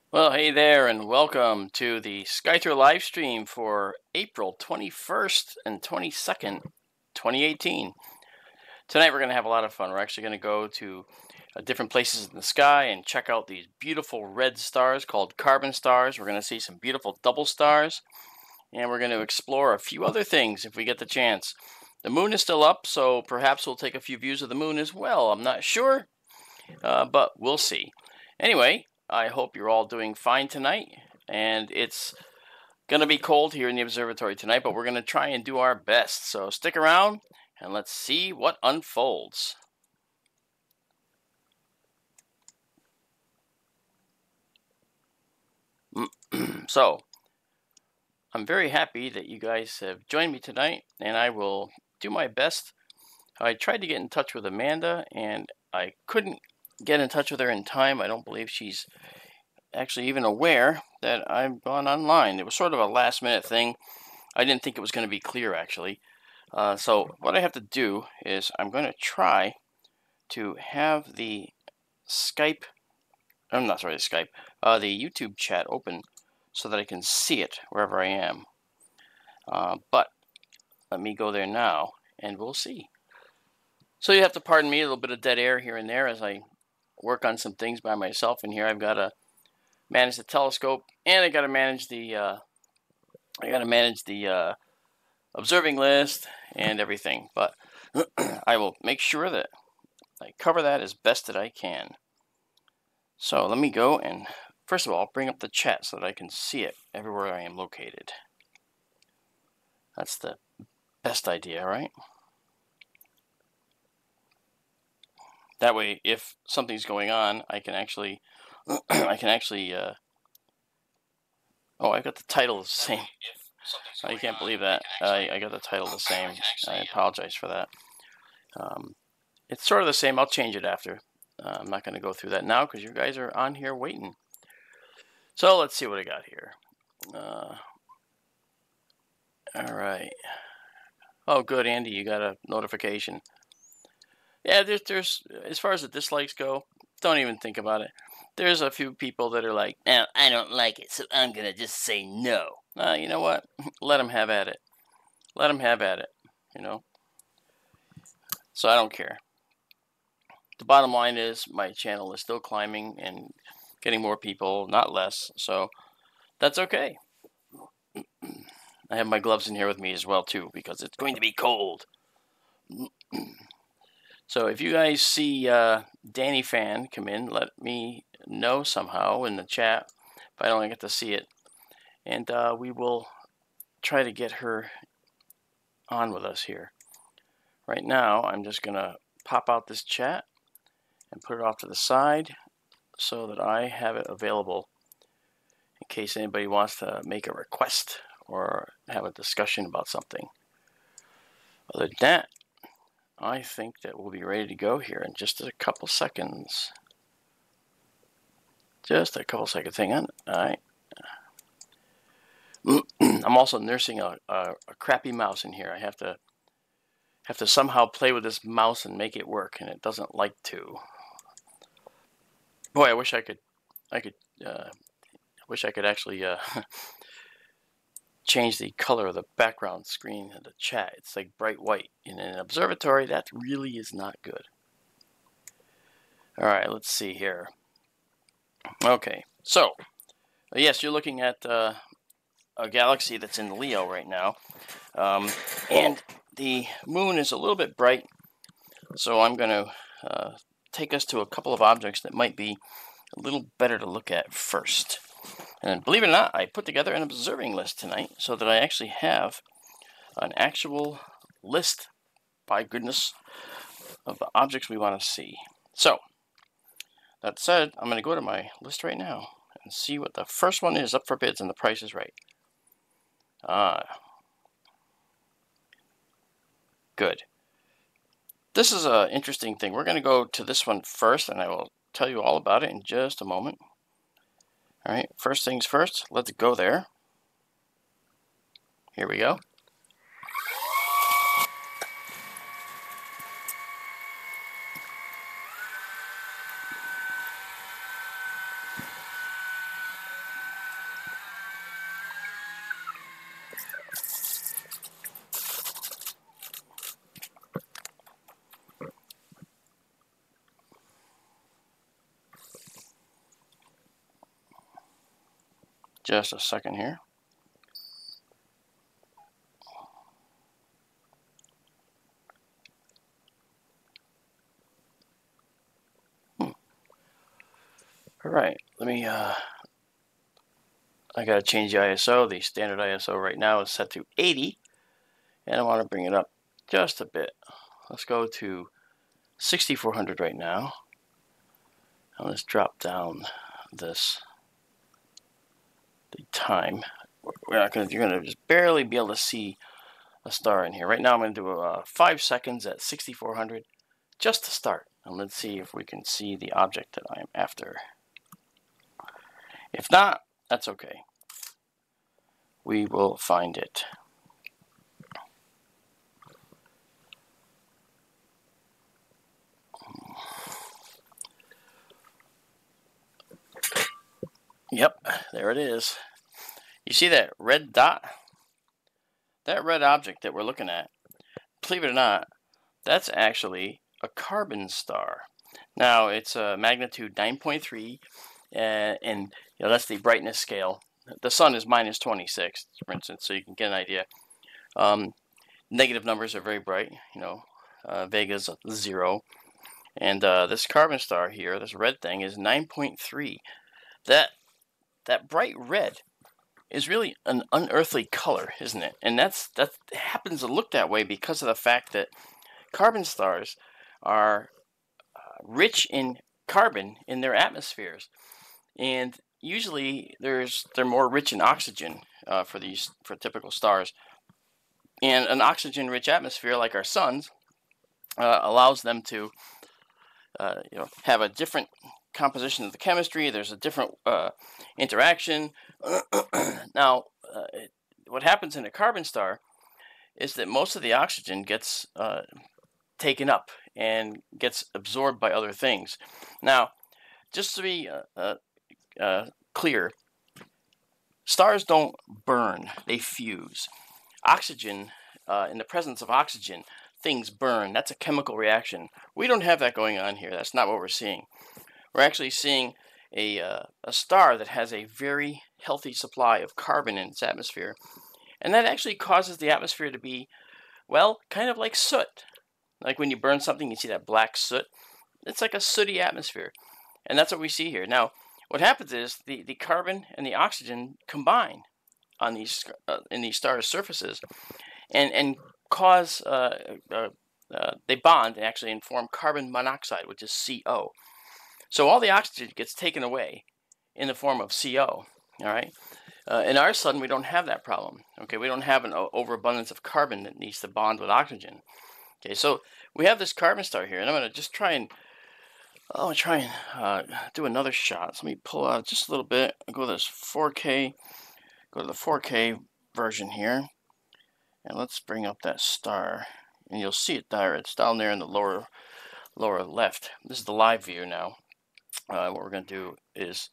Well, hey there, and welcome to the SkyTour LiveStream for April 21st and 22nd, 2018. Tonight we're going to have a lot of fun. We're actually going to go to different places in the sky and check out these beautiful red stars called carbon stars. We're going to see some beautiful double stars, and we're going to explore a few other things if we get the chance. The moon is still up, so perhaps we'll take a few views of the moon as well. I'm not sure, but we'll see. Anyway, I hope you're all doing fine tonight, and it's going to be cold here in the observatory tonight, but we're going to try and do our best. So stick around, and let's see what unfolds. So, I'm very happy that you guys have joined me tonight, and I will do my best. I tried to get in touch with Amanda, and I couldn't get in touch with her in time. I don't believe she's actually even aware that I've gone online. It was sort of a last minute thing. I didn't think it was going to be clear, actually. So what I have to do is I'm going to try to have the the YouTube chat open so that I can see it wherever I am. But let me go there now, and we'll see. So you have to pardon me, a little bit of dead air here and there as I work on some things by myself. And here I've got to manage the telescope, and I got to manage the observing list and everything. But I will make sure that I cover that as best that I can. So let me go and first of all bring up the chat so that I can see it everywhere I am located. That's the best idea, right? That way, if something's going on, I can actually, oh, I got the title the same. I can't believe that. I got the title the same. I apologize for that. It's sort of the same. I'll change it after. I'm not going to go through that now because you guys are on here waiting. So let's see what I got here. All right. Oh, good, Andy, you got a notification. Yeah, there's as far as the dislikes go, don't even think about it. There's a few people that are like, "Now, I don't like it, so I'm gonna just say no." You know what? Let them have at it. Let them have at it, you know? So I don't care. The bottom line is my channel is still climbing and getting more people, not less, so that's okay. I have my gloves in here with me as well, too, because it's going to be cold. So if you guys see Danny Fan come in, let me know somehow in the chat if I don't get to see it. And we will try to get her on with us here. Right now, I'm just going to pop out this chat and put it off to the side so that I have it available in case anybody wants to make a request or have a discussion about something. Other than that, I think that we'll be ready to go here in just a couple seconds. Just a couple seconds. Hang on. All right. I'm also nursing a crappy mouse in here. I have to somehow play with this mouse and make it work, and it doesn't like to. Boy, I wish I could actually change the color of the background screen of the chat. It's like bright white. In an observatory, that really is not good. All right, let's see here. Okay, so yes, you're looking at a galaxy that's in Leo right now, and the moon is a little bit bright, so I'm going to take us to a couple of objects that might be a little better to look at first. And believe it or not, I put together an observing list tonight so that I actually have an actual list, by goodness, of the objects we want to see. So, that said, I'm going to go to my list right now and see what the first one is up for bids and the price is right. Good. This is an interesting thing. We're going to go to this one first, and I will tell you all about it in just a moment. All right, first things first, let's go there. Here we go. Just a second here. All right, let me, I gotta change the ISO. The standard ISO right now is set to 80, and I want to bring it up just a bit. Let's go to 6400 right now. And let's drop down this, the time. We're not gonna, you're gonna just barely be able to see a star in here. Right now I'm gonna do 5 seconds at 6400 just to start. And let's see if we can see the object that I'm after. If not, that's okay. We will find it. Yep, there it is. You see that red dot? That red object that we're looking at, believe it or not, that's actually a carbon star. Now, it's a magnitude 9.3, and you know, that's the brightness scale. The sun is minus 26, for instance, so you can get an idea. Negative numbers are very bright, you know, Vega's 0. And this carbon star here, this red thing, is 9.3. That bright red is really an unearthly color, isn't it? And that happens to look that way because of the fact that carbon stars are rich in carbon in their atmospheres, and usually they're more rich in oxygen for typical stars. And an oxygen-rich atmosphere like our sun's allows them to you know, have a different composition of the chemistry. There's a different interaction. Now, what happens in a carbon star is that most of the oxygen gets taken up and gets absorbed by other things. Now, just to be clear, stars don't burn, they fuse. Oxygen, in the presence of oxygen, things burn. That's a chemical reaction. We don't have that going on here. That's not what we're seeing. We're actually seeing a star that has a very healthy supply of carbon in its atmosphere. And that actually causes the atmosphere to be, well, kind of like soot. Like when you burn something, you see that black soot. It's like a sooty atmosphere. And that's what we see here. Now, what happens is the carbon and the oxygen combine on these in these stars' surfaces and cause, they bond actually and form carbon monoxide, which is CO. So all the oxygen gets taken away in the form of CO, all right? In our sun, we don't have that problem, okay? We don't have an overabundance of carbon that needs to bond with oxygen. Okay, so we have this carbon star here, and I'm going to just try and do another shot. So let me pull out just a little bit. I'll go to this 4K, go to the 4K version here, and let's bring up that star, and you'll see it there. It's down there in the lower left. This is the live view now. What we're going to do is,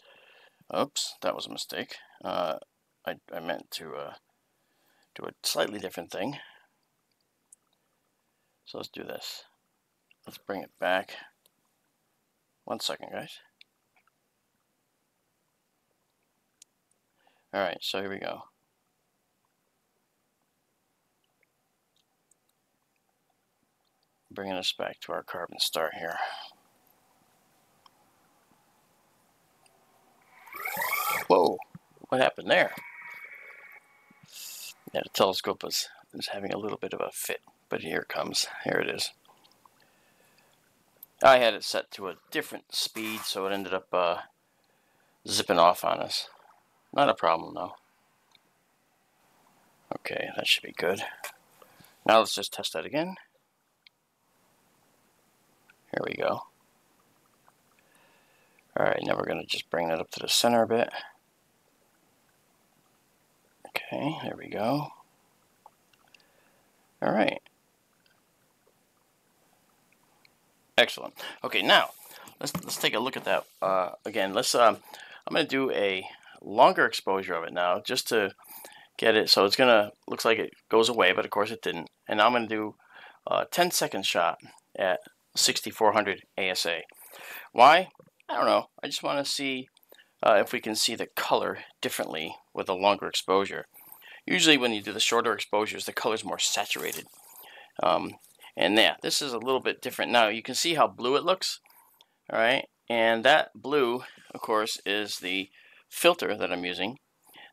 oops, that was a mistake. I meant to do a slightly different thing. So let's do this. Let's bring it back. 1 second, guys. Alright, so here we go. Bringing us back to our carbon star here. Whoa, what happened there? Yeah, the telescope is having a little bit of a fit, but here it comes. Here it is. I had it set to a different speed, so it ended up zipping off on us. Not a problem, though. Okay, that should be good. Now let's just test that again. Here we go. Alright, now we're going to just bring that up to the center a bit. Okay, there we go. Alright. Excellent. Okay, now let's take a look at that again. I'm going to do a longer exposure of it now, just to get it. So it's looks like it goes away, but of course it didn't. And now I'm going to do a 10-second shot at 6400 ASA. Why? I don't know. I just want to see if we can see the color differently with a longer exposure. Usually when you do the shorter exposures, the color's more saturated. And yeah, this is a little bit different. Now you can see how blue it looks, all right? And that blue, of course, is the filter that I'm using.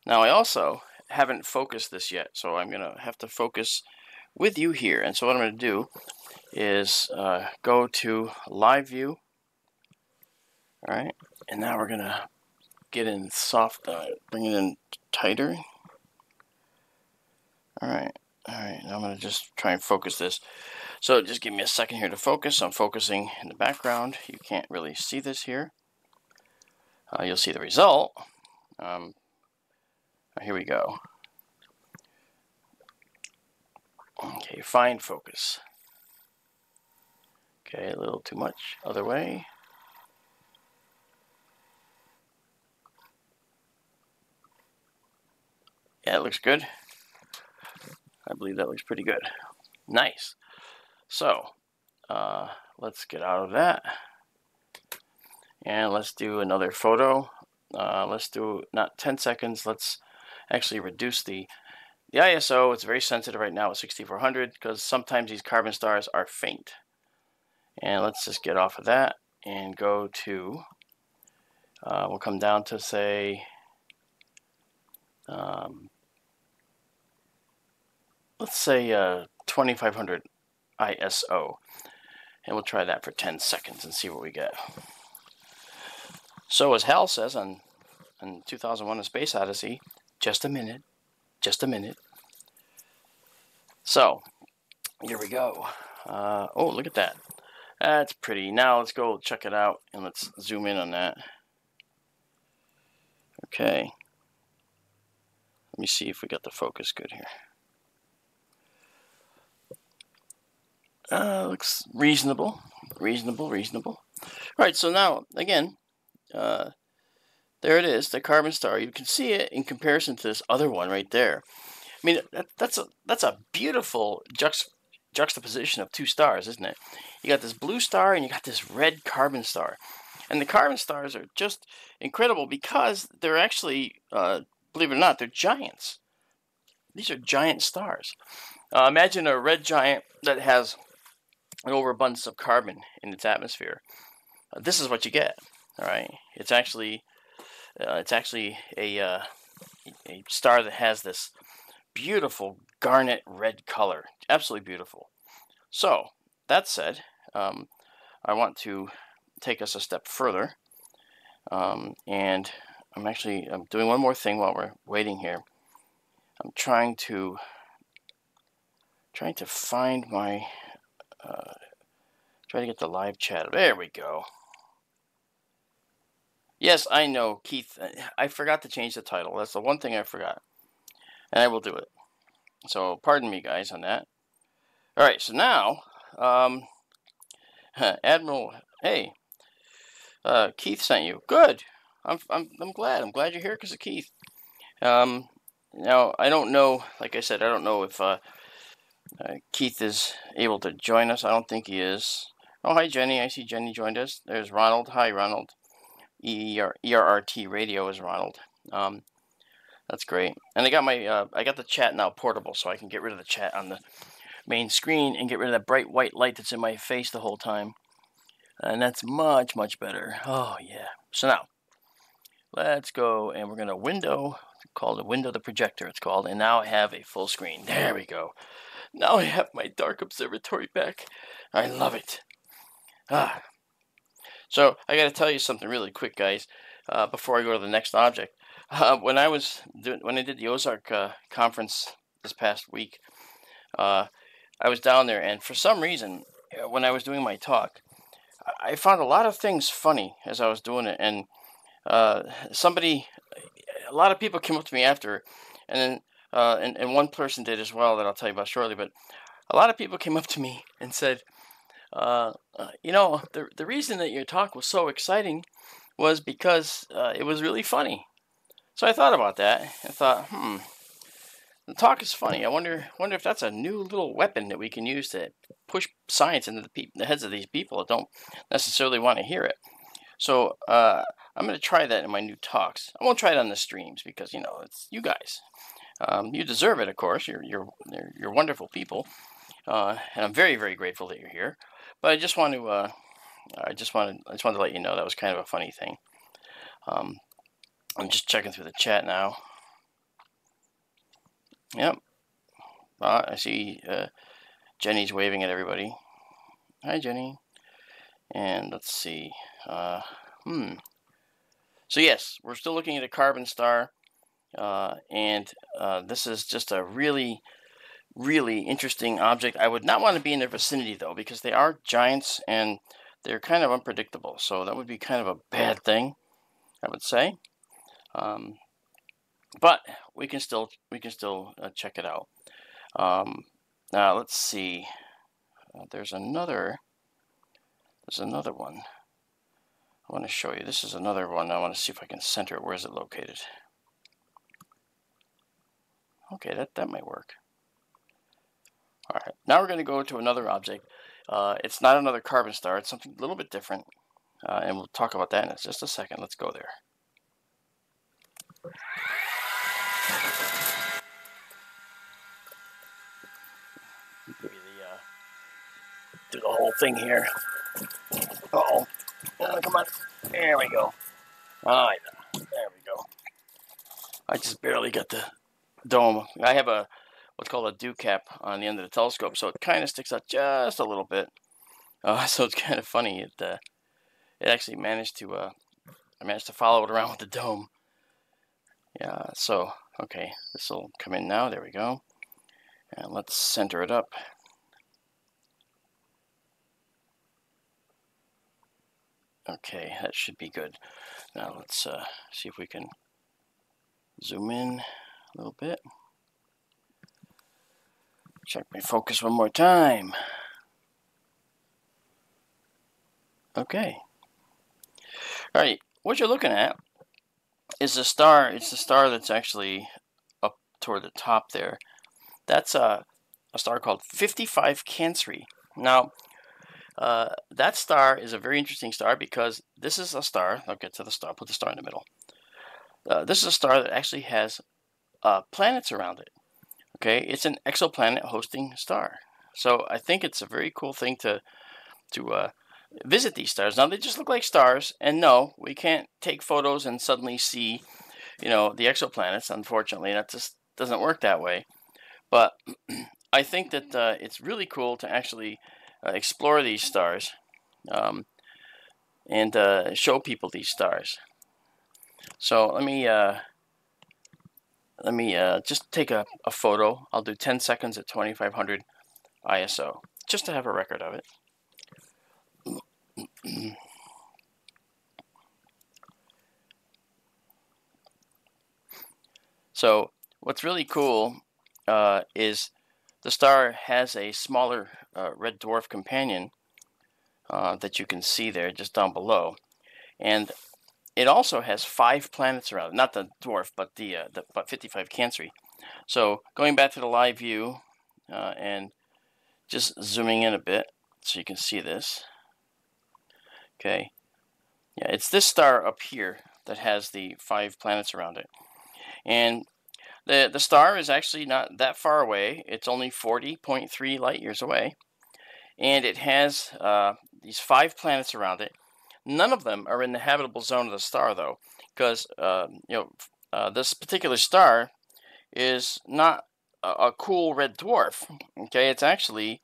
Now I also haven't focused this yet, so I'm going to have to focus with you here. And so what I'm going to do is go to live view, all right? And now we're going to get in soft, bring it in tighter. All right, now I'm going to just try and focus this. So just give me a second here to focus. I'm focusing in the background. You can't really see this here. You'll see the result. Here we go. Okay, find focus. Okay, a little too much. Other way. Yeah, it looks good. I believe that looks pretty good. Nice. So, let's get out of that. And let's do another photo. Let's do not 10 seconds. Let's actually reduce the ISO. It's very sensitive right now at 6400 because sometimes these carbon stars are faint. And let's just get off of that and go to, we'll come down to say, let's say 2500 ISO, and we'll try that for 10 seconds and see what we get. So as Hal says on 2001 A Space Odyssey, just a minute, just a minute. So here we go. Oh, look at that. That's pretty. Now let's go check it out and let's zoom in on that. Okay. Let me see if we got the focus good here. Looks reasonable. Reasonable. Alright, so now, again, there it is, the carbon star. You can see it in comparison to this other one right there. I mean, that's a beautiful juxtaposition of two stars, isn't it? You got this blue star and you got this red carbon star. And the carbon stars are just incredible because they're actually, believe it or not, they're giants. These are giant stars. Imagine a red giant that has an overabundance of carbon in its atmosphere. This is what you get. All right, it's actually a star that has this beautiful garnet red color. Absolutely beautiful. So that said, I want to take us a step further, and I'm doing one more thing while we're waiting here. I'm trying to find my try to get the live chat. There we go. Yes, I know, Keith. I forgot to change the title. That's the one thing I forgot, and I will do it. So pardon me, guys, on that. All right. So now, Admiral, hey, Keith sent you. Good. I'm glad. I'm glad you're here because of Keith. Now I don't know. Like I said, I don't know if Keith is able to join us. I don't think he is. Oh, hi, Jenny. I see Jenny joined us. There's Ronald. Hi, Ronald. ERRT Radio is Ronald. That's great. And I got my I got the chat now portable, so I can get rid of the chat on the main screen and get rid of that bright white light that's in my face the whole time. And that's much better. Oh yeah. So now let's go, and we're gonna window the projector. It's called, and now I have a full screen. There we go. Now I have my dark observatory back. I love it. So I got to tell you something really quick, guys, before I go to the next object. When I did the Ozark conference this past week, I was down there, and for some reason, when I was doing my talk, I found a lot of things funny as I was doing it, and a lot of people came up to me after, and then and one person did as well that I'll tell you about shortly. But a lot of people came up to me and said, the reason that your talk was so exciting was because it was really funny. So I thought about that. I thought, the talk is funny. I wonder if that's a new little weapon that we can use to push science into the heads of these people that don't necessarily want to hear it. So I'm going to try that in my new talks. I won't try it on the streams because it's you guys. You deserve it, of course. You're wonderful people, and I'm very grateful that you're here. But I just want to let you know that was kind of a funny thing. I'm just checking through the chat now. Yep. I see Jenny's waving at everybody. Hi, Jenny. And let's see. So yes, we're still looking at a carbon star, and this is just a really interesting object. I would not want to be in their vicinity, though, because they are giants and they're kind of unpredictable. So that would be kind of a bad thing, I would say. But we can still check it out. Now let's see. There's another one I want to show you. This is another one. I want to see if I can center it. Where is it located? Okay, that might work. All right, now we're going to go to another object. It's not another carbon star. It's something a little bit different, and we'll talk about that in just a second. Let's go there. Do the whole thing here. Uh-oh. Come on. There we go. Oh, yeah. There we go. I just barely got the dome. I have what's called a dew cap on the end of the telescope, so it kind of sticks out just a little bit. So it's kind of funny. It actually managed to I managed to follow it around with the dome. Yeah. So okay, this will come in now. There we go. And let's center it up. Okay, that should be good. Now let's see if we can zoom in a little bit. Check my focus one more time. Okay. All right. What you're looking at is a star. It's the star that's actually up toward the top there. That's a star called 55 Cancri. Now, that star is a very interesting star because this is a star. I'll get to the star. Put the star in the middle. This is a star that actually has planets around it. Okay, it's an exoplanet hosting star. So I think it's a very cool thing to visit these stars. Now they just look like stars, and no, we can't take photos and suddenly see, the exoplanets. Unfortunately, that just doesn't work that way. But I think that it's really cool to actually explore these stars and show people these stars. So let me just take a photo. I'll do 10 seconds at 2500 ISO just to have a record of it. So what's really cool is the star has a smaller red dwarf companion that you can see there just down below, and it also has 5 planets around it. Not the dwarf, but the 55 Cancri. So going back to the live view and just zooming in a bit so you can see this. Okay, yeah, it's this star up here that has the 5 planets around it, and the star is actually not that far away. It's only 40.3 light years away, and it has these 5 planets around it. None of them are in the habitable zone of the star, though, because this particular star is not a cool red dwarf. Okay, it's actually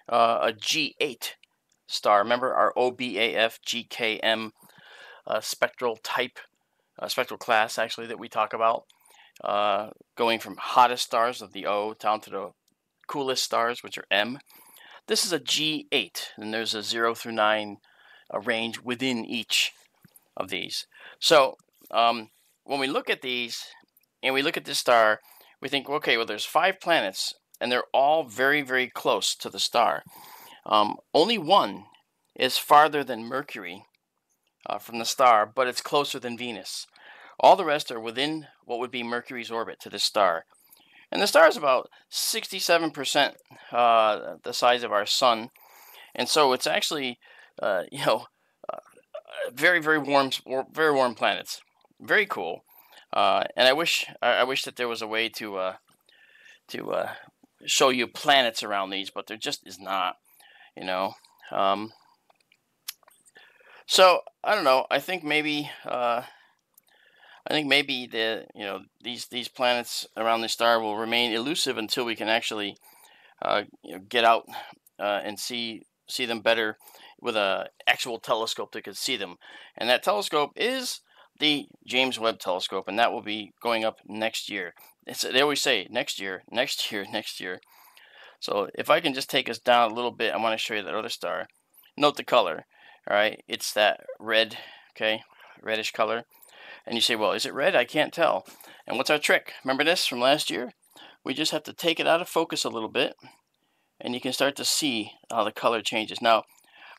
a G8 star. Remember our OBAF GKM spectral type, spectral class, actually, that we talk about, going from hottest stars of the O down to the coolest stars, which are M. This is a G8, and there's a 0 through 9 range within each of these. So when we look at these and we look at this star, we think, okay, well, there's 5 planets, and they're all very, very close to the star. Only one is farther than Mercury from the star, but it's closer than Venus. All the rest are within what would be Mercury's orbit to this star. And the star is about 67% the size of our sun. And so it's actually, very, very warm planets. Very cool. And I wish that there was a way to show you planets around these, but there just is not, So I don't know. I think maybe these planets around the star will remain elusive until we can actually get out and see them better with an actual telescope that could see them. And that telescope is the James Webb Telescope, and that will be going up next year. They always say next year, next year, next year. So if I can just take us down a little bit, I want to show you that other star. Note the color. All right, it's that red, okay, reddish color. And you say, well, is it red? I can't tell. And what's our trick? Remember this from last year? We just have to take it out of focus a little bit, and you can start to see how the color changes. Now,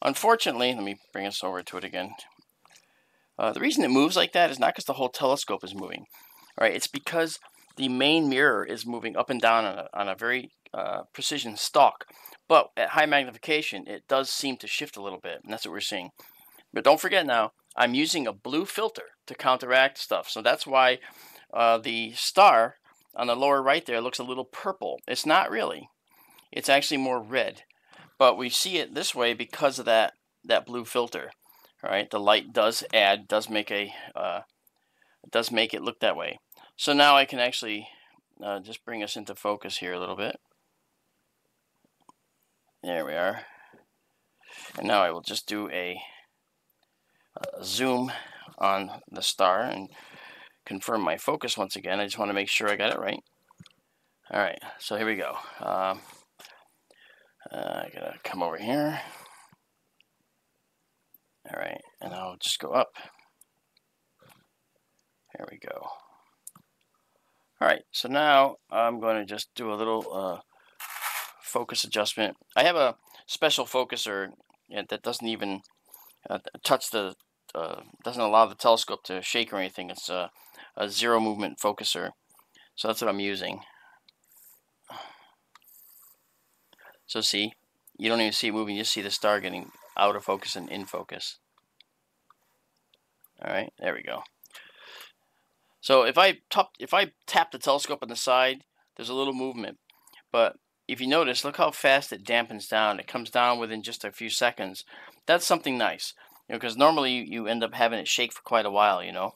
unfortunately, let me bring us over to it again. The reason it moves like that is not because the whole telescope is moving. All right, it's because the main mirror is moving up and down on a very precision stalk. But at high magnification, it does seem to shift a little bit, and that's what we're seeing. But don't forget now, I'm using a blue filter to counteract stuff. So that's why the star on the lower right there looks a little purple. It's not really. It's actually more red. But we see it this way because of that blue filter. All right, the light does make it look that way. So now I can actually just bring us into focus here a little bit. There we are. And now I will just do a zoom on the star and confirm my focus once again. I just want to make sure I got it right. All right, so here we go. I gotta come over here. All right, and I'll just go up. There we go. All right, so now I'm going to just do a little focus adjustment. I have a special focuser that doesn't even touch the doesn't allow the telescope to shake or anything. It's a zero movement focuser, so that's what I'm using. So see, you don't even see it moving, you just see the star getting out of focus and in focus. Alright, there we go. So if I tap the telescope on the side, there's a little movement. But if you notice, look how fast it dampens down. It comes down within just a few seconds. That's something nice. You know, because normally you end up having it shake for quite a while, you know.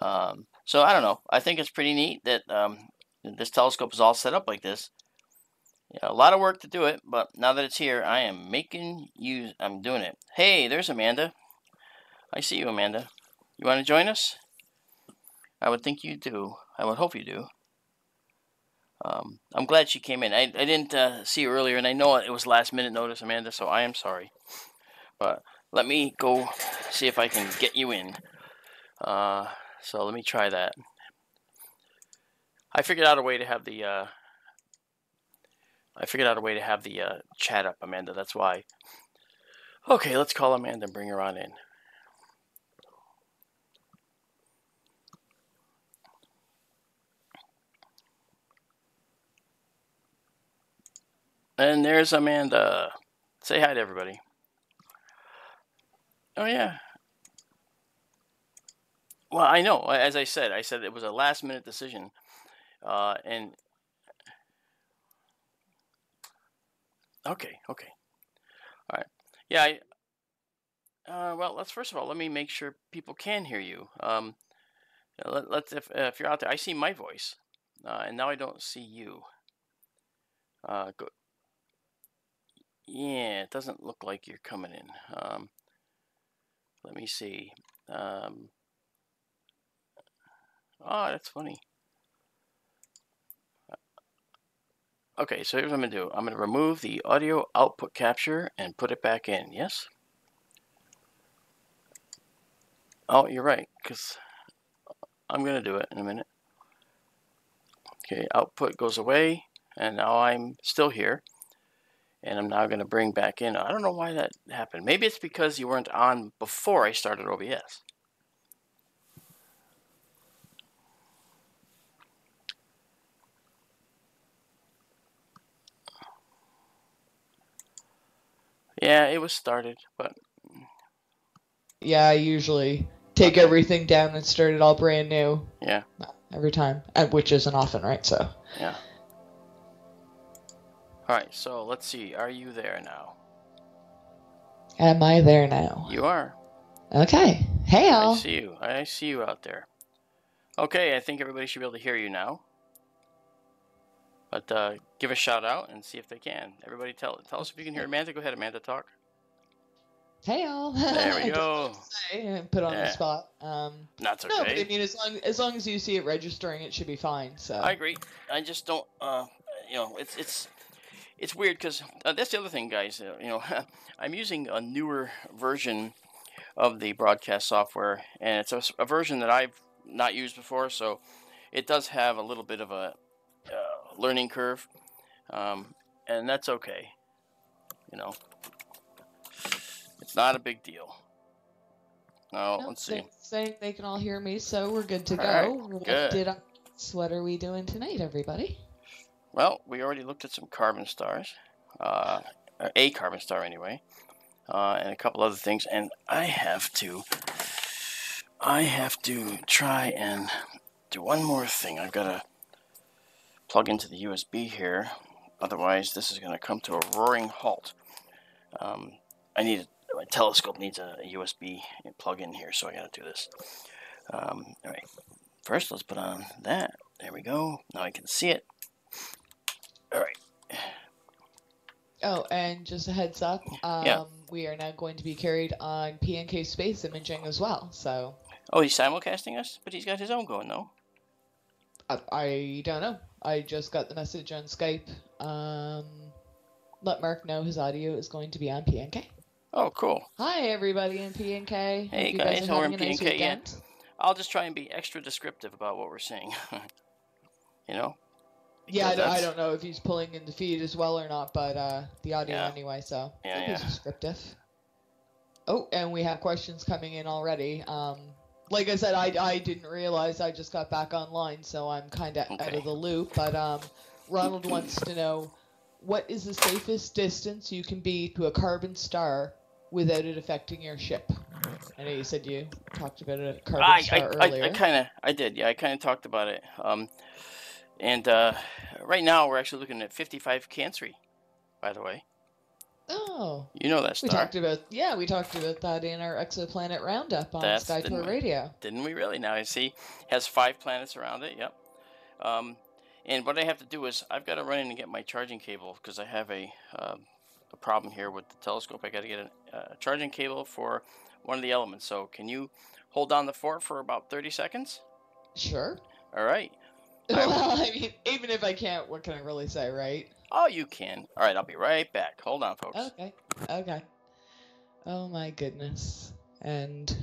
So I don't know. I think it's pretty neat that this telescope is all set up like this. Yeah, a lot of work to do it, but now that it's here, I'm doing it. Hey, there's Amanda. I see you, Amanda. You want to join us? I would think you do. I would hope you do. I'm glad she came in. I didn't see you earlier, and I know it was last minute notice, Amanda, so I am sorry. But let me go see if I can get you in. So let me try that. I figured out a way to have the chat up, Amanda. That's why. Okay, let's call Amanda and bring her on in. And there's Amanda. Say hi to everybody. Oh yeah. Well, I know. As I said it was a last-minute decision, and okay, all right. Yeah. Well, first of all, let me make sure people can hear you. If you're out there, I see my voice, and now I don't see you. Go. Yeah, it doesn't look like you're coming in. Let me see. Oh, that's funny. Okay, so here's what I'm going to do. I'm going to remove the audio output capture and put it back in. Yes? Oh, you're right, because I'm going to do it in a minute. Okay, output goes away, and now I'm still here. And I'm now going to bring back in. I don't know why that happened. Maybe it's because you weren't on before I started OBS. Yeah, it was started, but... Yeah, I usually take everything down and start it all brand new. Yeah. Every time, which isn't often, right? So. Yeah. Alright, so let's see. Are you there now? Am I there now? You are. Okay. Hey, all. I see you. I see you out there. Okay, I think everybody should be able to hear you now. But give a shout out and see if they can. Everybody tell us if you can hear Amanda. Go ahead, Amanda, talk. Hey, all. There we go. Put on the spot. That's okay. No, but I mean, as long as you see it registering, it should be fine. So. I agree. I just don't. It's weird because that's the other thing, guys. I'm using a newer version of the broadcast software, and it's a version that I've not used before, so it does have a little bit of a learning curve, and that's okay. It's not a big deal. Now, let's see. Saying they can all hear me, so we're good to go. Right, good. What are we doing tonight, everybody? Well, we already looked at some carbon stars, a carbon star anyway, and a couple other things, and I have to try and do one more thing. I've got to plug into the USB here, otherwise this is going to come to a roaring halt. My telescope needs a USB plug in here, so I got to do this. All right, first let's put on that. There we go. Now I can see it. All right. Oh, and just a heads up, we are now going to be carried on PNK space imaging as well. So. Oh, he's simulcasting us, but he's got his own going, though. I don't know. I just got the message on Skype. Let Mark know his audio is going to be on PNK. Oh, cool. Hi, everybody in PNK. Hey, guys, how are in PNK yet? I'll just try and be extra descriptive about what we're seeing. Yeah, I don't know if he's pulling in the feed as well or not, but the audio anyway, so yeah. descriptive. Oh, and we have questions coming in already. Like I said, I didn't realize I just got back online, so I'm kind of out of the loop. But Ronald wants to know, what is the safest distance you can be to a carbon star without it affecting your ship? I know you said you talked about a carbon star earlier. I did. Yeah, I kind of talked about it. And right now we're actually looking at 55 Cancri, by the way. Oh, you know that star. We talked about that in our exoplanet roundup on SkyTour Radio. Didn't we really? Now I see it has 5 planets around it. Yep. And what I have to do is I've got to run in and get my charging cable because I have a problem here with the telescope. I got to get a charging cable for one of the elements. So can you hold down the fort for about 30 seconds? Sure. All right. Well, I mean, even if I can't, what can I really say, right? Oh, you can. All right, I'll be right back. Hold on, folks. Okay. Oh my goodness. And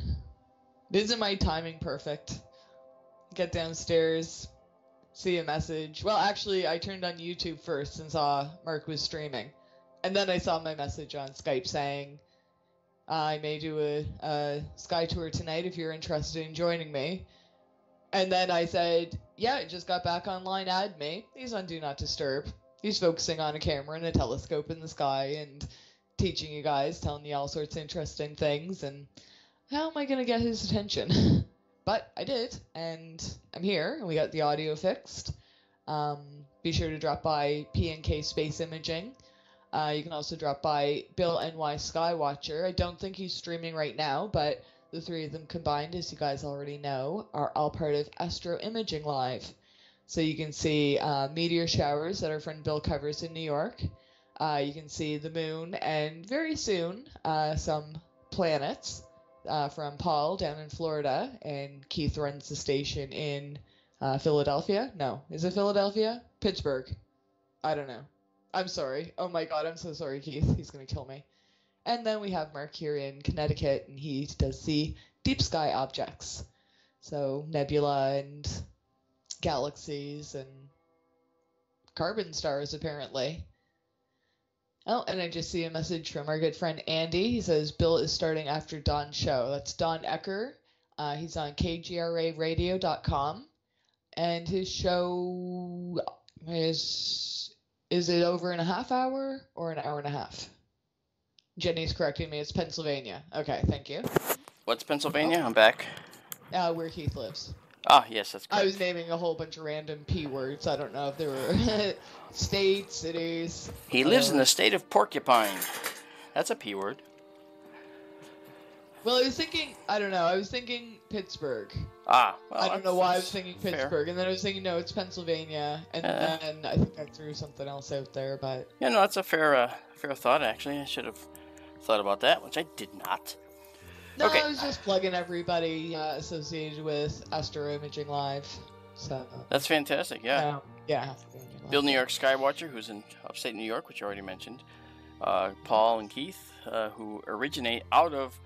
isn't my timing perfect? Get downstairs, see a message. Well, actually, I turned on YouTube first and saw Mark was streaming. And then I saw my message on Skype saying, I may do a Sky Tour tonight if you're interested in joining me. And then I said, yeah, I just got back online, add me. He's on Do Not Disturb. He's focusing on a camera and a telescope in the sky and teaching you guys, telling you all sorts of interesting things. And how am I going to get his attention? But I did, and I'm here, and we got the audio fixed. Be sure to drop by P&K Space Imaging. You can also drop by Bill NY Skywatcher. I don't think he's streaming right now, but the 3 of them combined, as you guys already know, are all part of Astro Imaging Live. So you can see meteor showers that our friend Bill covers in New York. You can see the moon, and very soon, some planets from Paul down in Florida, and Keith runs the station in Philadelphia. No, is it Philadelphia? Pittsburgh. I don't know. I'm sorry. Oh my god, I'm so sorry, Keith. He's going to kill me. And then we have Mark here in Connecticut, and he does see deep sky objects. So nebula and galaxies and carbon stars, apparently. Oh, and I just see a message from our good friend Andy. He says Bill is starting after Don's show. That's Don Ecker. He's on kgraradio.com. And his show is it over in a half hour or an hour and a half? Jenny's correcting me. It's Pennsylvania. Okay, thank you. What's Pennsylvania? I'm back. Where Keith lives. Ah, yes, that's correct. I was naming a whole bunch of random P words. I don't know if they were states, cities. He lives in the state of Porcupine. That's a P word. Well, I was thinking Pittsburgh. Ah, well, I don't know why I was thinking Pittsburgh. Fair. And then I was thinking, no, it's Pennsylvania. And then I think I threw something else out there, but... Yeah, no, that's a fair thought, actually. I should have thought about that, which I did not. No, okay. I was just plugging everybody associated with Astro Imaging Live. So that's fantastic, yeah. Yeah. Bill New York Skywatcher, who's in upstate New York, which you already mentioned. Paul and Keith, who originate out of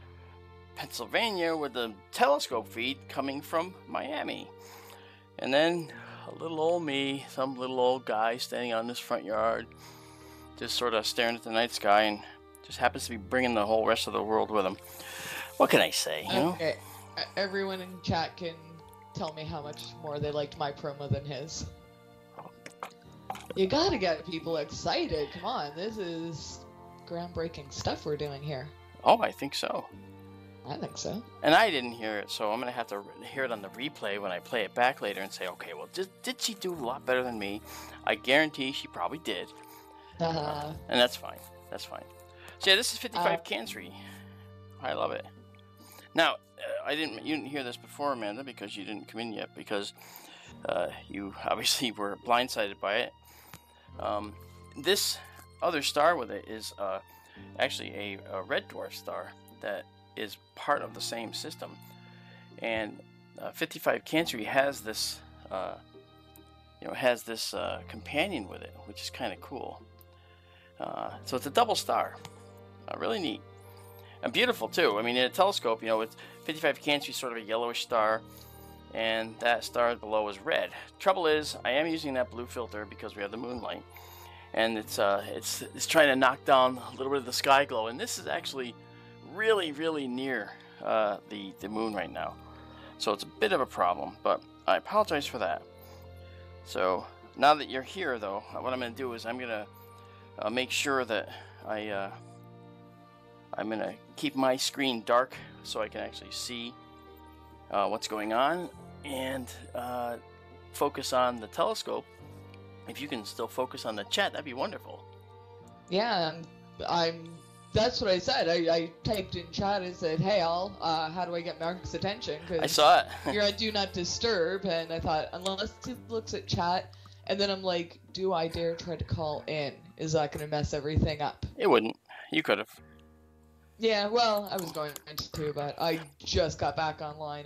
Pennsylvania with the telescope feed coming from Miami. And then a little old me, some little old guy standing on this front yard, just sort of staring at the night sky, and just happens to be bringing the whole rest of the world with him. What can I say, you know? Okay. Everyone in chat can tell me how much more they liked my promo than his. You gotta get people excited. Come on, this is groundbreaking stuff we're doing here. Oh, I think so. I think so. And I didn't hear it, so I'm going to have to hear it on the replay when I play it back later and say, okay, well, did she do a lot better than me? I guarantee she probably did. And that's fine. That's fine. So yeah, this is 55 Cancri. I love it. Now, you didn't hear this before, Amanda, because you didn't come in yet, because you obviously were blindsided by it. This other star with it is actually a red dwarf star that is part of the same system, and 55 Cancri has this companion with it, which is kind of cool. So it's a double star, really neat and beautiful too. I mean, in a telescope, with 55 Cancri, sort of a yellowish star, and that star below is red. Trouble is, I am using that blue filter because we have the moonlight, and it's trying to knock down a little bit of the sky glow, and this is actually really, really near the moon right now. So it's a bit of a problem, but I apologize for that. So now that you're here, though, what I'm going to do is I'm going to make sure that I'm going to keep my screen dark so I can actually see what's going on, and focus on the telescope. If you can still focus on the chat, that'd be wonderful. Yeah, that's what I said. I typed in chat and said, "Hey, all, how do I get Mark's attention?" Cause I saw it. you're on Do Not Disturb, and I thought, unless he looks at chat, and then I'm like, do I dare try to call in? Is that going to mess everything up? It wouldn't. You could have. Yeah, well, I was going to, but I just got back online,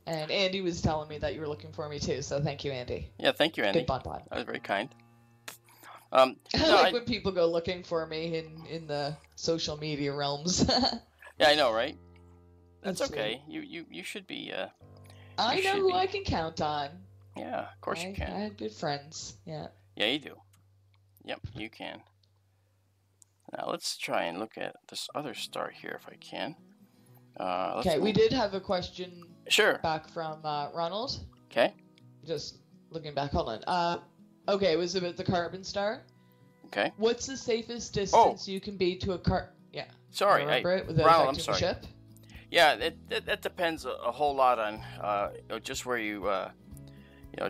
and Andy was telling me that you were looking for me too, so thank you, Andy. Yeah, thank you, Andy. Good bon. That was very kind. I like when people go looking for me in the social media realms. Yeah, I know, right? That's okay. Sweet. You should be. I know who I can count on. Yeah, of course you can. I had good friends. Yeah. Yeah, you do. Yep, you can. Now let's try and look at this other star here if I can. Okay, we did have a question. Sure. Back from Ronald. Okay. Just looking back. Hold on. Okay, it was about the carbon star. Okay. What's the safest distance you can be to a Yeah. Sorry, remember it without Ronald, I'm affecting sorry. the ship? Yeah, that depends a whole lot on just where you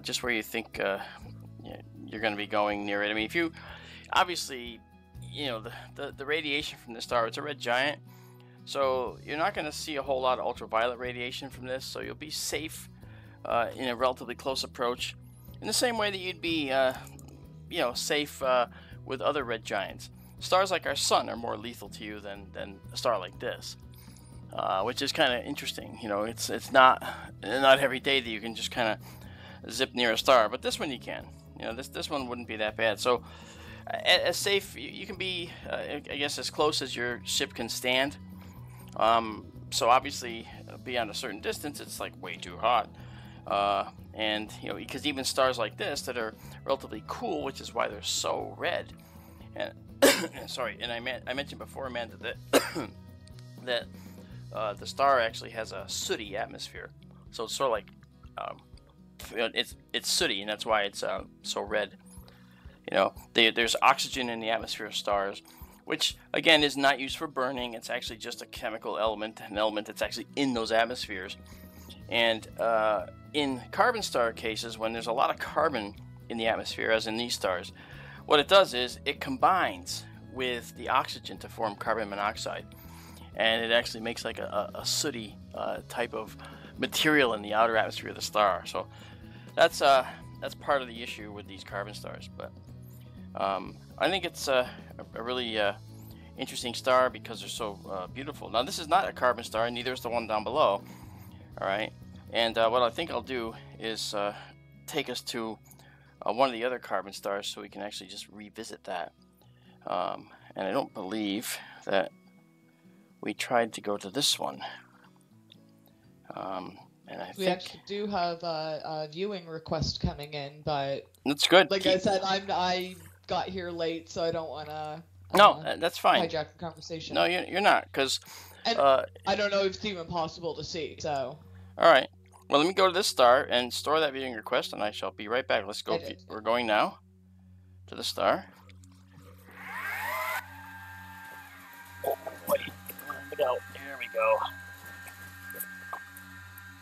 just where you think you're going to be going near it. I mean, if you obviously the radiation from the star, it's a red giant, so you're not going to see a whole lot of ultraviolet radiation from this, so you'll be safe in a relatively close approach, in the same way that you'd be safe with other red giants. Stars like our sun are more lethal to you than a star like this, which is kind of interesting. It's not every day that you can just kind of zip near a star, but this one you can. This one wouldn't be that bad. So as safe you can be, I guess, as close as your ship can stand. So obviously beyond a certain distance it's like way too hot, and because even stars like this that are relatively cool, which is why they're so red, and sorry, and I mentioned before, Amanda, that that the star actually has a sooty atmosphere, so it's sort of like it's sooty, and that's why it's so red. There's oxygen in the atmosphere of stars, which again is not used for burning. It's actually just a chemical element, an element that's actually in those atmospheres. And in carbon star cases, when there's a lot of carbon in the atmosphere, as in these stars, what it does is it combines with the oxygen to form carbon monoxide, and it actually makes like a sooty type of material in the outer atmosphere of the star. So that's part of the issue with these carbon stars. But I think it's a really interesting star because they're so beautiful. Now, this is not a carbon star, and neither is the one down below. All right, and what I think I'll do is take us to one of the other carbon stars so we can actually just revisit that. And I don't believe that we tried to go to this one. And I We think actually do have a viewing request coming in, but that's good. like I said, I got here late, so I don't want to. No, that's fine. Hijack the conversation. No, you're not, because I don't know if it's even possible to see. So. All right. Well, let me go to this star and store that viewing request, and I shall be right back. Let's go. We're going now to the star. Oh, wait. There we go.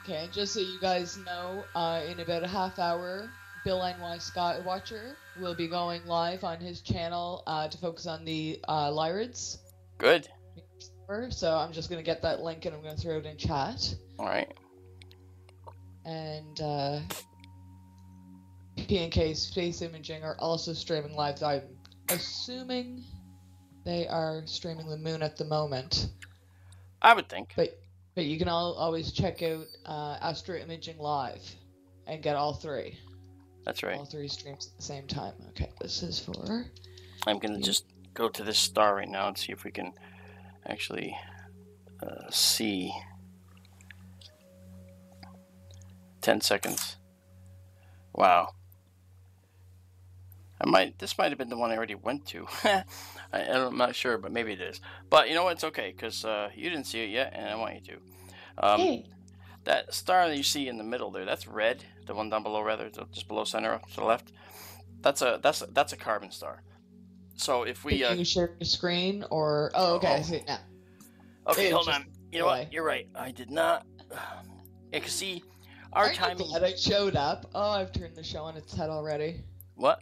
Okay, just so you guys know, in about a half hour, Bill NY Skywatcher will be going live on his channel to focus on the Lyrids. Good. So I'm just going to get that link and I'm going to throw it in chat. All right. And P&K Space Imaging are also streaming live. I'm assuming they are streaming the moon at the moment. I would think. But you can always check out Astro Imaging Live and get all three. That's right. All three streams at the same time. Okay, this is for... I'm going to just go to this star right now and see if we can actually see. 10 seconds. Wow. This might have been the one I already went to. I'm not sure, but maybe it is. But you know what? It's okay, because you didn't see it yet, and I want you to. Hey. That star that you see in the middle there, that's red. The one down below, rather, just below center up to the left. That's a carbon star. So if we Can you share your screen or? Oh, okay, I see it now. Okay, hold on. You know what? You're right. I did not. You can see our timing. Glad I showed up. Oh, I've turned the show on its head already. What?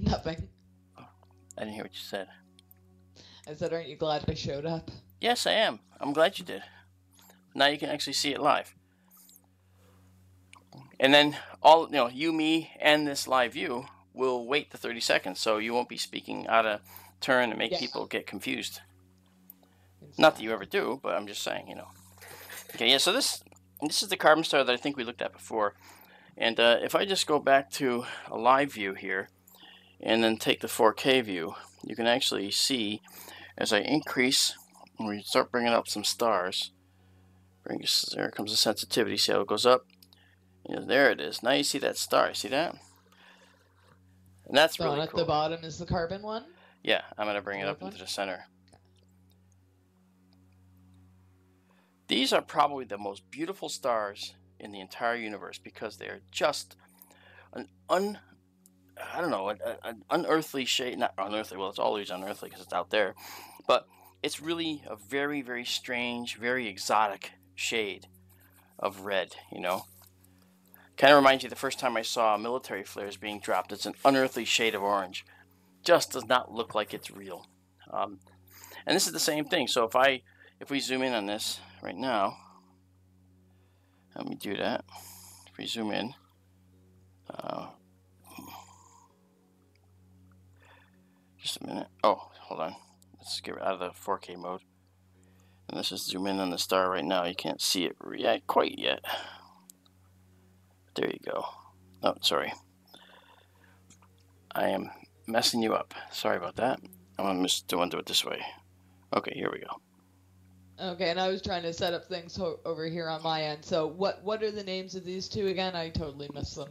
Nothing. I didn't hear what you said. I said, aren't you glad I showed up? Yes, I am. I'm glad you did. Now you can actually see it live. And then you, me, and this live view will wait the 30 seconds, so you won't be speaking out of turn and make people get confused. Not that you ever do, but I'm just saying, Okay, yeah, so this is the carbon star that I think we looked at before. And if I just go back to a live view here, and then take the 4K view, you can actually see as I increase, when we start bringing up some stars, there comes the sensitivity, see how it goes up? There it is. Now you see that star, see that? And that's really cool. At the bottom is the carbon one? Yeah, I'm going to bring it up into the center. These are probably the most beautiful stars in the entire universe because they're just an unearthly shade. Not unearthly, well, it's always unearthly because it's out there. But it's really a very, very strange, very exotic shade of red, Kind of reminds you the first time I saw military flares being dropped. It's an unearthly shade of orange. Just does not look like it's real. And this is the same thing. So if we zoom in on this right now, let me do that. If we zoom in, just a minute. Oh, hold on. Let's get out of the 4K mode. And let's just zoom in on the star right now. You can't see it quite yet. There you go. Oh, sorry. I am messing you up. Sorry about that. I'm going to do it this way. Okay, here we go. Okay, and I was trying to set up things over here on my end. So what are the names of these two again? I totally missed them.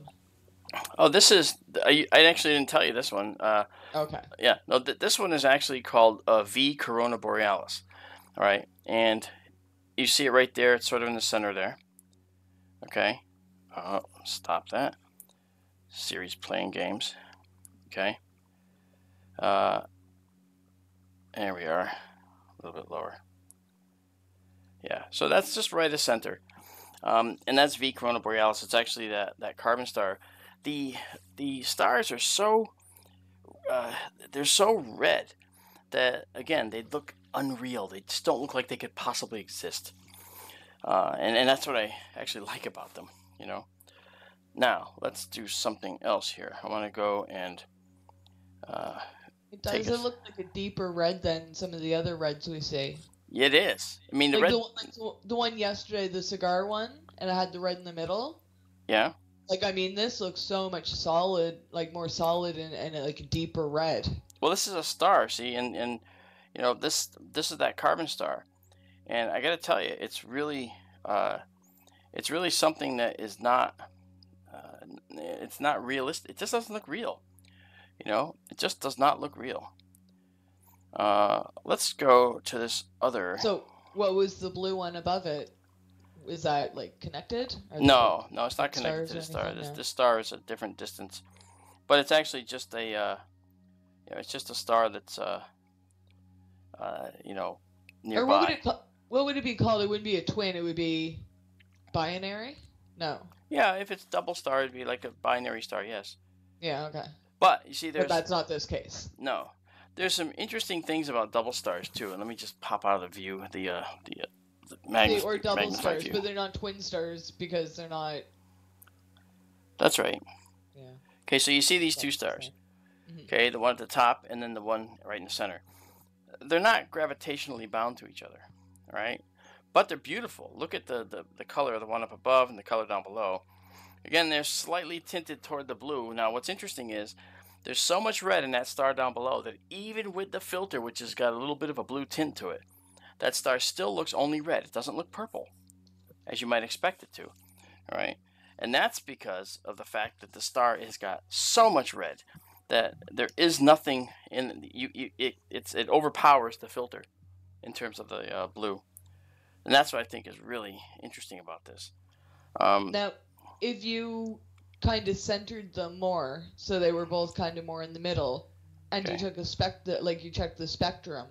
Oh, this is... I actually didn't tell you this one. Okay. Yeah, no, this one is actually called V Coronae Borealis. All right, and you see it right there. It's sort of in the center there. Okay. Stop that. Siri's playing games. Okay. There we are. A little bit lower. Yeah, so that's just right at center. And that's V Coronae Borealis. It's actually that carbon star. The stars are so they're so red that, again, they look unreal. They just don't look like they could possibly exist. And that's what I actually like about them, Now, let's do something else here. I want to go and... Does it look like a deeper red than some of the other reds we see? It is. I mean, the like red... the one yesterday, the cigar one, and it had the red in the middle. Yeah. This looks so much solid, more solid and like a deeper red. Well, this is a star, see, and this is that carbon star, and I got to tell you, it's really something that is not, it's not realistic. It just doesn't look real, It just does not look real. Let's go to this other. So, what was the blue one above it? Is that connected? No, it's not connected to the star. This star is a different distance, but it's actually just a, it's just a star that's, nearby. Or what would it be called? It wouldn't be a twin. It would be binary. No. Yeah, if it's double star, it'd be like a binary star. Yes. Yeah. Okay. But you see, But that's not this case. No, there's some interesting things about double stars too. And let me just pop out of the view or double stars, view. But they're not twin stars because they're not. That's right. Yeah. Okay, so you see these two stars. Mm-hmm. Okay, the one at the top and then the one right in the center. They're not gravitationally bound to each other, all right? But they're beautiful. Look at the color of the one up above and the color down below. Again, they're slightly tinted toward the blue. Now, what's interesting is there's so much red in that star down below that even with the filter, which has got a little bit of a blue tint to it, that star still looks only red. It doesn't look purple, as you might expect it to. All right. And that's because of the fact that the star has got so much red that there is nothing in it overpowers the filter in terms of the blue. And that's what I think is really interesting about this. Now, if you kind of centered them more, so they were both kind of more in the middle, and you took you checked the spectrum.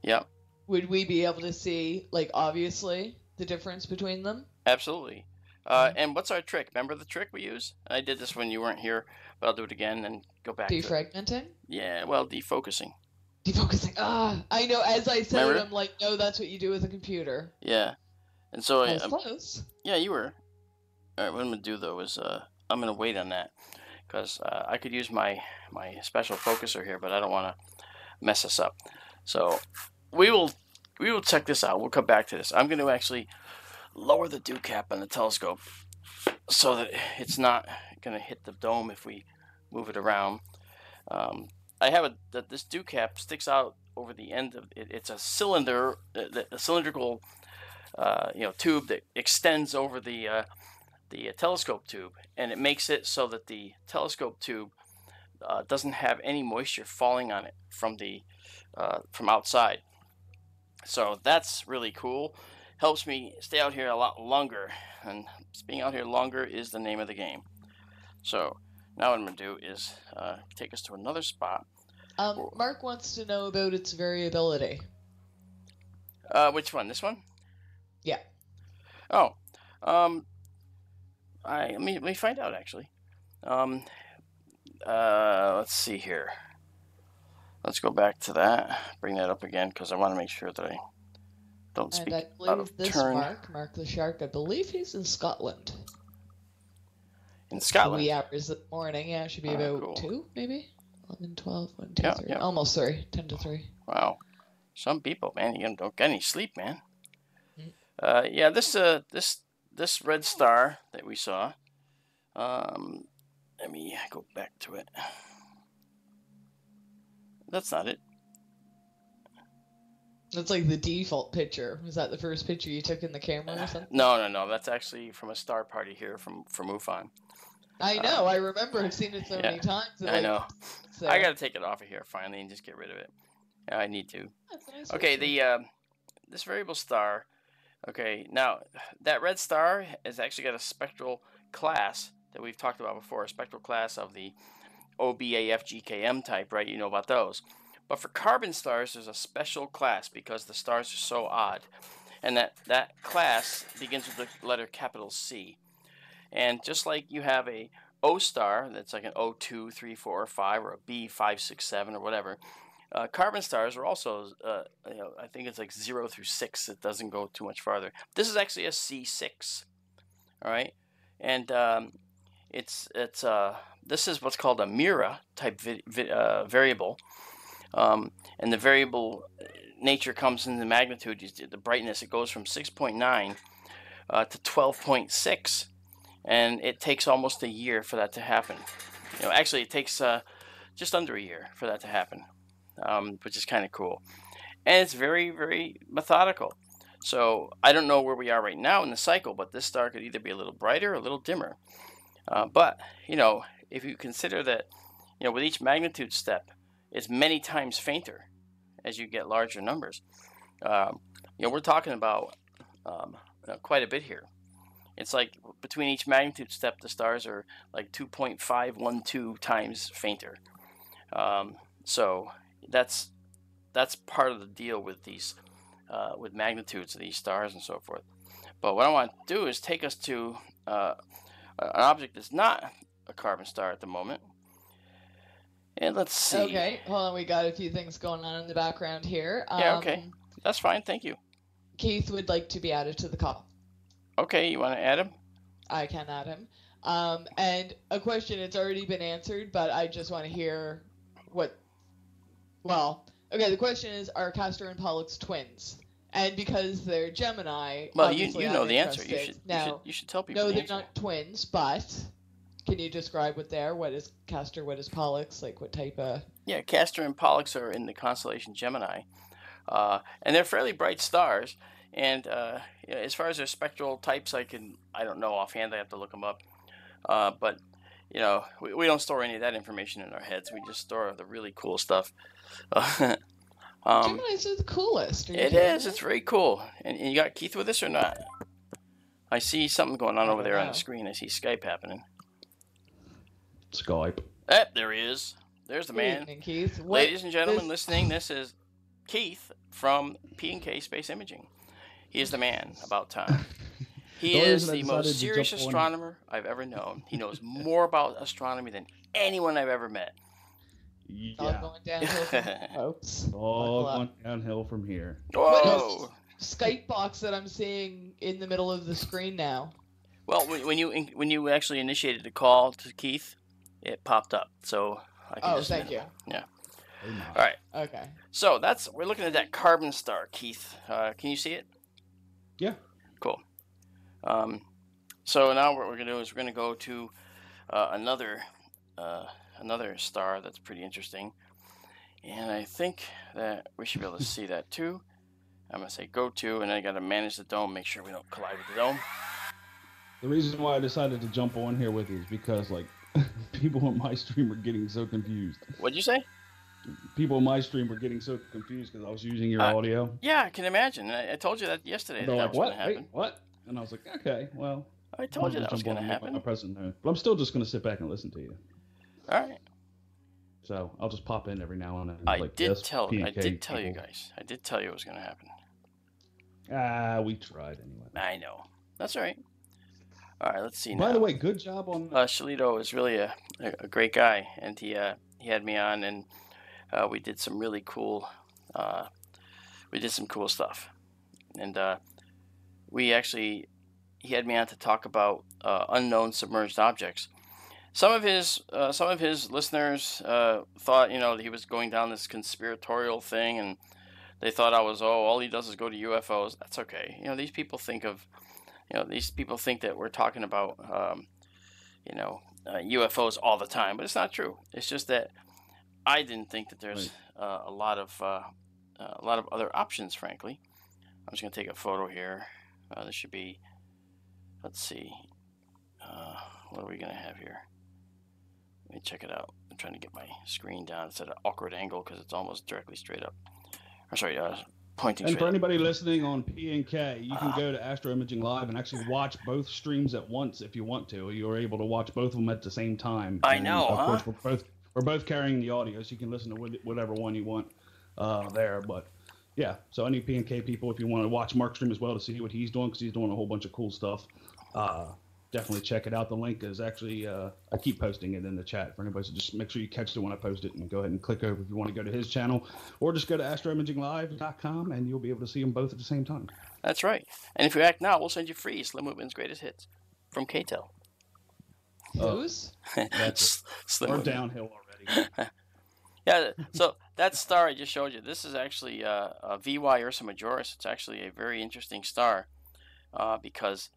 Yeah. Would we be able to see, like, obviously, the difference between them? Absolutely. And what's our trick? Remember the trick we use? I did this when you weren't here, but I'll do it again and go back to it. Defragmenting? Yeah, well, defocusing. Defocusing. I know. As I said Remember? it, I'm like, no, that's what you do with a computer. Yeah. And so I was close. Yeah, you were. All right, what I'm going to do, though, is I'm going to wait on that because I could use my special focuser here, but I don't want to mess this up. So we will check this out. We'll come back to this. I'm going to actually lower the dew cap on the telescope so that it's not going to hit the dome if we move it around. I have this dew cap sticks out over the end of it. It's a cylinder, a cylindrical tube that extends over the telescope tube, and it makes it so that the telescope tube doesn't have any moisture falling on it from outside. So that's really cool. Helps me stay out here a lot longer, and being out here longer is the name of the game. So now what I'm going to do is take us to another spot. Mark wants to know about its variability. Which one? This one? Yeah. Oh. Let me find out, actually. Let's see here. Let's go back to that. Bring that up again because I want to make sure that I don't speak and I out of believe turn. Mark the Shark, I believe he's in Scotland. In Scotland? Wee hours of the morning, yeah, it should be about cool. 2, maybe? 11, 12, 1, 2, 3. Yeah. Almost 3, 10 to 3. Wow. Some people, man, you don't get any sleep, man. Mm. Yeah, this red star that we saw, let me go back to it. That's not it. That's like the default picture. Was that the first picture you took in the camera or something? No. That's actually from a star party here from UFON. I know. I remember. I've seen it so many times. I know. So. I got to take it off of here finally and just get rid of it. Yeah, I need to. That's a nice okay, picture. This variable star. Okay, now that red star has actually got a spectral class that we've talked about before, a spectral class of the OBAF-GKM type, right? You know about those. But for carbon stars, there's a special class because the stars are so odd. And that class begins with the letter capital C. And just like you have a O star that's like an O2, 3, 4, or 5, or a B, 5, 6, 7, or whatever, carbon stars are also, I think it's like 0 through 6. It doesn't go too much farther. This is actually a C6. All right? And this is what's called a Mira type variable. And the variable nature comes in the magnitude, the brightness. It goes from 6.9 to 12.6, and it takes almost a year for that to happen. Actually, it takes just under a year for that to happen, which is kind of cool. And it's very, very methodical. So I don't know where we are right now in the cycle, but this star could either be a little brighter or a little dimmer. But if you consider that, with each magnitude step, it's many times fainter as you get larger numbers. We're talking about quite a bit here. It's like between each magnitude step, the stars are like 2.512 times fainter. So that's part of the deal with these with magnitudes of these stars and so forth. But what I want to do is take us to an object that's not a carbon star at the moment. And let's see. Okay, hold on. We got a few things going on in the background here. Yeah, okay. That's fine. Thank you. Keith would like to be added to the call. Okay, you want to add him? I can add him. And a question, it's already been answered, but I just want to hear what... Well, okay, the question is, are Castor and Pollux twins? And because they're Gemini... Well, you know the answer. You should tell people No, the they're answer. not twins, but... Can you describe what they are? What is Castor? What is Pollux? Like what type of... Yeah, Castor and Pollux are in the constellation Gemini. And they're fairly bright stars. And as far as their spectral types, I don't know offhand. I have to look them up. But we don't store any of that information in our heads. We just store the really cool stuff. Gemini's are the coolest. It is. It's very cool. And you got Keith with us or not? I see something going on over there on the screen. I see Skype happening. Skype. There he is. There's the man. Evening, Keith. Ladies and gentlemen listening, this is Keith from P&K Space Imaging. He is the man about time. He is the most serious astronomer I've ever known. He knows more about astronomy than anyone I've ever met. Yeah. All going downhill from folks. All going downhill from here. Whoa! Skype box that I'm seeing in the middle of the screen now. Well, when you actually initiated the call to Keith, it popped up. So I can thank you. Yeah. All right. Okay. So we're looking at that carbon star, Keith. Can you see it? Yeah. Cool. So now what we're gonna do is we're gonna go to another star that's pretty interesting, and I think that we should be able to see that too. I'm gonna say go to, and then I gotta manage the dome, make sure we don't collide with the dome. The reason why I decided to jump on here with you is because people on my stream are getting so confused. What'd you say? People on my stream were getting so confused because I was using your audio. Yeah, I can imagine. I told you that yesterday. They're that like, was gonna happen. Wait, what? And I was like, okay, well. I told you that was gonna happen. But I'm still just gonna sit back and listen to you. All right. So I'll just pop in every now and then. I did tell you guys. I did tell you it was gonna happen. We tried anyway. I know. That's all right. All right, let's see now. By the way, good job on... Shalito is really a great guy, and he had me on, and we did some really cool... we did some cool stuff. And he had me on to talk about unknown submerged objects. Some of his listeners thought, that he was going down this conspiratorial thing, and they thought I was, all he does is go to UFOs. That's okay. These people think that we're talking about, UFOs all the time, but it's not true. It's just that I didn't think that there's a lot of other options, frankly. I'm just going to take a photo here. This should be, let's see, what are we going to have here? Let me check it out. I'm trying to get my screen down. It's at an awkward angle because it's almost directly straight up. Or sorry, pointing. And for anybody listening on P&K, you can go to Astro Imaging Live and actually watch both streams at once if you want to. You're able to watch both of them at the same time. I know. Of course, we're both carrying the audio, so you can listen to whatever one you want there. But yeah, so any P&K people, if you want to watch Mark's stream as well to see what he's doing, because he's doing a whole bunch of cool stuff, definitely check it out. The link is actually, I keep posting it in the chat for anybody, so just make sure you catch it when I post it and go ahead and click over if you want to go to his channel, or just go to astroimaginglive.com and you'll be able to see them both at the same time. That's right. And if you act now, we'll send you free Slim Whitman's Greatest Hits from KTEL. Who's? That's Slim We're Whitman. downhill already. Yeah, so that star I just showed you, this is actually VY Ursa Majoris. It's actually a very interesting star because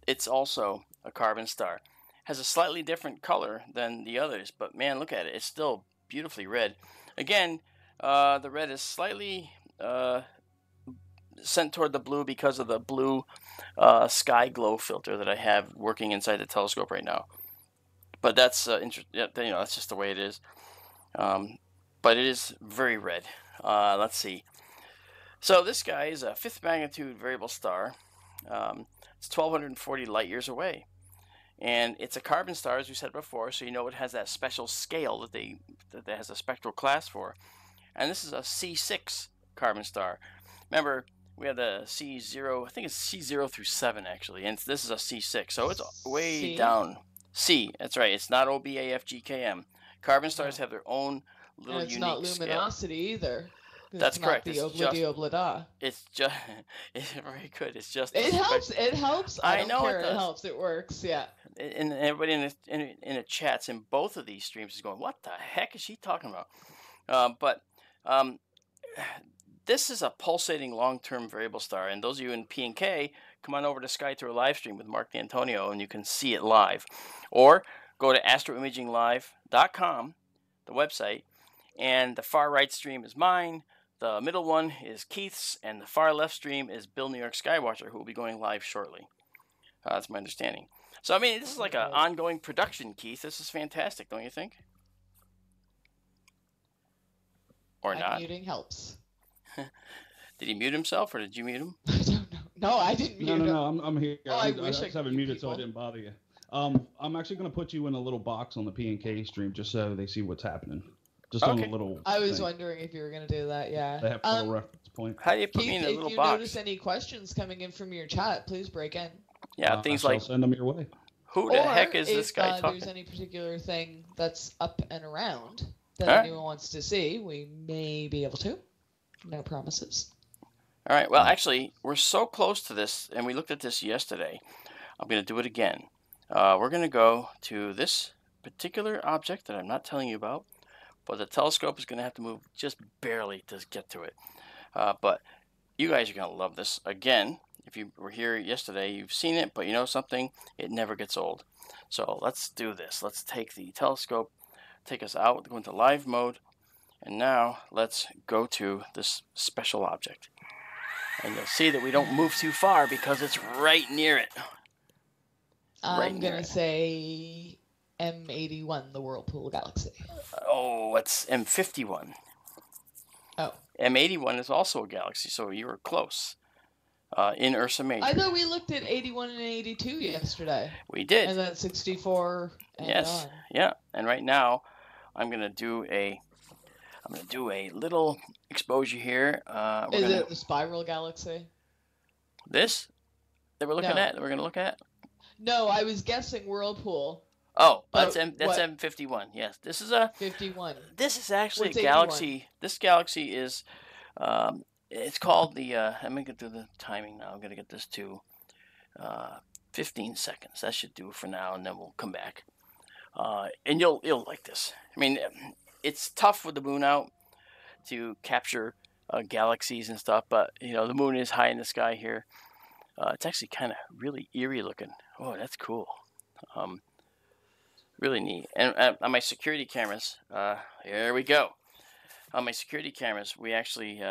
it's also a carbon star. Has a slightly different color than the others, but man, look at it. It's still beautifully red. Again, the red is slightly sent toward the blue because of the blue sky glow filter that I have working inside the telescope right now. But that's that's just the way it is. But it is very red. Let's see. So this guy is a 5th magnitude variable star. It's 1,240 light years away. And it's a carbon star, as we said before, so it has that special scale that has a spectral class for. And this is a C6 carbon star. Remember, we have the C0, I think it's C0 through 7, actually, and this is a C6, so it's way down. C, that's right, it's not OBAFGKM. Carbon stars have their own little unique scale. It's not luminosity either. That's correct. It's not the oblida. It's just it's very good. It's just it helps. It helps. I know care. it does. It helps. It works. Yeah. And everybody in the chats in both of these streams is going, "What the heck is she talking about?" But this is a pulsating long-term variable star, and those of you in P&K, come on over to SkyTour LiveStream with Mark D'Antonio, and you can see it live, or go to astroimaginglive.com, the website. And the far right stream is mine. The middle one is Keith's, and the far left stream is Bill New York Skywatcher, who will be going live shortly. That's my understanding. So, I mean, this is like an ongoing production, Keith. This is fantastic, don't you think? Or not? Muting helps. Did he mute himself, or did you mute him? I don't know. No, I didn't mute him. No, I'm here. Oh, I wish I just have it muted so I didn't bother you. I'm actually going to put you in a little box on the P&K stream just so they see what's happening. Just on a little I was thing. wondering if you were going to do that, yeah. They have a little reference point. How do you put Keith, me in a little if you box? notice any questions coming in from your chat, please break in. Yeah, things like, send them your way. Who the heck is this guy if talking? there's any particular thing that's up and around that All right. anyone wants to see, we may be able to. No promises. All right, well, actually, we're so close to this, and we looked at this yesterday. I'm going to do it again. We're going to go to this particular object that I'm not telling you about, but the telescope is going to have to move just barely to get to it. But you guys are going to love this. Again, if you were here yesterday, you've seen it, but you know something? It never gets old. So let's do this. Let's take the telescope, take us out, go into live mode, and now let's go to this special object. And you'll see that we don't move too far because it's right near it. I'm going to say M81, the Whirlpool Galaxy. Oh, it's M51. Oh. M81 is also a galaxy, so you were close. In Ursa Major. I thought we looked at 81 and 82 yesterday. We did. And then 64 and yes. on. Yeah. And right now, I'm gonna do a little exposure here. Is it the Spiral Galaxy? This that we're looking at. That we're gonna look at. No, I was guessing Whirlpool. Oh, that's M51. Yes, this is a 51. This is actually What's a galaxy. 81? This galaxy is, it's called the. I'm gonna get to the timing now. I'm gonna get this to 15 seconds. That should do for now, and then we'll come back. And you'll like this. I mean, it's tough with the moon out to capture galaxies and stuff, but you know the moon is high in the sky here. It's actually kind of really eerie looking. Oh, that's cool. Really neat. And on my security cameras, here we go. On my security cameras, we actually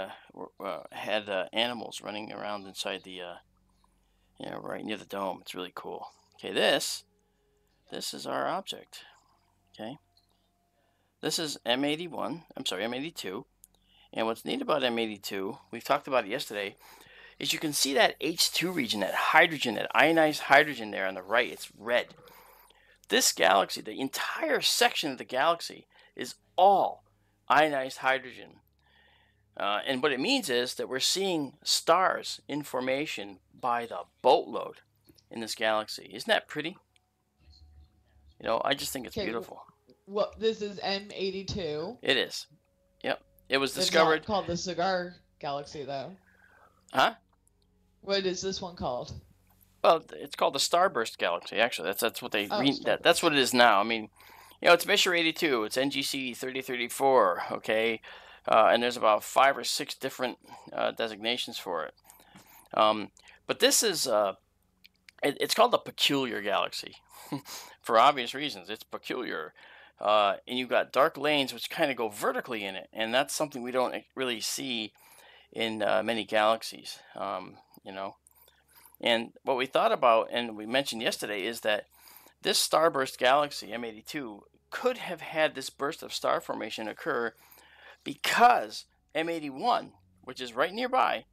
had animals running around inside the, right near the dome. It's really cool. Okay, this is our object. Okay. This is M81. I'm sorry, M82. And what's neat about M82, we've talked about it yesterday, is you can see that H2 region, that hydrogen, that ionized hydrogen there on the right. It's red. This galaxy, the entire section of the galaxy, is all ionized hydrogen. And what it means is that we're seeing stars in formation by the boatload in this galaxy. Isn't that pretty? You know, I just think it's beautiful. Well, this is M82. It is. Yep. It was discovered. It's not called the Cigar Galaxy, though. Huh? What is this one called? Well, it's called the Starburst Galaxy. Actually, that's what they that's what it is now. I mean, you know, it's Messier 82. It's NGC 3034. Okay, and there's about 5 or 6 different designations for it. But this is it's called the Peculiar Galaxy for obvious reasons. It's peculiar, and you've got dark lanes which kind of go vertically in it, and that's something we don't really see in many galaxies. You know. And what we thought about, and we mentioned yesterday, is that this starburst galaxy, M82, could have had this burst of star formation occur because M81, which is right nearby,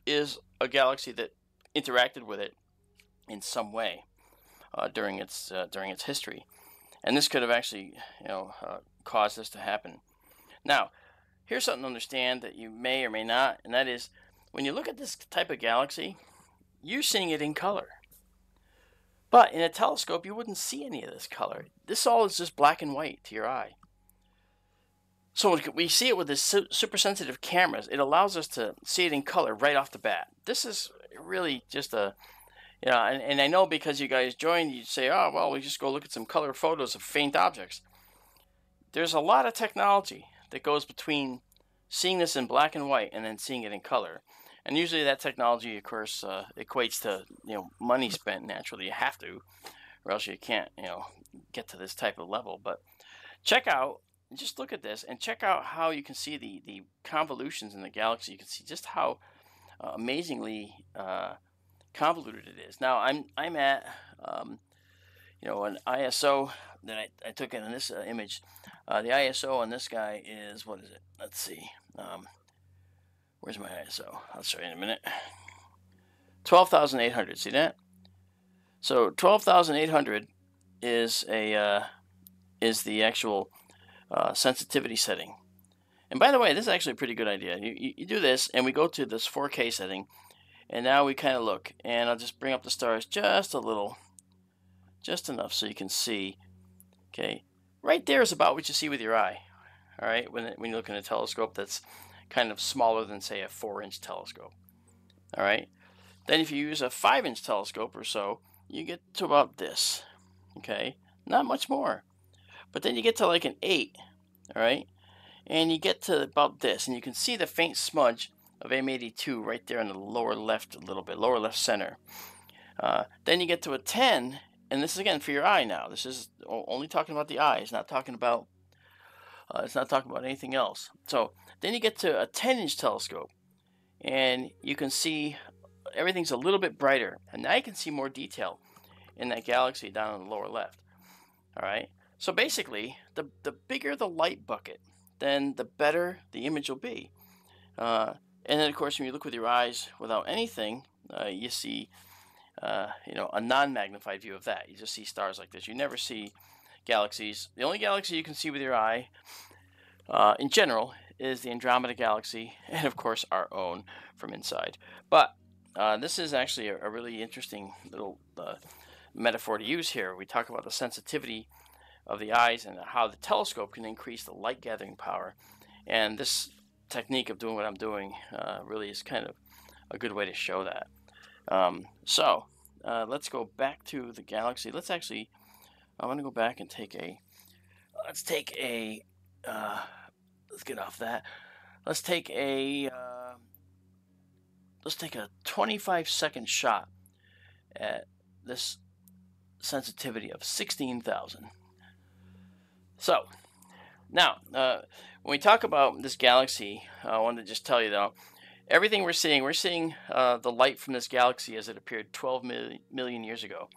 is a galaxy that interacted with it in some way during its history. And this could have actually, caused this to happen. Now, here's something to understand that you may or may not, and that is, when you look at this type of galaxy, you're seeing it in color. But in a telescope, you wouldn't see any of this color. This all is just black and white to your eye. So when we see it with this super sensitive cameras, it allows us to see it in color right off the bat. This is really just a, and I know because you guys joined, you'd say, oh, well, we just go look at some color photos of faint objects. There's a lot of technology that goes between seeing this in black and white and then seeing it in color. And usually that technology, of course, equates to, money spent naturally. You have to, or else you can't, get to this type of level. But check out just look at this and check out how you can see the convolutions in the galaxy. You can see just how amazingly convoluted it is. Now I'm at an ISO that I took in this image. The ISO on this guy is, what is it? Let's see. Where's my ISO? I'll show you in a minute. 12,800. See that? So 12,800 is the actual sensitivity setting. And by the way, this is actually a pretty good idea. You do this, and we go to this 4K setting, and now we kind of look. And I'll just bring up the stars just a little, just enough so you can see. Okay, right there is about what you see with your eye. All right, when you look in a telescope that's kind of smaller than, say, a 4-inch telescope. All right, then if you use a 5-inch telescope or so, you get to about this. Okay, not much more. But then you get to like an 8, all right? And you get to about this, and you can see the faint smudge of M82 right there in the lower left a little bit, lower left center. Then you get to a 10, and this is again for your eye now. This is only talking about the eye. It's not talking about anything else. So then you get to a 10-inch telescope, and you can see everything's a little bit brighter. And now you can see more detail in that galaxy down in the lower left. All right? So basically, the bigger the light bucket, then the better the image will be. And then, of course, when you look with your eyes without anything, you see, a non-magnified view of that. You just see stars like this. You never see galaxies. The only galaxy you can see with your eye, in general, is the Andromeda Galaxy, and, of course, our own from inside. But this is actually a really interesting little metaphor to use here. We talk about the sensitivity of the eyes and how the telescope can increase the light gathering power, and this technique of doing what I'm doing really is kind of a good way to show that. So let's go back to the galaxy. I'm going to go back and let's get off that. Let's take a 25-second shot at this sensitivity of 16,000. So, now, when we talk about this galaxy, I wanted to just tell you, though, everything we're seeing the light from this galaxy as it appeared 12 million years ago.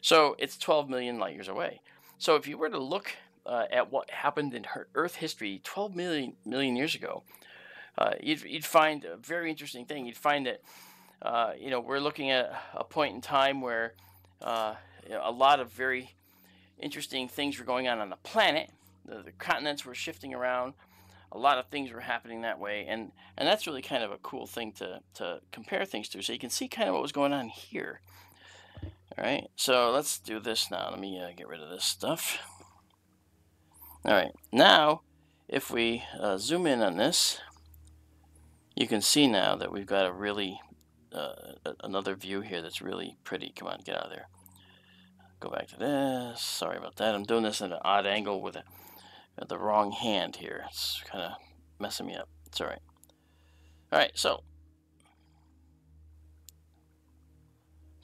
So, it's 12 million light years away. So, if you were to look at what happened in Earth history 12 million years ago, you'd find a very interesting thing. You'd find that, we're looking at a point in time where a lot of very interesting things were going on the planet. The continents were shifting around. A lot of things were happening that way, and that's really kind of a cool thing to compare things to. So you can see kind of what was going on here. All right, so let's do this now. Let me get rid of this stuff. All right, now if we zoom in on this, you can see now that we've got a really another view here that's really pretty. Come on, get out of there. Go back to this. Sorry about that. I'm doing this at an odd angle with the wrong hand here. It's kind of messing me up. It's all right. All right, so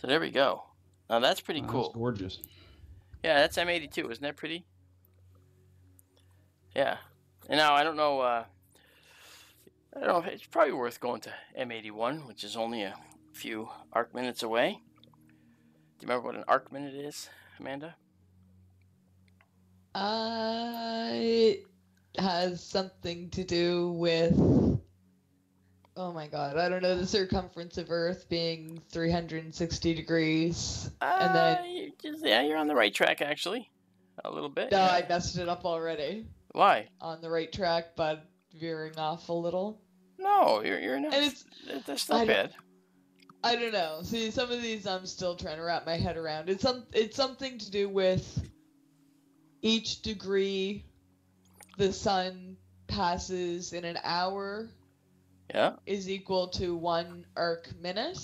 there we go. Now that's pretty cool. That's gorgeous. Yeah, that's M82. Isn't that pretty? Yeah. And now I don't know. It's probably worth going to M81, which is only a few arc minutes away. Do you remember what an arc minute is, Amanda? It has something to do with, oh my god, I don't know, the circumference of Earth being 360 degrees. And then you're on the right track, actually. A little bit. No, yeah. I messed it up already. Why? On the right track, but veering off a little. No, you're not. And that's not bad. I don't know. See, some of these I'm still trying to wrap my head around. It's something to do with each degree the sun passes in an hour. Yeah. Is equal to 1 arc minute.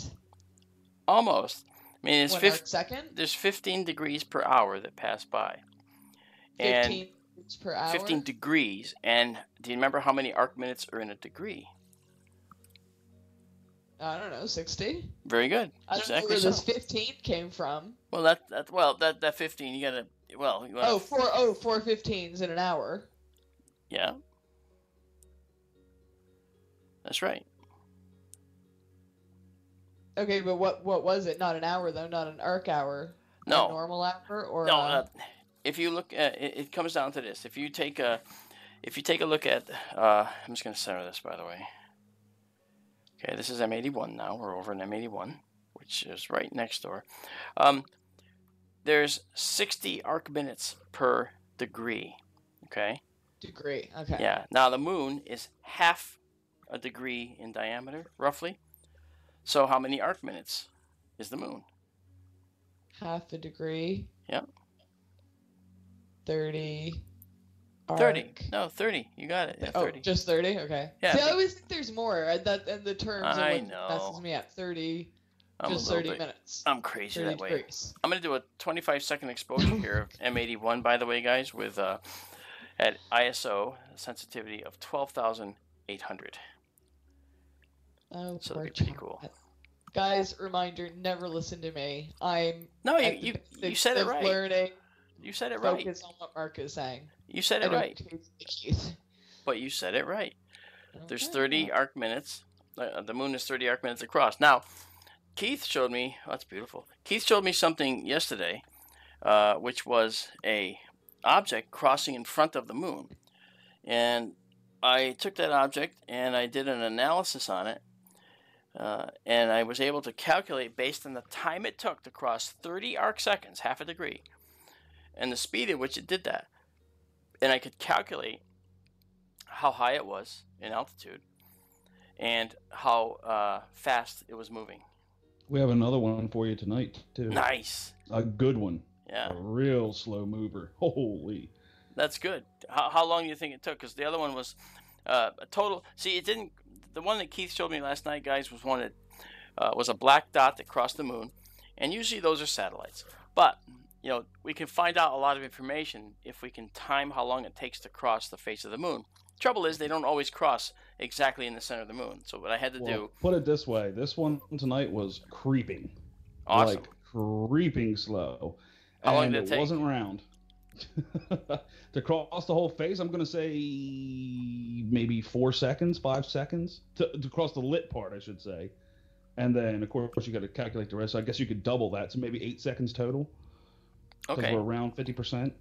Almost. I mean, it's 1 arc second. There's 15 degrees per hour that pass by. 15 degrees per hour. 15 degrees. And do you remember how many arc minutes are in a degree? I don't know, 60. Very good. I don't know where this 15 came from. Well, that 15 you gotta. Well, you wanna... 4 15s in an hour. Yeah. That's right. Okay, but what was it? Not an hour though, not an arc hour. No. A normal hour or No. If you look at it, it comes down to this. If you take a look at, I'm just going to center this, by the way. Okay, this is M81 now. We're over in M81, which is right next door. There's 60 arc minutes per degree. Okay. Degree. Okay. Yeah. Now the moon is half a degree in diameter, roughly. So how many arc minutes is the moon? Half a degree. Yep. 30. 30. Arc. No, 30. You got it. Yeah, 30. Oh, just 30? Okay. Yeah. See, I always think there's more. And the terms of I what know. messes me up. 30. I'm just a little 30 bit, minutes. I'm crazy 30 that way. degrees. I'm going to do a 25-second exposure here of M81, by the way, guys, with at ISO sensitivity of 12,800. Oh, So poor that'd be pretty child. cool. Guys, reminder, never listen to me. I'm No, at you the basics said it of right. learning. You said it right. Focus on what Mark is saying. You said I it don't right. choose the keys. But you said it right. There's Okay. 30 arc minutes. The moon is 30 arc minutes across. Now, Keith showed me, oh, that's beautiful. Keith showed me something yesterday, which was a object crossing in front of the moon. And I took that object and I did an analysis on it. And I was able to calculate based on the time it took to cross 30 arc seconds, half a degree, and the speed at which it did that. And I could calculate how high it was in altitude and how fast it was moving. We have another one for you tonight, too. Nice. A good one. Yeah. A real slow mover. Holy. That's good. How long do you think it took? Because the other one was a total. See, it didn't. The one that Keith showed me last night, guys, was one that was a black dot that crossed the moon, and usually those are satellites. But you know, we can find out a lot of information if we can time how long it takes to cross the face of the moon. Trouble is, they don't always cross exactly in the center of the moon. So what I had to do. Put it this way: this one tonight was creeping. Awesome. Like creeping slow. How long and did it take? Wasn't round. To cross the whole face, I'm going to say maybe 4 seconds, 5 seconds. To cross the lit part, I should say. And then, of course, you got to calculate the rest. So I guess you could double that, so maybe 8 seconds total. Okay. We're around 50%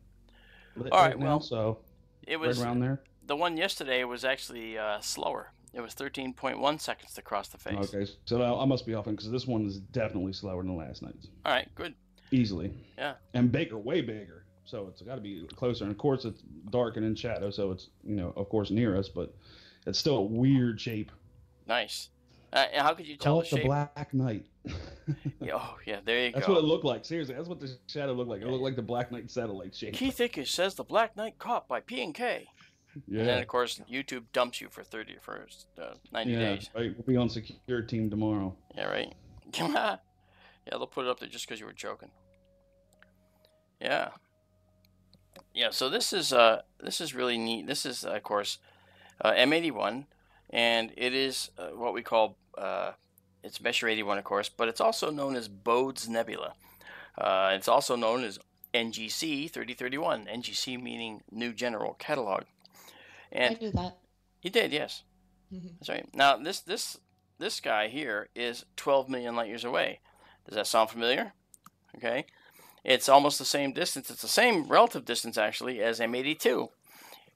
lit All right, now, well, so it was right around there. the one yesterday was actually slower. It was 13.1 seconds to cross the face. Okay, so I must be off because this one is definitely slower than last night's. All right, good. Easily. Yeah. And bigger, way bigger. So it's got to be closer. And of course, it's dark and in shadow, so it's, of course, near us, but it's still a weird shape. Nice. And how could you tell Call the it the shape? Black Knight. Yeah, oh, yeah, there you That's go. what it looked like. Seriously, that's what the shadow looked like. It looked like the Black Knight satellite shape. Keith Ickes says the Black Knight caught by P&K. Yeah. And then, of course, YouTube dumps you for 90 days. Right. We'll be on secure team tomorrow. Yeah, right. Yeah, they'll put it up there just because you were joking. Yeah. Yeah, so this is really neat. This is, of course, M81, and it is what we call, it's Messier 81, of course, but it's also known as Bode's Nebula. It's also known as NGC 3031, NGC meaning New General Catalog. And I knew that. you did, yes. That's right. Now, this guy here is 12 million light years away. Does that sound familiar? Okay. It's almost the same distance. It's the same relative distance, actually, as M82.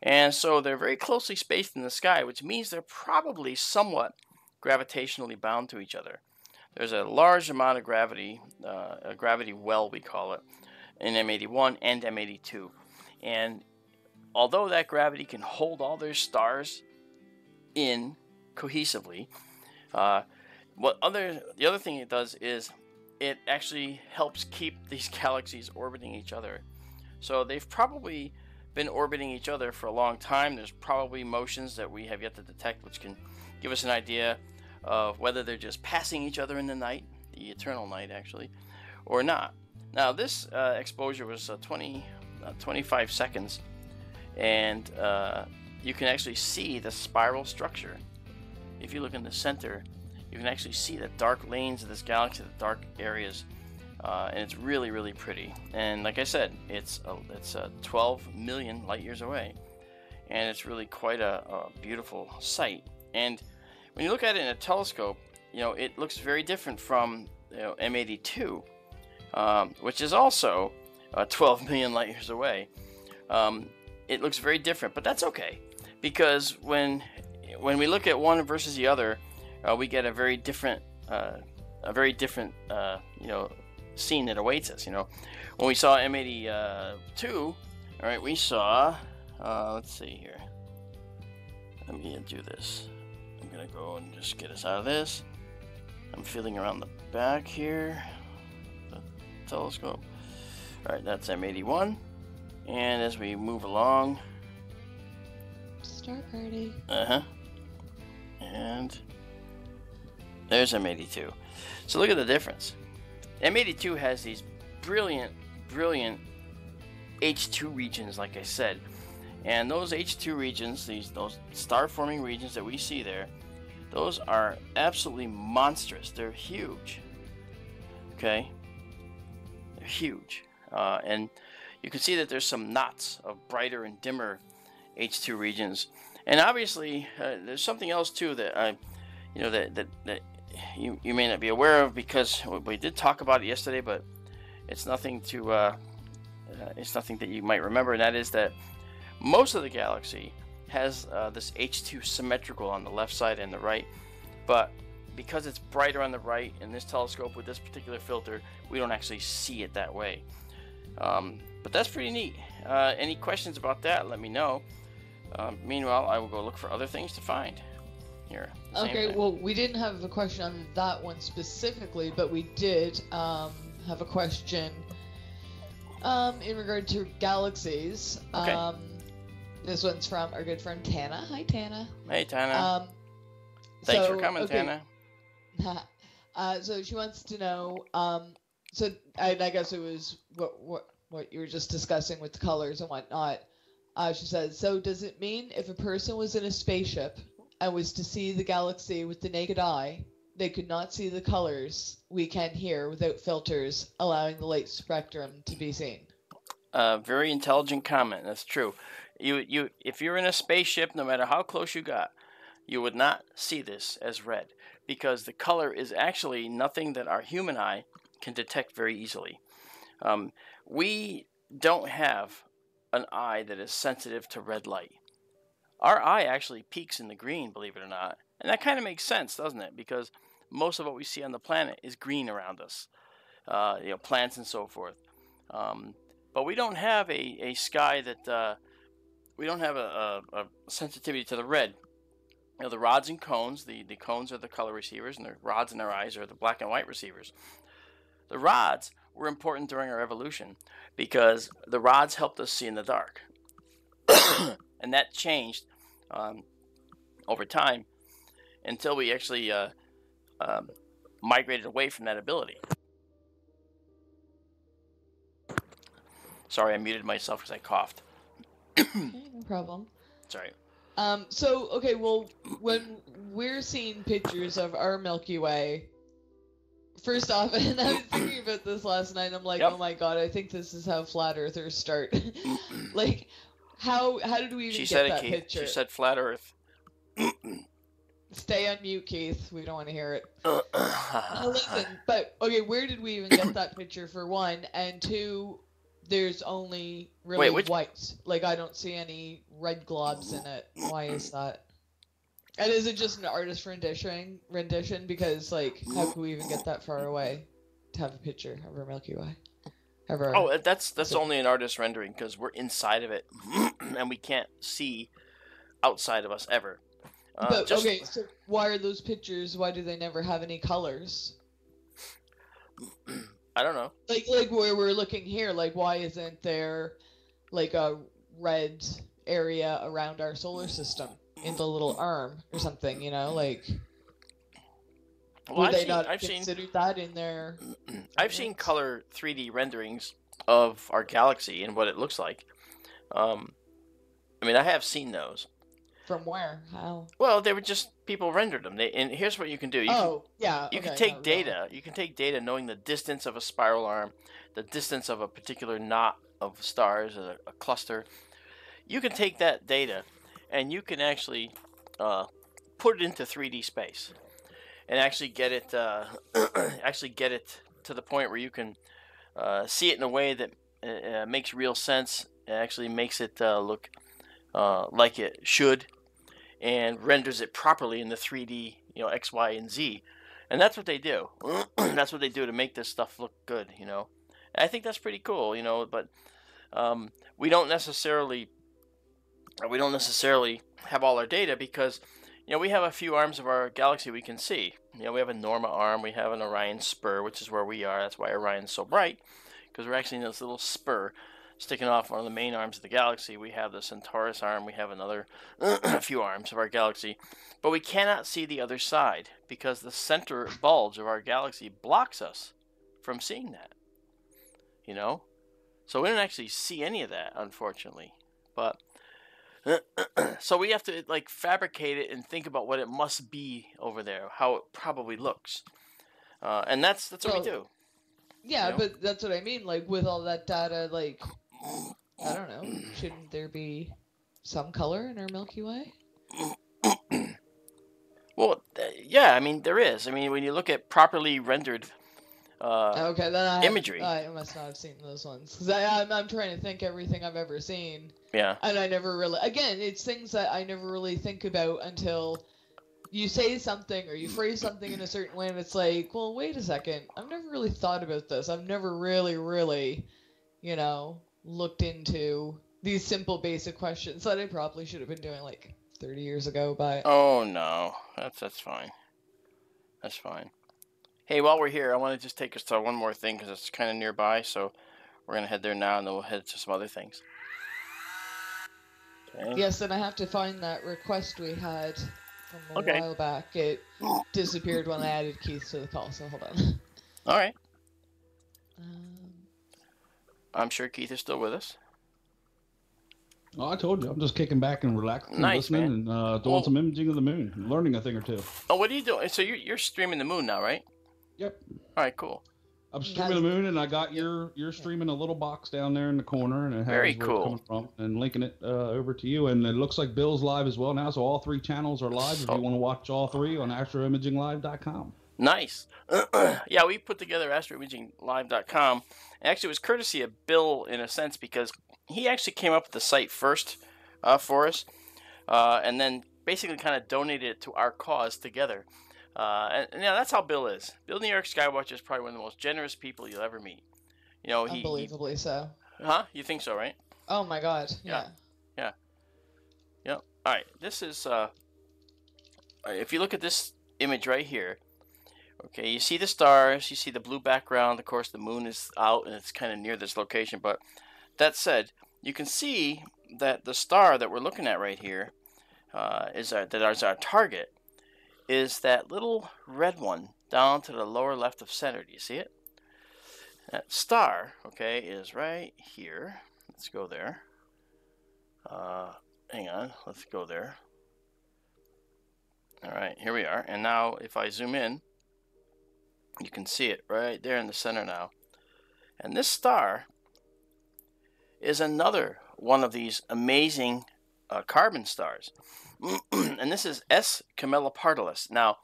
And so they're very closely spaced in the sky, which means they're probably somewhat gravitationally bound to each other. There's a large amount of gravity, a gravity well, we call it, in M81 and M82. And although that gravity can hold all their stars in cohesively, the other thing it does is it actually helps keep these galaxies orbiting each other. So they've probably been orbiting each other for a long time. There's probably motions that we have yet to detect, which can give us an idea of whether they're just passing each other in the night, the eternal night actually, or not. Now this exposure was 25 seconds, and you can actually see the spiral structure. If you look in the center, you can actually see the dark lanes of this galaxy, the dark areas, and it's really, really pretty. And like I said, it's 12 million light years away, and it's really quite a beautiful sight. And when you look at it in a telescope, it looks very different from M82, which is also 12 million light years away. It looks very different, but that's okay, because when we look at one versus the other, we get a very different scene that awaits us. When we saw M82, all right, we saw. Let's see here. Let me do this. I'm gonna go and just get us out of this. I'm feeling around the back here. The telescope. All right, that's M81. And as we move along. Star party. And there's M82. So look at the difference. M82 has these brilliant H2 regions, like I said. And those H2 regions, those star-forming regions that we see there, those are absolutely monstrous. They're huge. Okay? They're huge. And you can see that there's some knots of brighter and dimmer H2 regions. And obviously, there's something else too that that you may not be aware of, because we did talk about it yesterday, but it's nothing to it's nothing that you might remember, and that is that most of the galaxy has this H2 symmetrical on the left side and the right, but because it's brighter on the right in this telescope with this particular filter, we don't actually see it that way. But that's pretty neat. Any questions about that, let me know. Meanwhile, I will go look for other things to find here. Okay, well, we didn't have a question on that one specifically, but we did have a question in regard to galaxies. Okay. This one's from our good friend Tana. Hi, Tana. Hey, Tana. Thanks for coming, okay. Tana. So she wants to know. So I guess it was what you were just discussing with the colors and whatnot. She says, so does it mean if a person was in a spaceship and was to see the galaxy with the naked eye, they could not see the colors we can here without filters, allowing the light spectrum to be seen? Very intelligent comment. That's true. If you're in a spaceship, no matter how close you got, you would not see this as red, because the color is actually nothing that our human eye can detect very easily. We don't have an eye that is sensitive to red light. Our eye actually peaks in the green, believe it or not. And that kind of makes sense, doesn't it? Because most of what we see on the planet is green around us. Plants and so forth. But we don't have a sky that... we don't have a sensitivity to the red. The rods and cones, the cones are the color receivers, and the rods in our eyes are the black and white receivers. The rods were important during our evolution because the rods helped us see in the dark. And that changed over time until we actually migrated away from that ability. Sorry, I muted myself because I coughed. Okay, no problem. Sorry. So, okay, well, when we're seeing pictures of our Milky Way, first off, and I was thinking about this last night, I'm like, Yep. Oh my god, I think this is how flat earthers start. Like, how did we even get that picture? She said flat Earth. Stay on mute, Keith. We don't want to hear it. Now, listen, but, okay, where did we even get that picture, for one? And two, there's only really white. Like, I don't see any red globs in it. Why is that? And is it just an artist rendition? Because, like, how could we even get that far away to have a picture of our Milky Way? That's only an artist rendering, because we're inside of it, and we can't see outside of us ever. Okay, so why are those pictures? Why do they never have any colors? I don't know. Like where we're looking here, like, why isn't there like a red area around our solar system in the little arm or something? Like. Well, Would they not consider that in their... I've seen color 3D renderings of our galaxy and what it looks like. I have seen those. From where? How? Well, they were just... people rendered them. And here's what you can do. You can take data. You can take data knowing the distance of a spiral arm, the distance of a particular knot of stars, a cluster. You can take that data and you can actually put it into 3D space and actually get it to the point where you can see it in a way that makes real sense. It actually makes it look like it should, and renders it properly in the 3D, X, Y, and Z. And that's what they do. That's what they do to make this stuff look good, And I think that's pretty cool, But we don't necessarily have all our data because, we have a few arms of our galaxy we can see. We have a Norma arm, we have an Orion spur, which is where we are. That's why Orion's so bright, because we're actually in this little spur sticking off one of the main arms of the galaxy. We have the Centaurus arm, we have another few arms of our galaxy, but we cannot see the other side because the center bulge of our galaxy blocks us from seeing that. So we don't actually see any of that, unfortunately. But so we have to fabricate it and think about what it must be over there, how it probably looks, and that's what we do. Yeah, but that's what I mean. With all that data, I don't know. Shouldn't there be some color in our Milky Way? Well, yeah. I mean, there is. I mean, when you look at properly rendered okay, then imagery, I must not have seen those ones. Because I'm trying to think everything I've ever seen. Yeah. And I never really... Again, it's things that I never really think about until you say something or you phrase something in a certain way, and it's like, well, wait a second. I've never really thought about this. I've never really, looked into these simple, basic questions that I probably should have been doing 30 years ago. But oh no, that's fine. That's fine. Hey, while we're here, I want to just take us to one more thing because it's kind of nearby. So we're gonna head there now, and then we'll head to some other things. Okay. Yes, and I have to find that request we had from a while back. It disappeared when I added Keith to the call, so hold on. All right. I'm sure Keith is still with us. Oh, I told you, I'm just kicking back and relaxing, nice, listening, and doing some imaging of the moon, learning a thing or two. Oh, what are you doing? So you're streaming the moon now, right? Yep. All right, cool. I'm streaming the moon, and I got your stream in a little box down there in the corner, and it has very where cool. It's coming from, and linking it over to you. And it looks like Bill's live as well now, so all 3 channels are live. If you want to watch all 3 on astroimaginglive.com. Nice. Yeah, we put together astroimaginglive.com. Actually, it was courtesy of Bill in a sense because he actually came up with the site first for us, and then basically kind of donated it to our cause together. And that's how Bill is. Bill New York Skywatcher is probably one of the most generous people you'll ever meet. Unbelievably so. Huh? You think so, right? Oh my God. Yeah. All right. This is if you look at this image right here. Okay, you see the stars, you see the blue background. Of course, the moon is out and it's kind of near this location. But that said, you can see that the star that we're looking at right here is our target. Is that little red one down to the lower left of center. Do you see it? That star, okay, is right here. Let's go there. Hang on, let's go there. All right, here we are. And now if I zoom in, you can see it right there in the center now. And this star is another one of these amazing carbon stars. And this is S Camelopardalis. Now,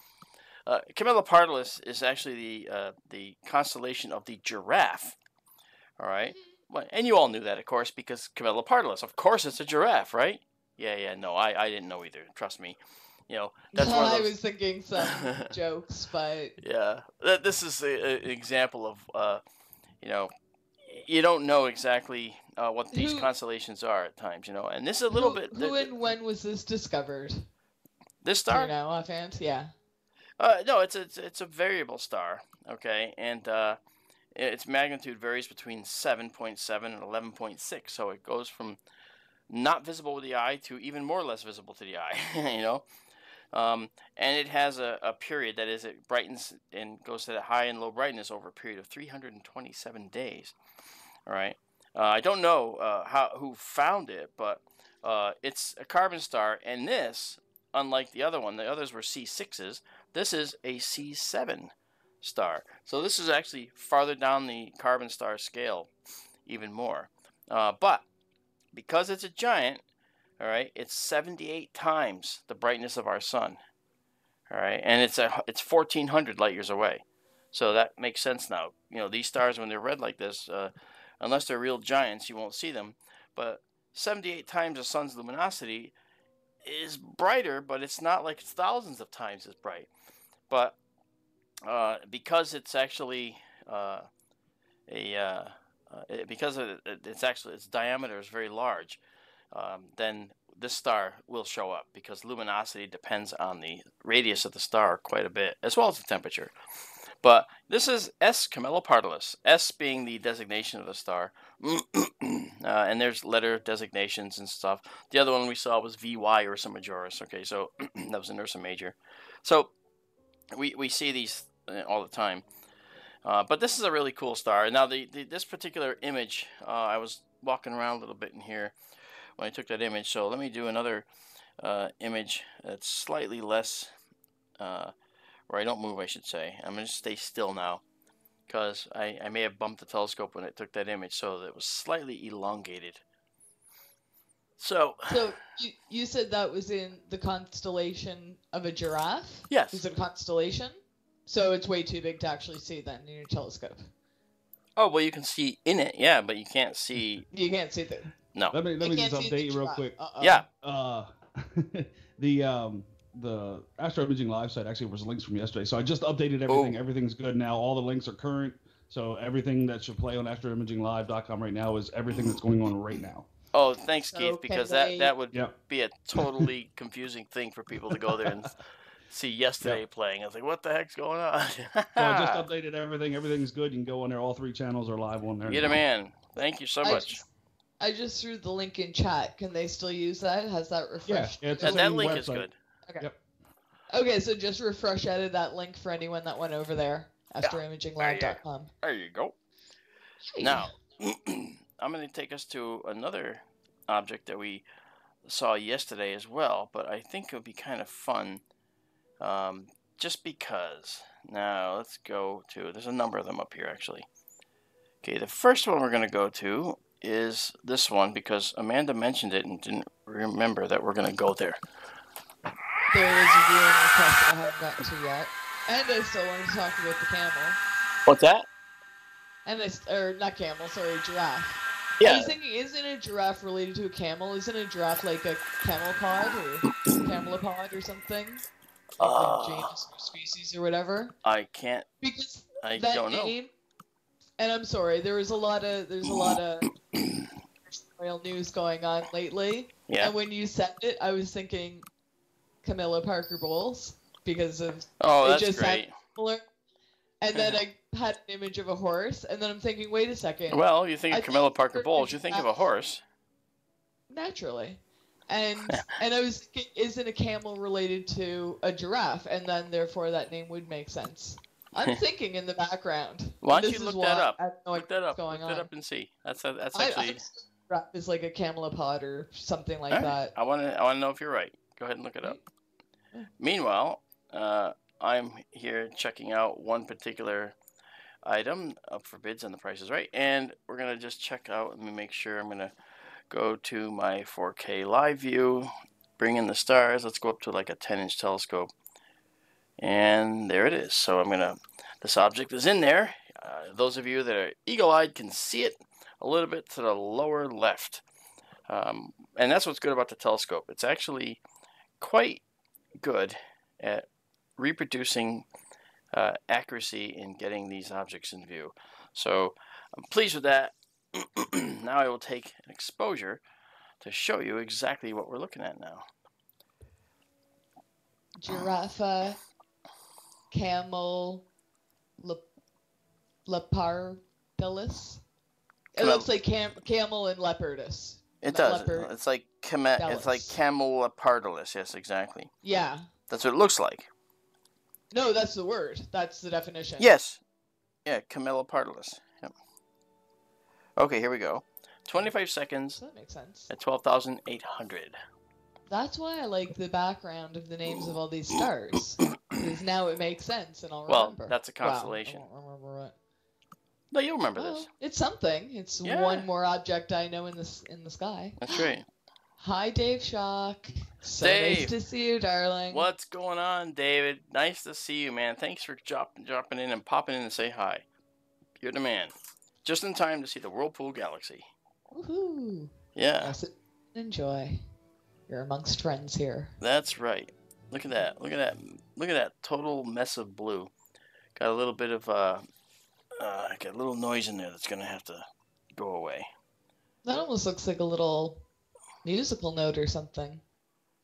Camelopardalis is actually the constellation of the giraffe. All right, and you all knew that, of course, because Camelopardalis. Of course, it's a giraffe, right? Yeah. No, I didn't know either. Trust me. That's one of those... I was thinking some jokes, but yeah, this is an example of you don't know exactly what these constellations are at times, and this is a little bit. Who and when was this discovered? This star? Do you know offhand? Yeah. No, it's a variable star, okay, and its magnitude varies between 7.7 and 11.6, so it goes from not visible with the eye to even more less visible to the eye, and it has a period, that is, it brightens and goes to the high and low brightness over a period of 327 days. All right. I don't know who found it, but it's a carbon star, and this, unlike the other one, the others were C6s. This is a C7 star. So this is actually farther down the carbon star scale, even more. But because it's a giant, all right, it's 78 times the brightness of our sun. All right, and it's 1,400 light years away. So that makes sense now. You know, these stars, when they're red like this, unless they're real giants, you won't see them. But 78 times the sun's luminosity is brighter, but it's not like it's thousands of times as bright. But because it's actually because its diameter is very large, then this star will show up, because luminosity depends on the radius of the star quite a bit, as well as the temperature. But this is S Camelopardalis, S being the designation of the star, and there's letter designations and stuff. The other one we saw was VY Ursa Majoris. Okay, so that was an Ursa Major. So we see these all the time. But this is a really cool star. Now, this particular image, I was walking around a little bit in here when I took that image. So let me do another image that's slightly less, where I don't move, I should say. I'm going to stay still now, because I may have bumped the telescope when I took that image, so that it was slightly elongated. So you said that was in the constellation of a giraffe? Yes. Is it a constellation? So it's way too big to actually see then in your telescope. Oh, well, you can see in it, yeah, but you can't see. You can't see the. No. Let me just update you real quick. Yeah. The Astro Imaging Live site actually was links from yesterday, so I just updated everything. Oh. Everything's good now. All the links are current, so everything that should play on astroimaginglive.com right now is everything that's going on right now. Oh, thanks, So Keith, because can that would Yep. be a totally confusing thing for people to go there and see yesterday playing. I was like, what the heck's going on? So I just updated everything. Everything's good. You can go on there. All 3 channels are live on there. You're the man. Thank you so much. I just threw the link in chat. Can they still use that? Has that refreshed? Yeah, it's And the that same link website. is good. Okay. Yep. Okay, so just refresh edit that link for anyone that went over there. AstroImagingLive.com. There you go. Now, I'm going to take us to another object that we saw yesterday as well, but I think it would be kind of fun, just because. Now, let's go to, there's a number of them up here, actually. Okay, the first one we're going to go to is this one, because Amanda mentioned it and didn't remember that we're going to go there. There is a viewing request that I haven't gotten to yet. And I still wanted to talk about the camel. What's that? And not camel, sorry, giraffe. Yeah. I was thinking, isn't a giraffe related to a camel? Isn't a giraffe like a camelopard or camelopod or something? Like genus or species or whatever? I can't. Because I that don't name, know. and I'm sorry, there's a lot of royal news going on lately. Yeah. And when you said it, I was thinking Camilla Parker Bowles because of That's just great. similar. And then I had an image of a horse, and then I'm thinking, wait a second. Well, you think of Camilla Parker Bowles, you think of a giraffe. horse. Naturally. And I was thinking, isn't a camel related to a giraffe? And then therefore that name would make sense. I'm thinking in the background. Why don't This you is look that why up? I don't know Look that up. what's going Look that on. up and see. That's actually. Giraffe is like a camelopod or something like All right. that. I want to know if you're right. Go ahead and look it up. Meanwhile, I'm here checking out one particular item up for bids and the price is right, and we're gonna just check out. Let me make sure. I'm gonna go to my 4K live view, bring in the stars. Let's go up to like a 10-inch telescope, and there it is. So this object is in there. Those of you that are eagle-eyed can see it a little bit to the lower left, and that's what's good about the telescope. It's actually quite good at reproducing accuracy in getting these objects in view. So I'm pleased with that. Now I will take an exposure to show you exactly what we're looking at now. Giraffe, camel, lepardalis. It looks like camel and leopardus. It does. Leopard. It's like Camelopardalis. Yes, exactly. Yeah. That's what it looks like. No, that's the word. That's the definition. Yes. Yeah, Camelopardalis. Yep. Okay, here we go. 25 seconds So that makes sense. at 12,800. That's why I like the background of the names of all these stars. Because now it makes sense and I'll Well, remember. that's a constellation. Wow, I don't remember it. No, you'll remember Well, this. it's something. It's Yeah. one more object I know in the sky. That's right. Hi, Dave Shock. So Dave, nice to see you, darling. what's going on, David? Nice to see you, man. Thanks for dropping in and popping in and say hi. You're the man. Just in time to see the Whirlpool Galaxy. Woohoo! Yeah. Now sit and enjoy. You're amongst friends here. That's right. Look at that. Look at that. Look at that total mess of blue. Got a little bit of got a little noise in there that's gonna have to go away. That almost looks like a little musical note or something.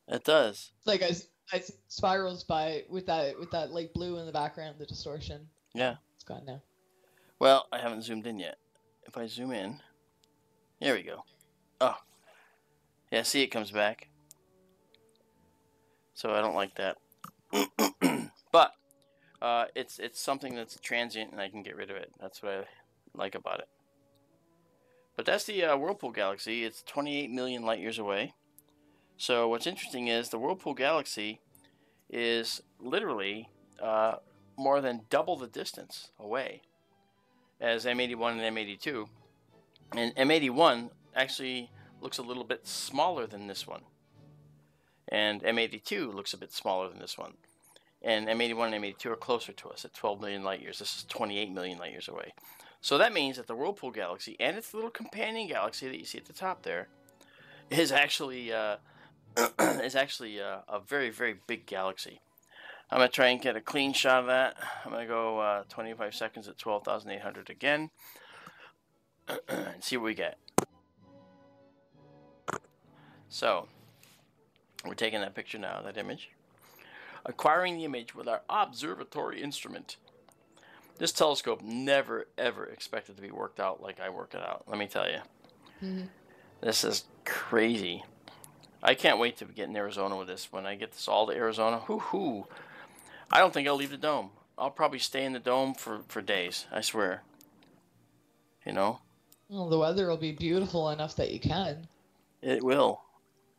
It does. Like as it spirals by with that light blue in the background, the distortion. Yeah. It's gone now. Well, I haven't zoomed in yet. If I zoom in, there we go. Oh, yeah. See, it comes back. So I don't like that. But it's something that's transient, and I can get rid of it. That's what I like about it. But that's the Whirlpool Galaxy. It's 28 million light years away. So what's interesting is the Whirlpool Galaxy is literally more than double the distance away as M81 and M82. And M81 actually looks a little bit smaller than this one. And M82 looks a bit smaller than this one. And M81 and M82 are closer to us at 12 million light years. This is 28 million light years away. So that means that the Whirlpool Galaxy and its little companion galaxy that you see at the top there is actually a very, very big galaxy. I'm going to try and get a clean shot of that. I'm going to go 25 seconds at 12,800 again and see what we get. So we're taking that picture now, that image. Acquiring the image with our observatory instrument. This telescope never, ever expected to be worked out like I work it out. Let me tell you. Mm-hmm. This is crazy. I can't wait to get in Arizona with this. When I get this all to Arizona, hoo-hoo. I don't think I'll leave the dome. I'll probably stay in the dome for days. I swear. You know? Well, the weather will be beautiful enough that you can. It will.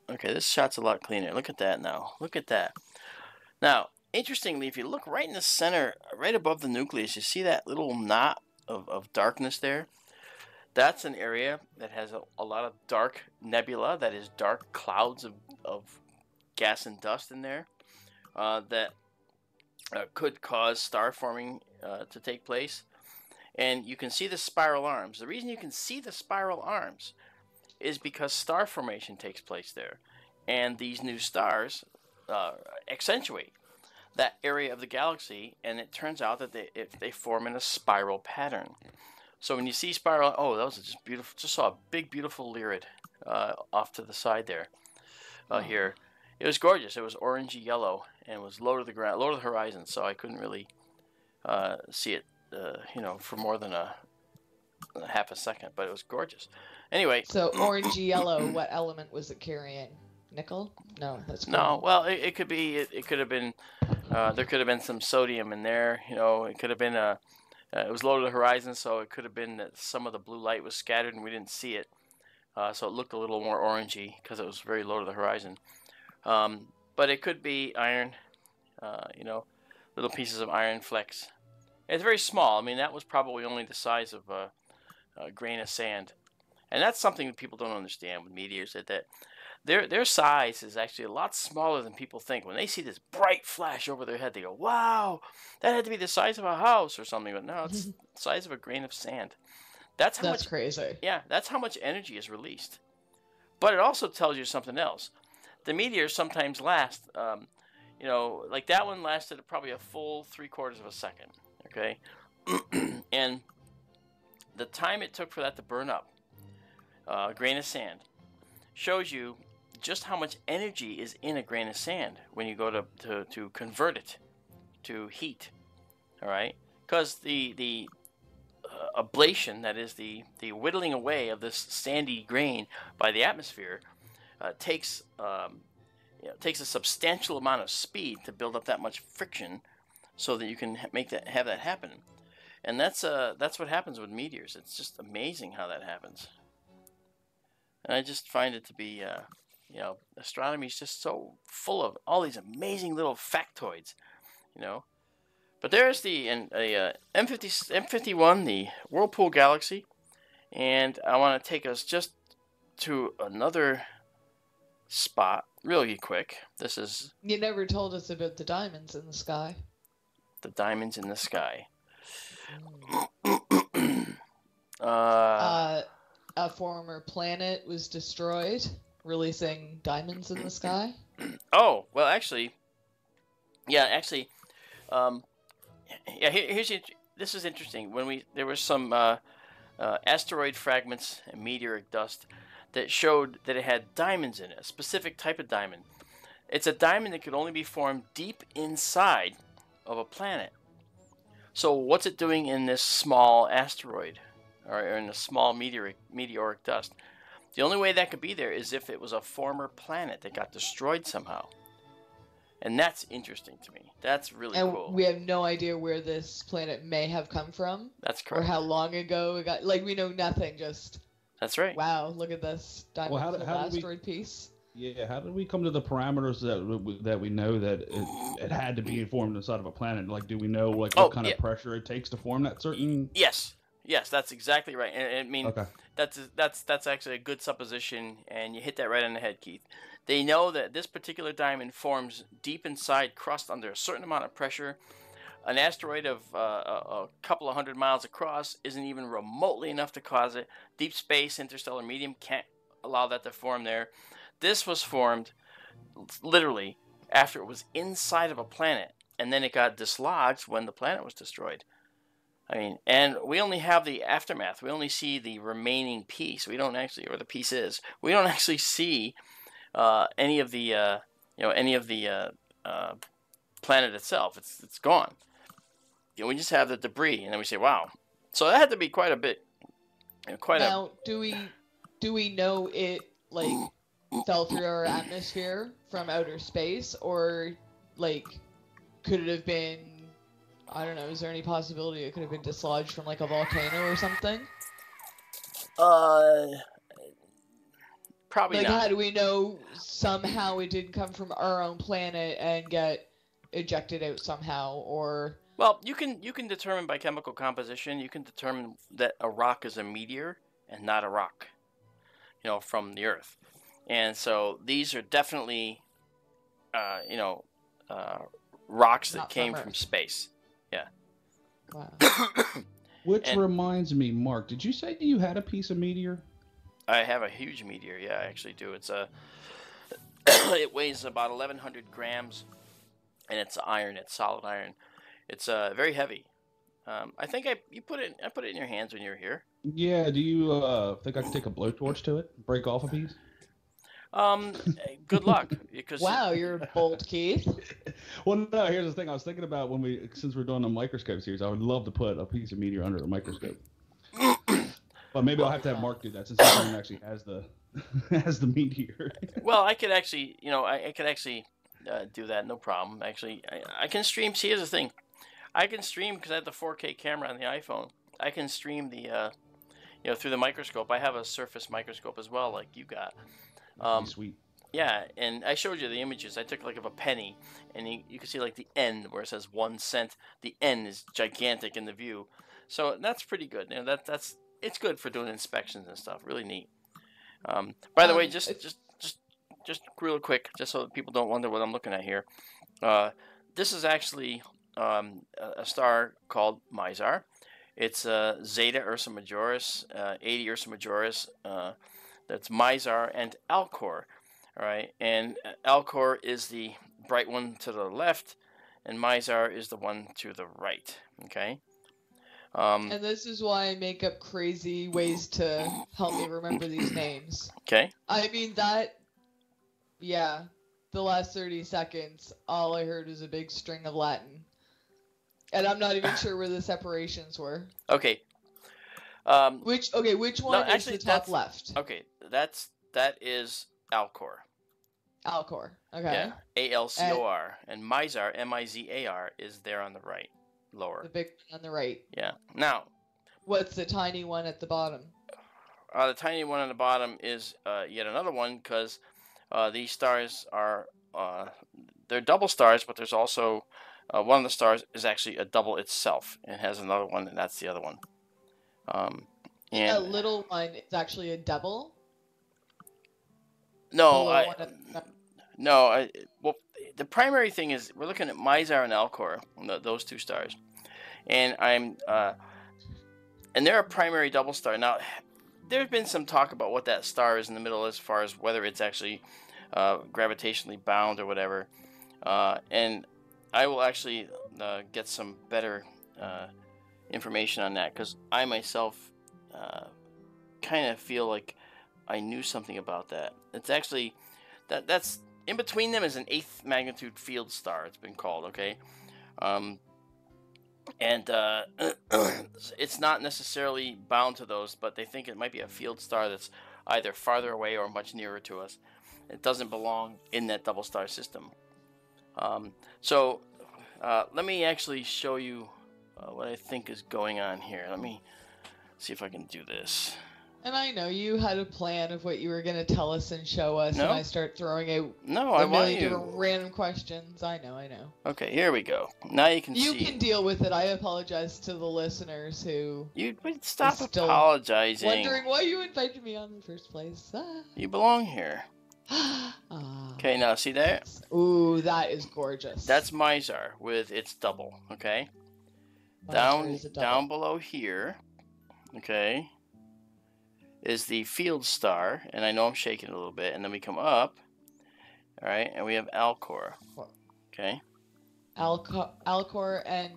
Okay, this shot's a lot cleaner. Look at that now. Look at that. Now, interestingly, if you look right in the center, right above the nucleus, you see that little knot of darkness there? That's an area that has a lot of dark nebula, that is dark clouds of gas and dust in there that could cause star forming to take place. And you can see the spiral arms. The reason you can see the spiral arms is because star formation takes place there. And these new stars accentuate that area of the galaxy, and it turns out that they form in a spiral pattern. So when you see spiral, oh, that was just beautiful. Just saw a big, beautiful Lyrid off to the side there. Here, it was gorgeous. It was orangey yellow and was low to the ground, low to the horizon. So I couldn't really see it, for more than a half a second. But it was gorgeous. Anyway. So orangey yellow. What element was it carrying? Nickel? No, that's cool. No. Well, it could be. It could have been. There could have been some sodium in there. It could have been a. It was low to the horizon, so it could have been that some of the blue light was scattered and we didn't see it. So it looked a little more orangey because it was very low to the horizon. But it could be iron, little pieces of iron flecks. It's very small. I mean, that was probably only the size of a grain of sand. And that's something that people don't understand with meteors, that their size is actually a lot smaller than people think. When they see this bright flash over their head, they go, wow, that had to be the size of a house or something. But no, it's the size of a grain of sand. That's much crazy. Yeah, that's how much energy is released. But it also tells you something else. The meteors sometimes last, like that one lasted probably a full 3/4 of a second, okay? And the time it took for that to burn up, a grain of sand, shows you just how much energy is in a grain of sand when you go to convert it to heat. All right, because the ablation, that is the whittling away of this sandy grain by the atmosphere, takes a substantial amount of speed to build up that much friction, so that you can have that happen. And that's what happens with meteors. It's just amazing how that happens. And I just find it to be, astronomy is just so full of all these amazing little factoids, But there's the M51, the Whirlpool Galaxy, and I want to take us just to another spot really quick. This is You never told us about the diamonds in the sky. the diamonds in the sky. A former planet was destroyed, releasing diamonds in the sky. Oh, well, actually, this is interesting. There was some asteroid fragments and meteoric dust that showed that it had diamonds in it, a specific type of diamond. It's a diamond that could only be formed deep inside of a planet. So what's it doing in this small asteroid, or in a small meteoric dust? The only way that could be there is if it was a former planet that got destroyed somehow. And that's interesting to me. That's really cool. We have no idea where this planet may have come from. That's correct. Or how long ago it got. Like, we know nothing, just... That's right. Wow, look at this diamond asteroid piece. Yeah, how did we come to the parameters that we know that it had to be formed inside of a planet? Like, do we know what kind of pressure it takes to form that certain? Yes, that's exactly right. And I mean, okay. that's actually a good supposition, and you hit that right on the head, Keith. They know that this particular diamond forms deep inside crust under a certain amount of pressure. An asteroid of a couple of 100 miles across isn't even remotely enough to cause it. Deep space, interstellar medium can't allow that to form there. This was formed literally after it was inside of a planet, and then it got dislodged when the planet was destroyed. I mean, and we only have the aftermath. We only see the remaining piece. We don't actually, or the piece is. We don't actually see any of the planet itself. It's gone. We just have the debris, and then we say, "Wow!" So that had to be quite a bit. Now, do we know it fell through our atmosphere from outer space, or could it have been? I don't know. Is there any possibility it could have been dislodged from a volcano or something? Probably not. How do we know somehow it didn't come from our own planet and get ejected out somehow, or? Well, you can determine by chemical composition. You can determine that a rock is a meteor and not a rock, from the Earth. And so these are definitely, rocks that came from space. Yeah. Wow. Which reminds me, Mark, did you say you had a piece of meteor? I have a huge meteor. Yeah, I actually do. It's it weighs about 1,100 grams, and it's iron. It's solid iron. It's very heavy. I think I put it in your hands when you were here. Yeah. Do you think I could take a blowtorch to it, break off a piece? Good luck, because wow, you're bold, Keith. Well, no. Here's the thing. I was thinking about since we're doing the microscope series, I would love to put a piece of meteor under a microscope. But maybe I'll have to have Mark do that since he actually has the meteor. Well, I could actually, do that, no problem. Actually, I can stream. See, here's the thing. I can stream because I have the 4K camera on the iPhone. I can stream the, through the microscope. I have a Surface microscope as well, like you got. Sweet. Yeah, and I showed you the images. I took of a penny, and you can see the end where it says 1 cent. The end is gigantic in the view, so that's pretty good. It's good for doing inspections and stuff. Really neat. By the way, just real quick, just so that people don't wonder what I'm looking at here. This is actually a star called Mizar. It's Zeta Ursa Majoris, 80 Ursa Majoris. That's Mizar and Alcor. All right, and Alcor is the bright one to the left, and Mizar is the one to the right. Okay. And this is why I make up crazy ways to help me remember these names. Okay. I mean, the last 30 seconds, all I heard was a big string of Latin. And I'm not even sure where the separations were. Okay. Which one is the top left? Okay, that is Alcor. Alcor, okay. Yeah, Alcor. And Mizar, Mizar, is there on the right. Lower. The big one on the right. Yeah. Now, what's the tiny one at the bottom? The tiny one on the bottom is yet another one, because these stars are they're double stars, but there's also one of the stars is actually a double itself, and has another one, and that's the other one. And a little one is actually a double. No, below one of no. Well, the primary thing is we're looking at Mizar and Alcor, those two stars, and and they're a primary double star. Now, there's been some talk about what that star is in the middle as far as whether it's actually gravitationally bound or whatever, and I will actually get some better information on that, because I myself kind of feel like I knew something about that. It's actually that's in between them is an 8th magnitude field star. It's been called, okay, and it's not necessarily bound to those, but they think it might be a field star that's either farther away or much nearer to us. It doesn't belong in that double star system. So let me actually show you what I think is going on here. Let me see if I can do this. And I know you had a plan of what you were going to tell us and show us, No. and I start throwing out I a want million you. different random questions. I know. Okay, here we go. Now you can see. You can deal with it. I apologize to the listeners who You would stop still apologizing. wondering why you invited me on in the first place. You belong here. Okay, now see there? Ooh, that is gorgeous. That's Mizar with its double, okay? Mizar is a double. Down below here, okay, is the field star, and I know I'm shaking it a little bit, and then we come up, all right, and we have Alcor, okay? Alcor and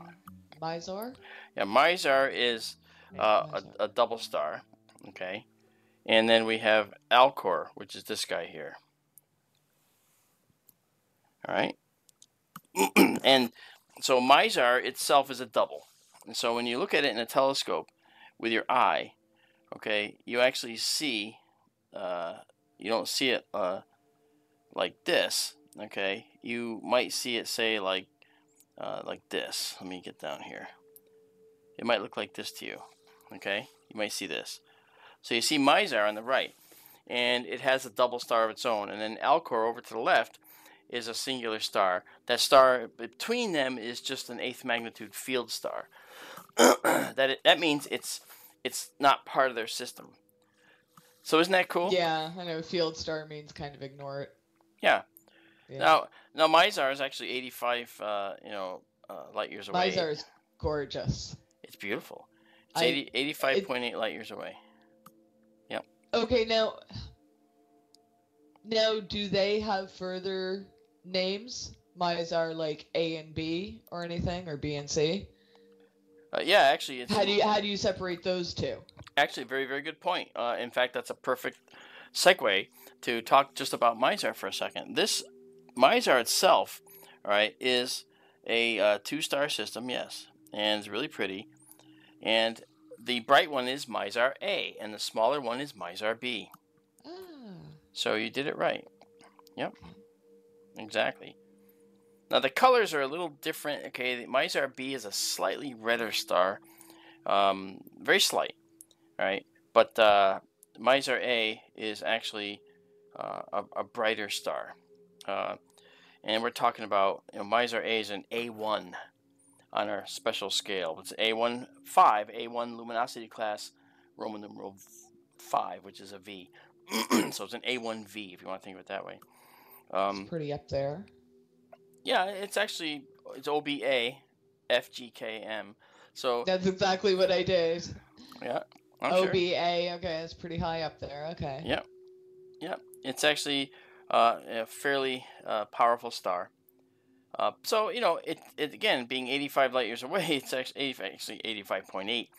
Mizar? Yeah, Mizar is a double star, okay? And then we have Alcor, which is this guy here. All right. And so Mizar itself is a double. And so when you look at it in a telescope with your eye, okay, you actually see, you don't see it like this, okay? You might see it, say, like this. Let me get down here. It might look like this to you, okay? You might see this. So you see Mizar on the right, and it has a double star of its own. And then Alcor over to the left is a singular star. That star between them is just an 8th magnitude field star. That means it's not part of their system. So isn't that cool? Yeah, I know. Field star means kind of ignore it. Yeah. Now Mizar is actually 85 light years away. Mizar is gorgeous. It's beautiful. It's 85.8 light years away. Yep. Okay, now do they have further names? Mizar like A and B or anything, or B and C? Yeah, actually, it's... How do you separate those two? Actually, very, very good point. In fact, that's a perfect segue to talk just about Mizar for a second. This Mizar itself, all right, is a 2-star system, yes, and it's really pretty. And the bright one is Mizar A, and the smaller one is Mizar B. Ah. So you did it right. Yep. Exactly. Now the colors are a little different. Okay, the Mizar B is a slightly redder star, very slight. All right, but Mizar A is actually a brighter star, and we're talking about Mizar A is an A1 on our special scale. It's A1 luminosity class, Roman numeral 5, which is a V. So it's an A1V if you want to think of it that way. It's pretty up there. Yeah, it's OBA FGKM. So that's exactly what I did. Yeah, OBA. Sure. Okay, that's pretty high up there. Okay. Yep. It's actually a fairly powerful star. So it again, being 85 light years away, it's actually 85.8.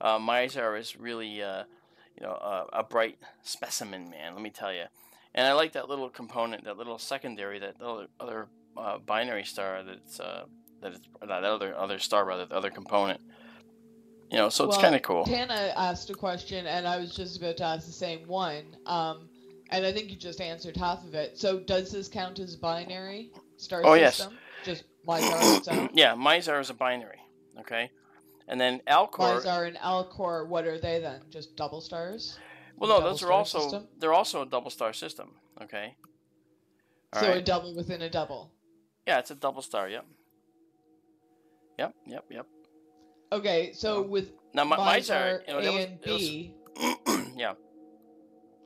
Mizar is really a bright specimen, man. Let me tell you. And I like that little component, that little secondary, that other binary star that other star rather, the other component. So it's kind of cool. Tana asked a question, and I was just about to ask the same one. And I think you just answered half of it. So does this count as binary star system? Yes. Just Mizar itself? Yeah, Mizar is a binary. Okay. And then Alcor. Mizar and Alcor, what are they then? Just double stars? Well, no, those are also system? They're also a double star system. Okay. All right. A double within a double. Yeah, it's a double star. Yep. Okay, so with now Mizar A and B, yeah.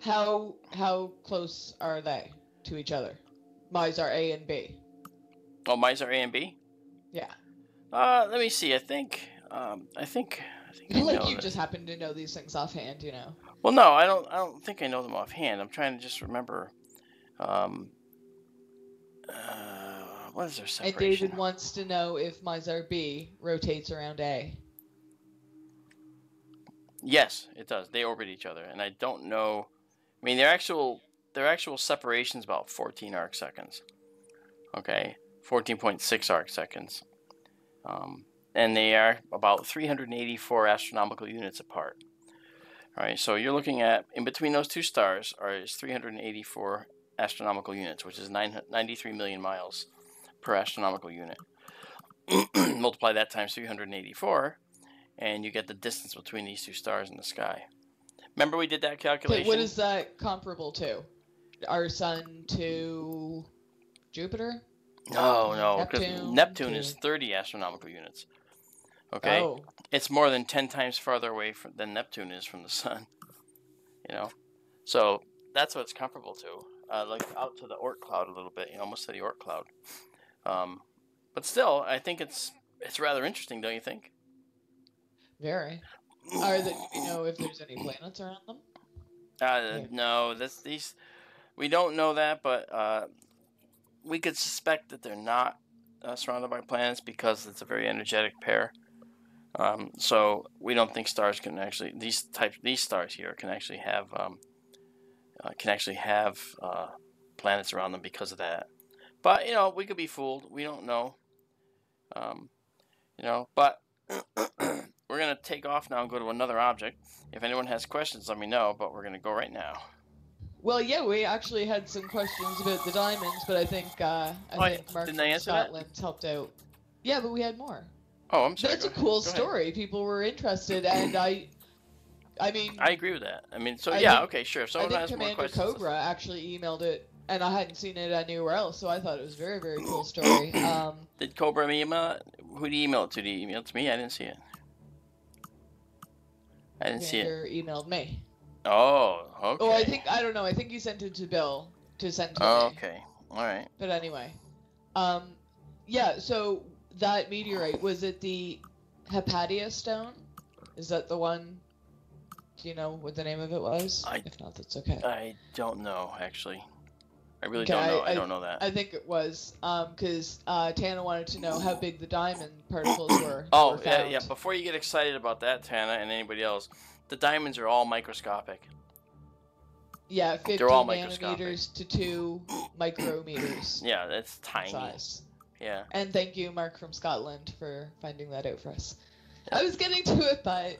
How close are they to each other? Mizar A and B. Oh, Mizar A and B? Yeah. Let me see. I think I Like know you this. just happen to know these things offhand, you know. Well, no, I don't think I know them offhand. I'm trying to just remember. What is their separation? And David wants to know if Mizar B rotates around A. Yes, it does. They orbit each other, and I don't know. I mean, their actual separation is about 14 arc seconds. Okay, 14.6 arc seconds. And they are about 384 astronomical units apart. All right, so you're looking at, in between those two stars is 384 astronomical units, which is 93 million miles per astronomical unit. Multiply that times 384, and you get the distance between these two stars in the sky. Remember we did that calculation? Okay, what is that comparable to? Our sun to Jupiter? No, because Neptune is 30 astronomical units. Okay, Oh. It's more than 10 times farther away than Neptune is from the sun. You know, so that's what it's comparable to. Like out to the Oort cloud a little bit, almost to the Oort cloud. But still, I think it's rather interesting, don't you think? Very. Are they, if there's any planets around them? No, we don't know that, but we could suspect that they're not surrounded by planets because it's a very energetic pair. So we don't think stars can actually these stars here can actually have planets around them because of that. But we could be fooled. We don't know. But we're gonna take off now and go to another object. If anyone has questions, let me know. But we're gonna go right now. Well, yeah, we actually had some questions about the diamonds, but I think Mark from Scotland helped out. Yeah, but we had more. Oh, I'm sorry. That's a cool story. People were interested, and I mean... I agree with that. I mean, okay, sure. If someone has Commander more questions... Cobra actually emailed it, and I hadn't seen it anywhere else, so I thought it was a very, very cool story. Did Cobra email it? Who did he email it to? Did he email it to me? I didn't see it. I didn't see it. Commander emailed me. Oh, okay. Oh, I don't know. I think he sent it to Bill to send to me. Okay. All right. But anyway. Yeah, so... That meteorite, was it the Hypatia stone? Is that the one? Do you know what the name of it was? If not, that's okay. I don't know, actually. I really don't know. I don't know that. I think it was, because Tana wanted to know how big the diamond particles were. Oh, yeah. Before you get excited about that, Tana, and anybody else, the diamonds are all microscopic. Yeah, 50 nanometers to 2 micrometers. Yeah, that's tiny. Size. Yeah. And thank you, Mark from Scotland, for finding that out for us. I was getting to it, but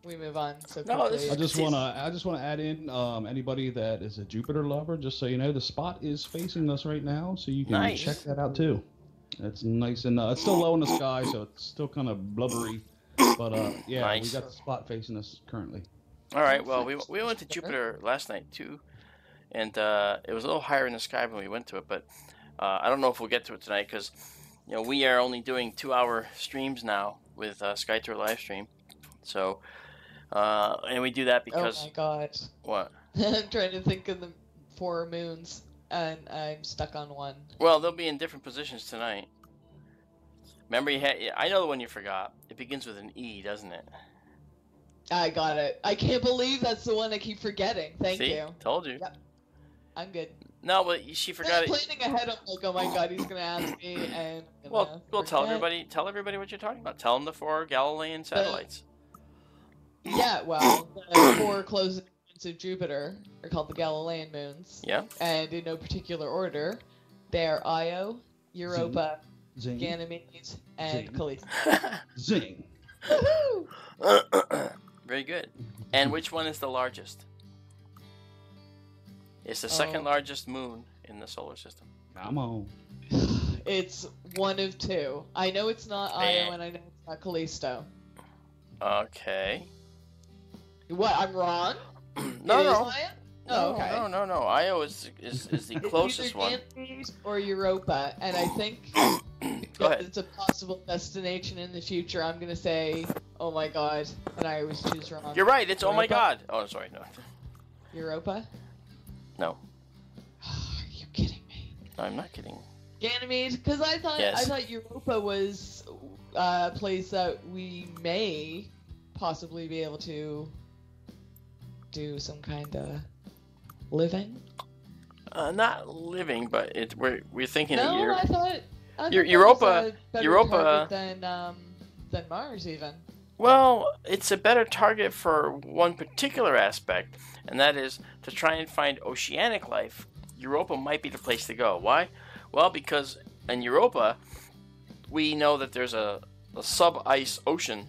we move on so quickly. I just wanna add in anybody that is a Jupiter lover, just so you know, the spot is facing us right now, so you can check that out too. It's nice and it's still low in the sky, so it's still kind of blubbery, but we got the spot facing us currently. All right. Well, we went to Jupiter last night too, and it was a little higher in the sky when we went to it, but. I don't know if we'll get to it tonight because, we are only doing 2-hour streams now with SkyTour LiveStream. So, and we do that because... Oh my god. What? I'm trying to think of the 4 moons, and I'm stuck on one. Well, they'll be in different positions tonight. Remember, I know the one you forgot. It begins with an E, doesn't it? I got it. I can't believe that's the one I keep forgetting. Thank you. See? Told you. Yep. I'm good. No, but she forgot it. Planning ahead, I'm like, oh my god, he's gonna ask me, and we'll tell everybody. Tell everybody what you're talking about. Tell them the 4 Galilean satellites. Yeah, well, the 4 closest moons of Jupiter are called the Galilean moons. Yeah. And in no particular order, they are Io, Europa, Zing. Ganymede, and Callisto. Zing. Woohoo! Very good. And which one is the largest? It's the second largest moon in the solar system. Come on. It's one of 2. I know it's not Io, and I know it's not Callisto. Okay. What? I'm wrong? No. Oh, okay. No. Io is the closest either one. Ganymede or Europa, and I think Go ahead. it's a possible destination in the future. I'm gonna say, oh my god, and I always choose wrong. You're right. It's Europa. oh my god. Oh, sorry. No. Europa? No. Are you kidding me? I'm not kidding. Ganymede? Because I thought Europa was a place that we may possibly be able to do some kind of living. Not living, but we're thinking No, that I thought Europa. that was a better Europa target than Mars even. Well, it's a better target for one particular aspect, and that is to try and find oceanic life. Europa might be the place to go. Why? Well, because in Europa, we know that there's a sub-ice ocean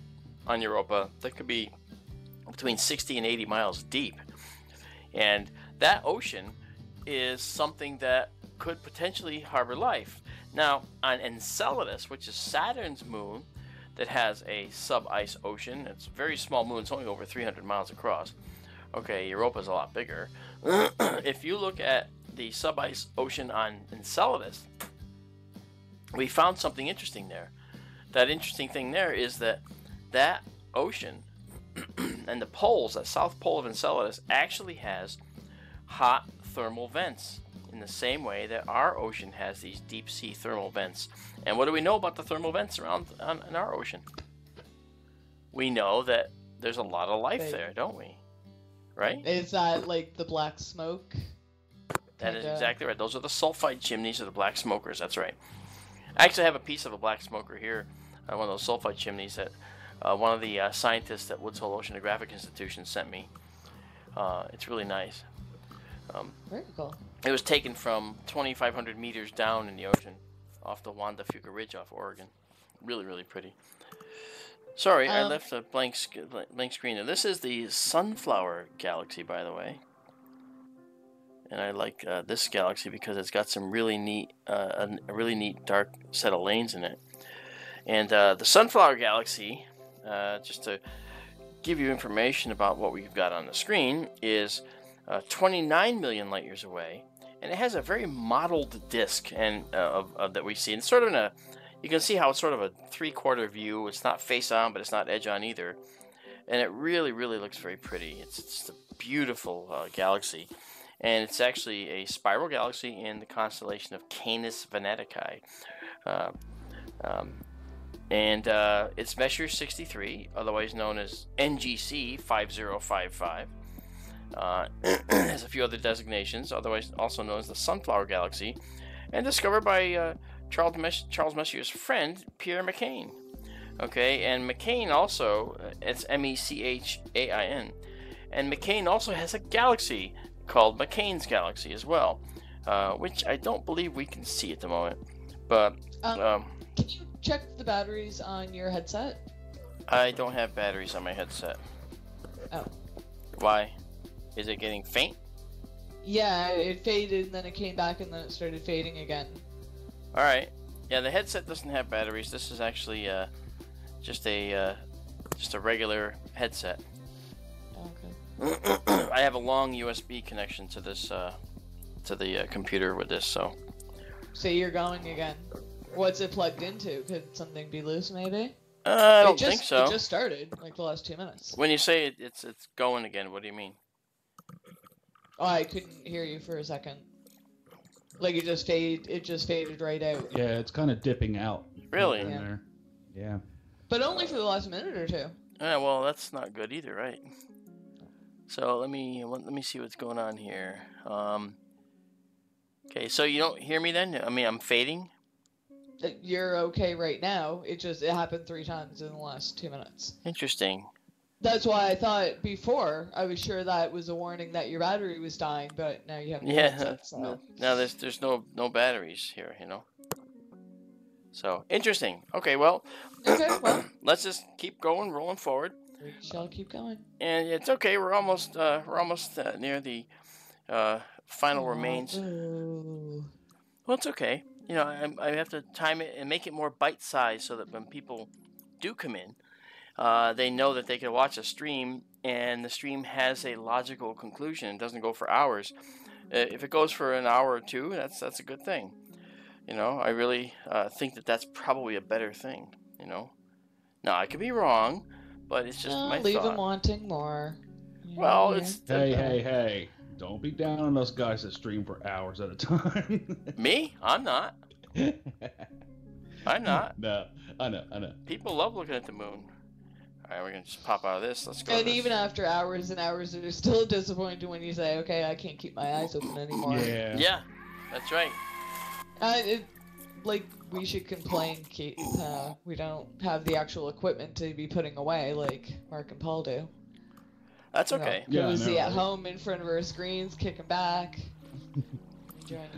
on Europa that could be between 60 and 80 miles deep. And that ocean is something that could potentially harbor life. Now, on Enceladus, which is Saturn's moon, that has a sub-ice ocean. It's a very small moon. It's only over 300 miles across. Okay, Europa's a lot bigger. If you look at the sub-ice ocean on Enceladus, we found something interesting there. That interesting thing there is that ocean and the poles, that south pole of Enceladus, actually has hot thermal vents in the same way that our ocean has these deep sea thermal vents. And what do we know about the thermal vents around in our ocean? We know that there's a lot of life there, don't we? Right? Is that like the black smoke? That is exactly right. Those are the sulfide chimneys of the black smokers. That's right. I actually have a piece of a black smoker here, one of those sulfide chimneys that one of the scientists at Woods Hole Oceanographic Institution sent me. It's really nice. Very cool. It was taken from 2,500 meters down in the ocean off the Juan de Fuca Ridge off Oregon. Really, really pretty. Sorry, I left a blank screen there. This is the Sunflower Galaxy, by the way. And I like this galaxy because it's got some really neat, a really neat dark set of lanes in it. And the Sunflower Galaxy, just to give you information about what we've got on the screen, is 29 million light years away, and it has a very mottled disk and that we see. And it's sort of in a, you can see how it's sort of a three-quarter view. It's not face-on, but it's not edge-on either. And it really, really looks very pretty. It's a beautiful galaxy. And it's actually a spiral galaxy in the constellation of Canis Venatici. It's Messier 63, otherwise known as NGC 5055. Has a few other designations, otherwise also known as the Sunflower Galaxy, and discovered by Charles Messier's friend, Pierre McCain. Okay, and McCain also, it's MECHAIN, and McCain also has a galaxy called McCain's Galaxy as well, which I don't believe we can see at the moment. But can you check the batteries on your headset? I don't have batteries on my headset. Oh. Why? Is it getting faint? Yeah, it faded and then it came back and then it started fading again. Alright. Yeah, the headset doesn't have batteries. This is actually just a regular headset. Okay. I have a long USB connection to this to the computer with this, so. So you're going again. What's it plugged into? Could something be loose, maybe? I don't think so. It just started, like the last 2 minutes. When you say it's going again, what do you mean? Oh, I couldn't hear you for a second. Like it just faded right out. Yeah, it's kind of dipping out. Really? In there. Yeah. But only for the last minute or two. Yeah, well, that's not good either, right? So let me see what's going on here. Okay, so you don't hear me then? I mean, I'm fading. You're okay right now. It happened 3 times in the last 2 minutes. Interesting. That's why I thought before I was sure that was a warning that your battery was dying, but now you have no, there's no batteries here, you know. So interesting. Okay, well, let's just keep going, rolling forward. We shall keep going. And it's okay. We're almost near the final remains. Well, it's okay. You know, I have to time it and make it more bite-sized so that when people do come in, they know that they can watch a stream and the stream has a logical conclusion. It doesn't go for hours. If it goes for an hour or two, that's a good thing. You know, I really think that that's probably a better thing. You know, now I could be wrong, but it's just my leave thought. Them wanting more. Well, it's hey. Don't be down on us guys that stream for hours at a time. Me? I'm not. I'm not. No, I know. People love looking at the moon. All right, we're going to just pop out of this. Let's go. And even after hours and hours, it is still disappointing when you say, okay, I can't keep my eyes open anymore. Yeah, that's right. Like, we should complain, we don't have the actual equipment to be putting away like Mark and Paul do. That's okay. Cozy at home in front of our screens, kicking back.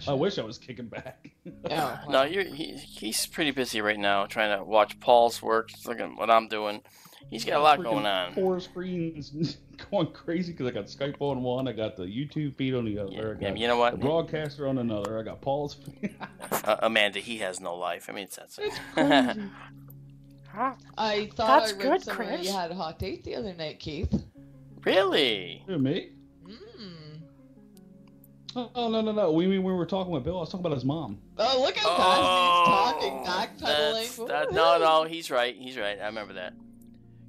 I wish I was kicking back. Oh, No, he's pretty busy right now trying to watch Paul's work. Look at what I'm doing. He's got a lot going on. 4 screens going crazy because I got Skype on one, I got the YouTube feed on the other, I got you know what? the broadcaster on another, I got Paul's feed. Amanda, he has no life. I mean, it's that simple. I thought I read somewhere you had a hot date the other night, Keith. Really? Who, me? Oh, no. We were talking with Bill. I was talking about his mom. Oh, look how fast he's talking, backpedaling. No, he's right. I remember that.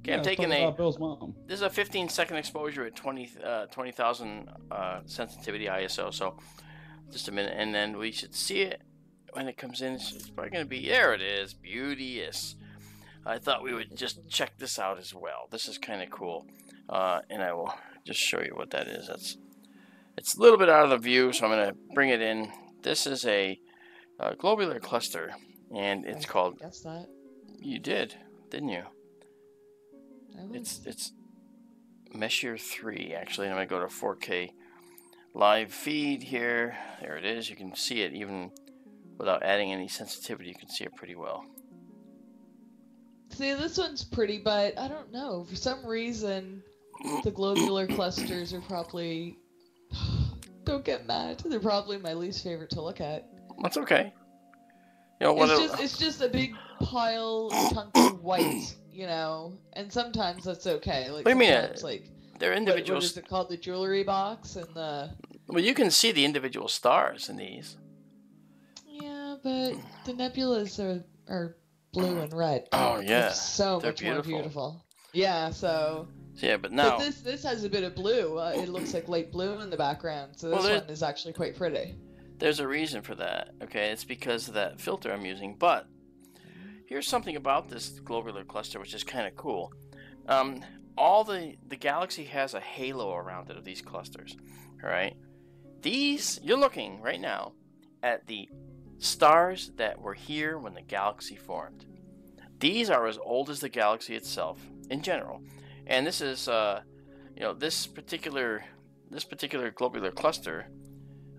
Okay, I'm taking Bill's mom. This is a 15-second exposure at 20,000 sensitivity ISO. So, just a minute, and then we should see it when it comes in. It's probably going to be, there it is, beauteous. I thought we would just check this out as well. This is kind of cool, and I will just show you what that is. It's a little bit out of the view, so I'm going to bring it in. This is a globular cluster, and it's called. Guess that. You did, didn't you? It's Messier 3, actually. I'm going to go to 4K live feed here. There it is. You can see it even without adding any sensitivity. You can see it pretty well. See, this one's pretty, but I don't know. For some reason, the globular clusters are probably... Don't get mad. They're probably my least favorite to look at. That's okay. You know, it's just a big pile, chunky white, you know. And sometimes that's okay. Like, what do you mean? Like, they're individual. What is it called? The jewelry box and the. Well, you can see the individual stars in these. Yeah, but the nebulas are blue and red. Oh yeah, they're so much more beautiful. Yeah, so. Yeah, but now. But this has a bit of blue. It looks like light blue in the background, so this one is actually quite pretty. There's a reason for that. Okay, it's because of that filter I'm using. But here's something about this globular cluster which is kind of cool. All the galaxy has a halo around it of these clusters. All right, these you're looking right now at the stars that were here when the galaxy formed. These are as old as the galaxy itself in general. And this is, this particular globular cluster,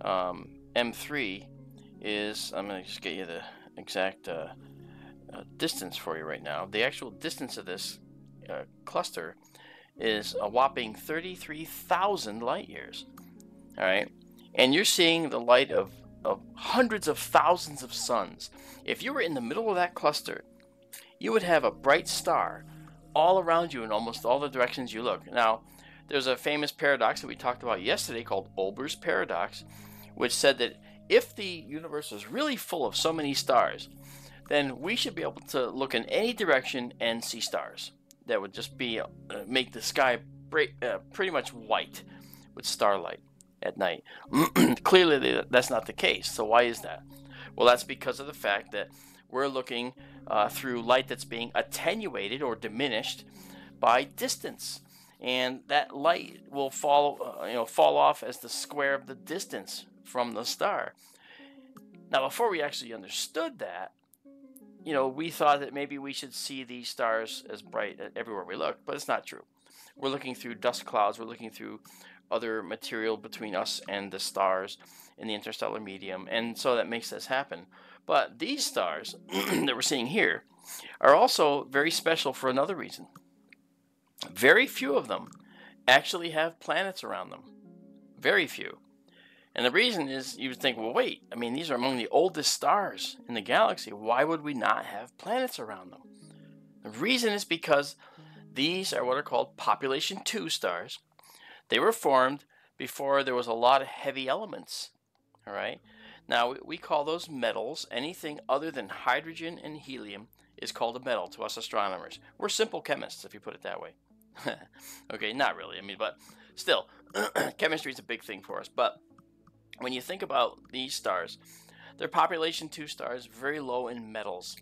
M3, is. I'm going to just get you the exact distance for you right now. The actual distance of this cluster is a whopping 33,000 light years. All right, and you're seeing the light of hundreds of thousands of suns. If you were in the middle of that cluster, you would have a bright star all around you in almost all the directions you look. Now, there's a famous paradox that we talked about yesterday called Olber's paradox, which said that if the universe was really full of so many stars, then we should be able to look in any direction and see stars. That would just be make the sky pretty much white with starlight at night. Clearly, that's not the case. So why is that? Well, that's because of the fact that we're looking through light that's being attenuated or diminished by distance, and that light will fall off as the square of the distance from the star. Now, before we actually understood that, we thought that maybe we should see these stars as bright everywhere we look, but it's not true. We're looking through dust clouds. We're looking through other material between us and the stars in the interstellar medium, and so that makes this happen. But these stars that we're seeing here are also very special for another reason. Very few of them actually have planets around them. Very few. And the reason is, you would think, well, wait, I mean, these are among the oldest stars in the galaxy. Why would we not have planets around them? The reason is because these are what are called population 2 stars. They were formed before there was a lot of heavy elements. All right? Now, we call those metals. Anything other than hydrogen and helium is called a metal to us astronomers. We're simple chemists, if you put it that way. Okay, not really. I mean, but still, chemistry is a big thing for us. But when you think about these stars, they're population 2 stars, very low in metals.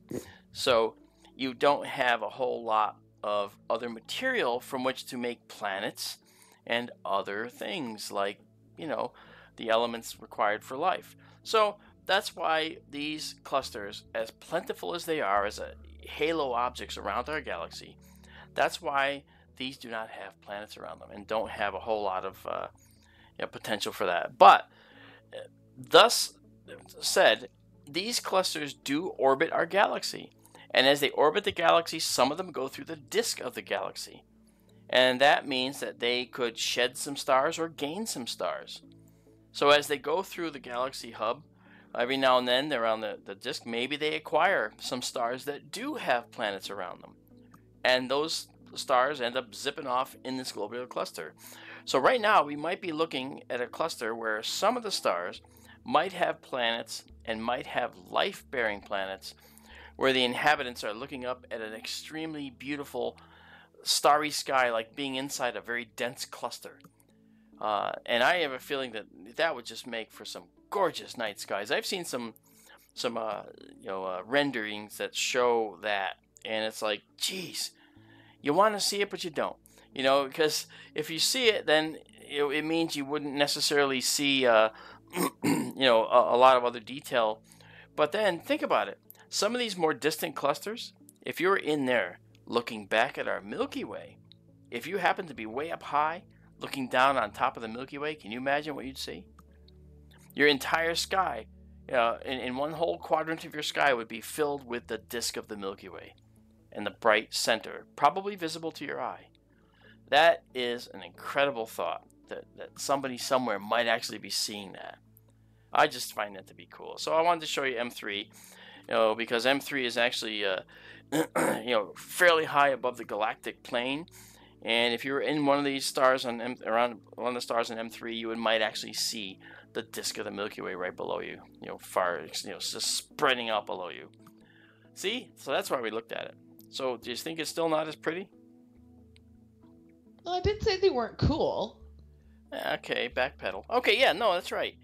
So you don't have a whole lot of other material from which to make planets and other things like, the elements required for life. So that's why these clusters, as plentiful as they are as a halo objects around our galaxy, that's why these do not have planets around them and don't have a whole lot of potential for that. But thus said, these clusters do orbit our galaxy. And as they orbit the galaxy, some of them go through the disk of the galaxy. And that means that they could shed some stars or gain some stars. So as they go through the galaxy hub, every now and then they're on the disk, maybe they acquire some stars that do have planets around them. And those stars end up zipping off in this globular cluster. So right now we might be looking at a cluster where some of the stars might have planets and might have life-bearing planets where the inhabitants are looking up at an extremely beautiful starry sky, like being inside a very dense cluster. And I have a feeling that would just make for some gorgeous night skies. I've seen some renderings that show that, and it's like, geez, you want to see it, but you don't. Because if you see it, then it means you wouldn't necessarily see, a lot of other detail. But then think about it. Some of these more distant clusters, if you were in there looking back at our Milky Way, if you happen to be way up high, looking down on top of the Milky Way, can you imagine what you'd see? Your entire sky, in one whole quadrant of your sky would be filled with the disk of the Milky Way and the bright center, probably visible to your eye. That is an incredible thought, that somebody somewhere might actually be seeing that. I just find that to be cool. So I wanted to show you M3, because M3 is actually, fairly high above the galactic plane. And if you were in one of these stars around one of the stars in M3, you might actually see the disk of the Milky Way right below you, far, just spreading out below you. See? So that's why we looked at it. So do you think it's still not as pretty? Well, I didn't say they weren't cool. Okay, backpedal. Okay, yeah, no, that's right.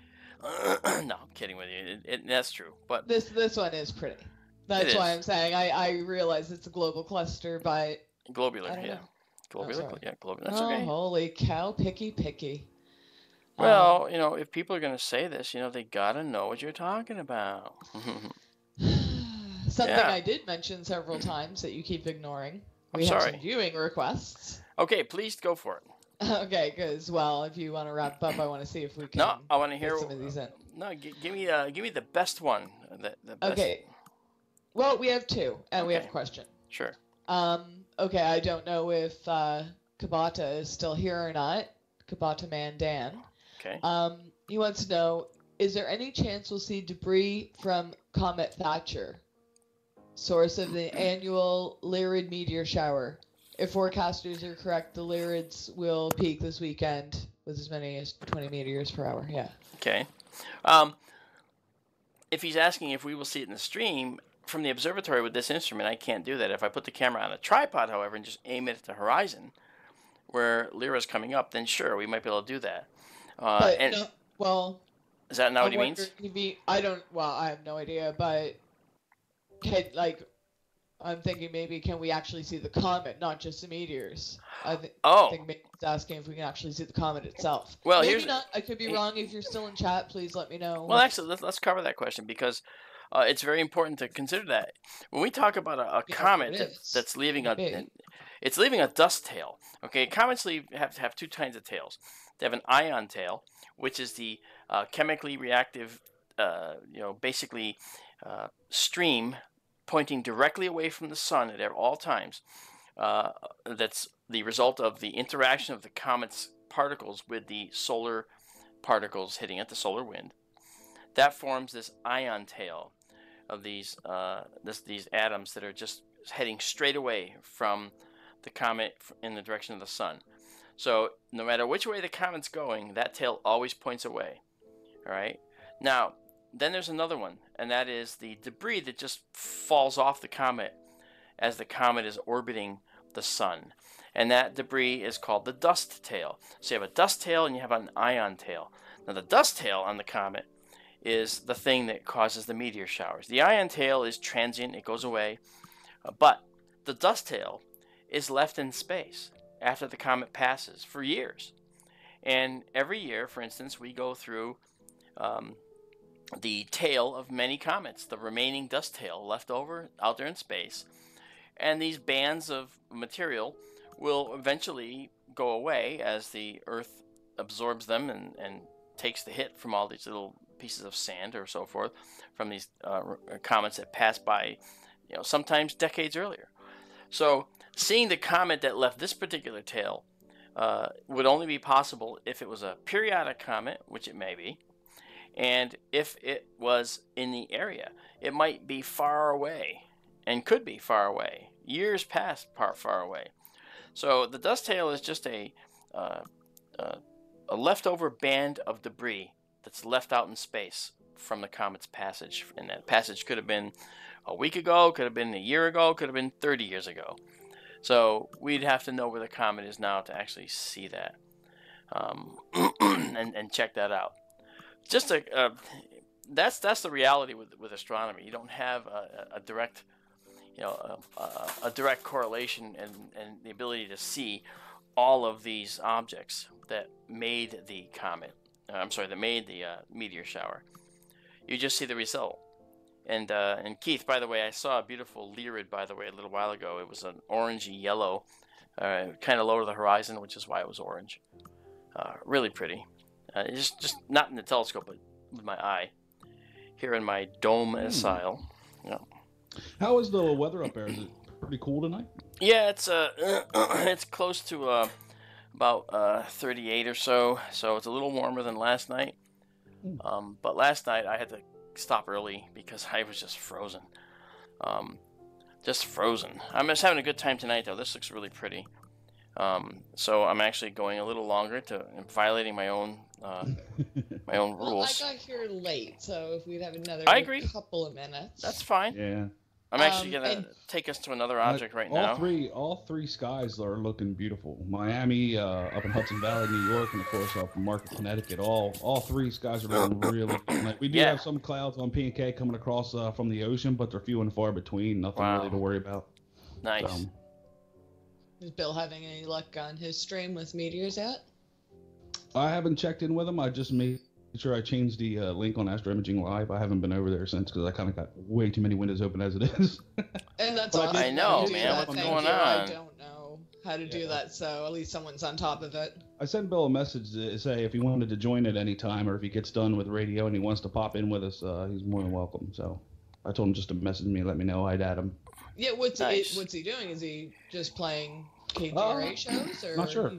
No, I'm kidding with you. That's true. But this one is pretty. That's why I'm saying I realize it's a global cluster, but globular, yeah. Globular, yeah, globular. That's okay. Holy cow, picky. Well, if people are going to say this, they got to know what you're talking about. Something I did mention several times that you keep ignoring. We have some viewing requests. Okay, please go for it. Okay, because, if you want to wrap up, I want to see if we can. No, I want to hear some of these in. No, give me the best one. The best. Okay. Well, we have two, and we have a question. Sure. Okay, I don't know if Kabata is still here or not. Kabata Man Dan. Okay. He wants to know, is there any chance we'll see debris from Comet Thatcher, source of the annual Lyrid meteor shower? If forecasters are correct, the Lyrids will peak this weekend with as many as 20 meteors per hour. Yeah. Okay. If he's asking if we will see it in the stream, from the observatory with this instrument, I can't do that. If I put the camera on a tripod, however, and just aim it at the horizon where Lyra's coming up, then sure, we might be able to do that. Is that not what he means? I have no idea, but I'm thinking maybe can we actually see the comet, not just the meteors? I think maybe he's asking if we can actually see the comet itself. Well, maybe not. I could be wrong. If you're still in chat, please let me know. Well, actually, let's cover that question because it's very important to consider that when we talk about a comet that's leaving it's leaving a dust tail. Okay, comets have two kinds of tails. They have an ion tail, which is the chemically reactive, stream pointing directly away from the sun at all times. That's the result of the interaction of the comet's particles with the solar particles hitting it, the solar wind. That forms this ion tail of these atoms that are just heading straight away from the comet in the direction of the sun. So no matter which way the comet's going, that tail always points away. All right. Now, then there's another one, and that is the debris that just falls off the comet as the comet is orbiting the sun. And that debris is called the dust tail. So you have a dust tail and you have an ion tail. Now the dust tail on the comet is the thing that causes the meteor showers. The ion tail is transient, it goes away. But the dust tail is left in space after the comet passes for years. And every year, for instance, we go through the tail of many comets, the remaining dust tail left over out there in space. And these bands of material will eventually go away as the Earth absorbs them and takes the hit from all these little pieces of sand or so forth from these comets that pass by, sometimes decades earlier. So seeing the comet that left this particular tail would only be possible if it was a periodic comet, which it may be, and if it was in the area. It might be far away and could be far away, years past far away. So the dust tail is just a leftover band of debris that's left out in space from the comet's passage. And that passage could have been a week ago, could have been a year ago, could have been 30 years ago. So we'd have to know where the comet is now to actually see that and check that out. Just that's the reality with astronomy. You don't have a direct a direct correlation and the ability to see all of these objects that made the comet. That made the meteor shower. You just see the result. And Keith, by the way, I saw a beautiful Lyrid, by the way, a little while ago. It was an orangey yellow, kind of low to the horizon, which is why it was orange. Really pretty. Just not in the telescope, but with my eye. Here in my dome asile. Yeah. How is the weather up there? Is it pretty cool tonight? Yeah, it's it's close to about 38 or so it's a little warmer than last night. But last night I had to stop early because I was just frozen. I'm just having a good time tonight, though. This looks really pretty. So I'm actually going a little longer and violating my own rules. Well, I got here late, so if we'd have another couple of minutes. That's fine. Yeah. I'm actually gonna take us to another object right now. All three skies are looking beautiful. Miami, up in Hudson Valley, New York, and of course up in Market, Connecticut. All three skies are looking really nice. We do have some clouds on P&K coming across from the ocean, but they're few and far between. Nothing really to worry about. Nice. Is Bill having any luck on his stream with meteors yet? I haven't checked in with him. I just made sure I changed the link on Astro Imaging Live. I haven't been over there since because I kind of got way too many windows open as it is. And that's awesome. I know, man. What's going on? I don't know how to do that, so at least someone's on top of it. I sent Bill a message to say if he wanted to join at any time or if he gets done with radio and he wants to pop in with us, he's more than welcome. So I told him just to message me and let me know. I'd add him. Yeah, what's he doing? Is he just playing KGRA shows? Or not sure.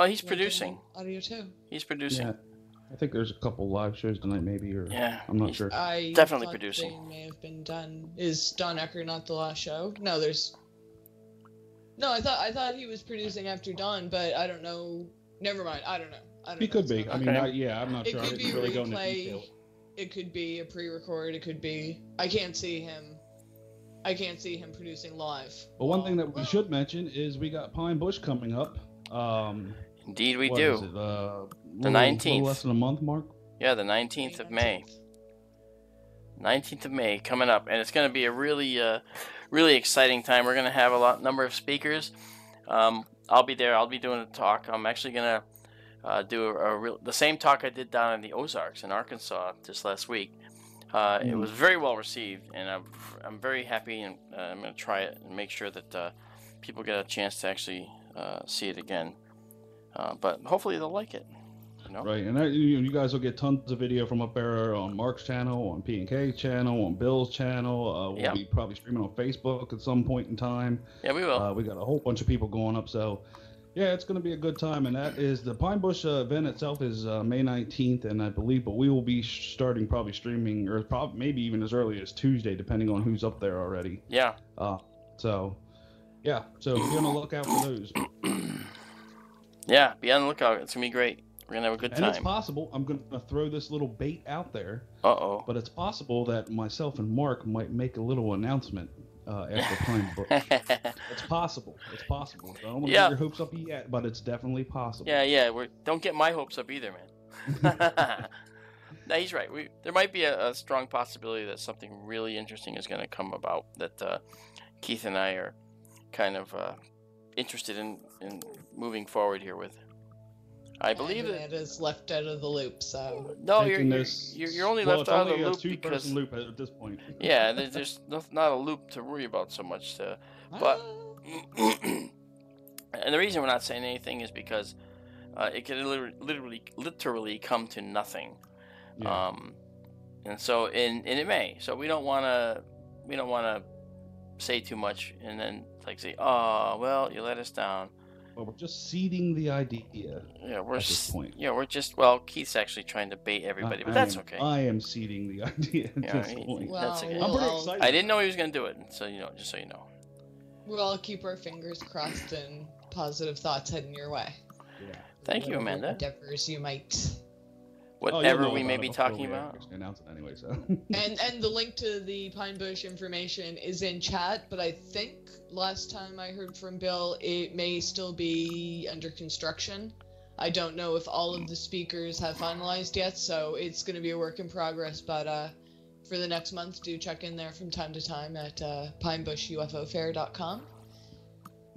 He's producing. Audio too. He's producing. Yeah. I think there's a couple live shows tonight, maybe, or I'm not sure. Definitely producing. They may have been done. Is Don Ecker not the last show? No, there's. No, I thought he was producing after Don, but I don't know. Never mind. I don't know. He could be. I mean, I'm not sure. It could be really replay. going into details. It could be a pre-record. It could be. I can't see him producing live. But one thing that we should mention is we got Pine Bush coming up. Indeed, we do. Is it, the 19th. Less than a month, Mark? Yeah, the 19th of May. 19th of May coming up, and it's going to be a really, really exciting time. We're going to have a number of speakers. I'll be there. I'll be doing a talk. I'm actually going to do the same talk I did down in the Ozarks in Arkansas just last week. It was very well received, and I'm very happy, and I'm going to try it and make sure that people get a chance to actually see it again. But hopefully they'll like it. Right, and you guys will get tons of video from up there on Mark's channel, on P&K's channel, on Bill's channel. We'll be probably streaming on Facebook at some point in time. Yeah, we will. We got a whole bunch of people going up, so yeah, it's going to be a good time. And that is the Pine Bush event itself is May 19th, and I believe, but we will be starting probably streaming, or maybe even as early as Tuesday, depending on who's up there already. Yeah. So be on the lookout for those. Yeah, be on the lookout. It's going to be great. We're going to have a good time. And it's possible, I'm going to throw this little bait out there. Uh-oh. But it's possible that myself and Mark might make a little announcement after Pine Bush. It's possible. It's possible. I don't want to Yeah. get your hopes up yet, but it's definitely possible. Yeah. Don't get my hopes up either, man. No, he's right. There might be a strong possibility that something really interesting is going to come about that Keith and I are kind of interested in moving forward here with. I believe that Amanda's left out of the loop, so no, you're only left out of the loop because loop at this point. Yeah, there's not a loop to worry about so much. But and the reason we're not saying anything is because it could literally come to nothing. Yeah. And so and it may. So we don't want to say too much and then like say, oh well, you let us down. Well, we're just seeding the idea. Yeah, at this point. Yeah, we're just. Well, Keith's actually trying to bait everybody, but that's okay. I am seeding the idea at this point. well, That's okay. I'm pretty excited. I didn't know he was going to do it, so just so you know. We'll all keep our fingers crossed and positive thoughts heading your way. Yeah. Thank you, Amanda. Endeavors you might. Whatever we may be talking about. Announce it anyway, so. And the link to the Pine Bush information is in chat, but I think last time I heard from Bill, it may still be under construction. I don't know if all of the speakers have finalized yet, so it's going to be a work in progress, but for the next month, do check in there from time to time at pinebushUFOfair.com.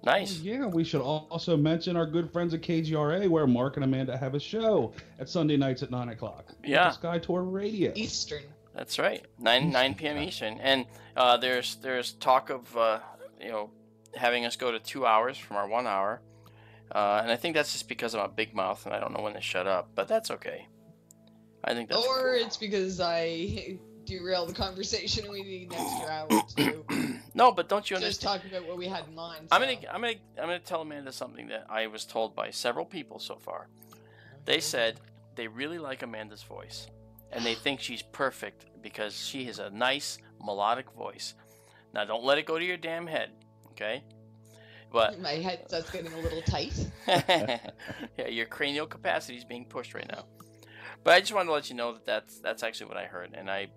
Nice. Yeah, we should also mention our good friends at KGRA, where Mark and Amanda have a show at Sunday nights at 9 o'clock. Yeah. SkyTour Radio. Eastern. That's right. 9 p.m. Eastern. And there's talk of having us go to 2 hours from our 1 hour. And I think that's just because I'm a big mouth and I don't know when to shut up, but that's okay. I think that's Or cool. it's because I derail the conversation and we need an extra hour to No, but don't you just understand? talk about what we had in mind. I'm gonna tell Amanda something that I was told by several people so far. They said they really like Amanda's voice, and they think she's perfect because she has a nice melodic voice. Now, don't let it go to your damn head, okay? But My headset's getting a little tight. yeah, your cranial capacity is being pushed right now. But I just wanted to let you know that that's actually what I heard, and I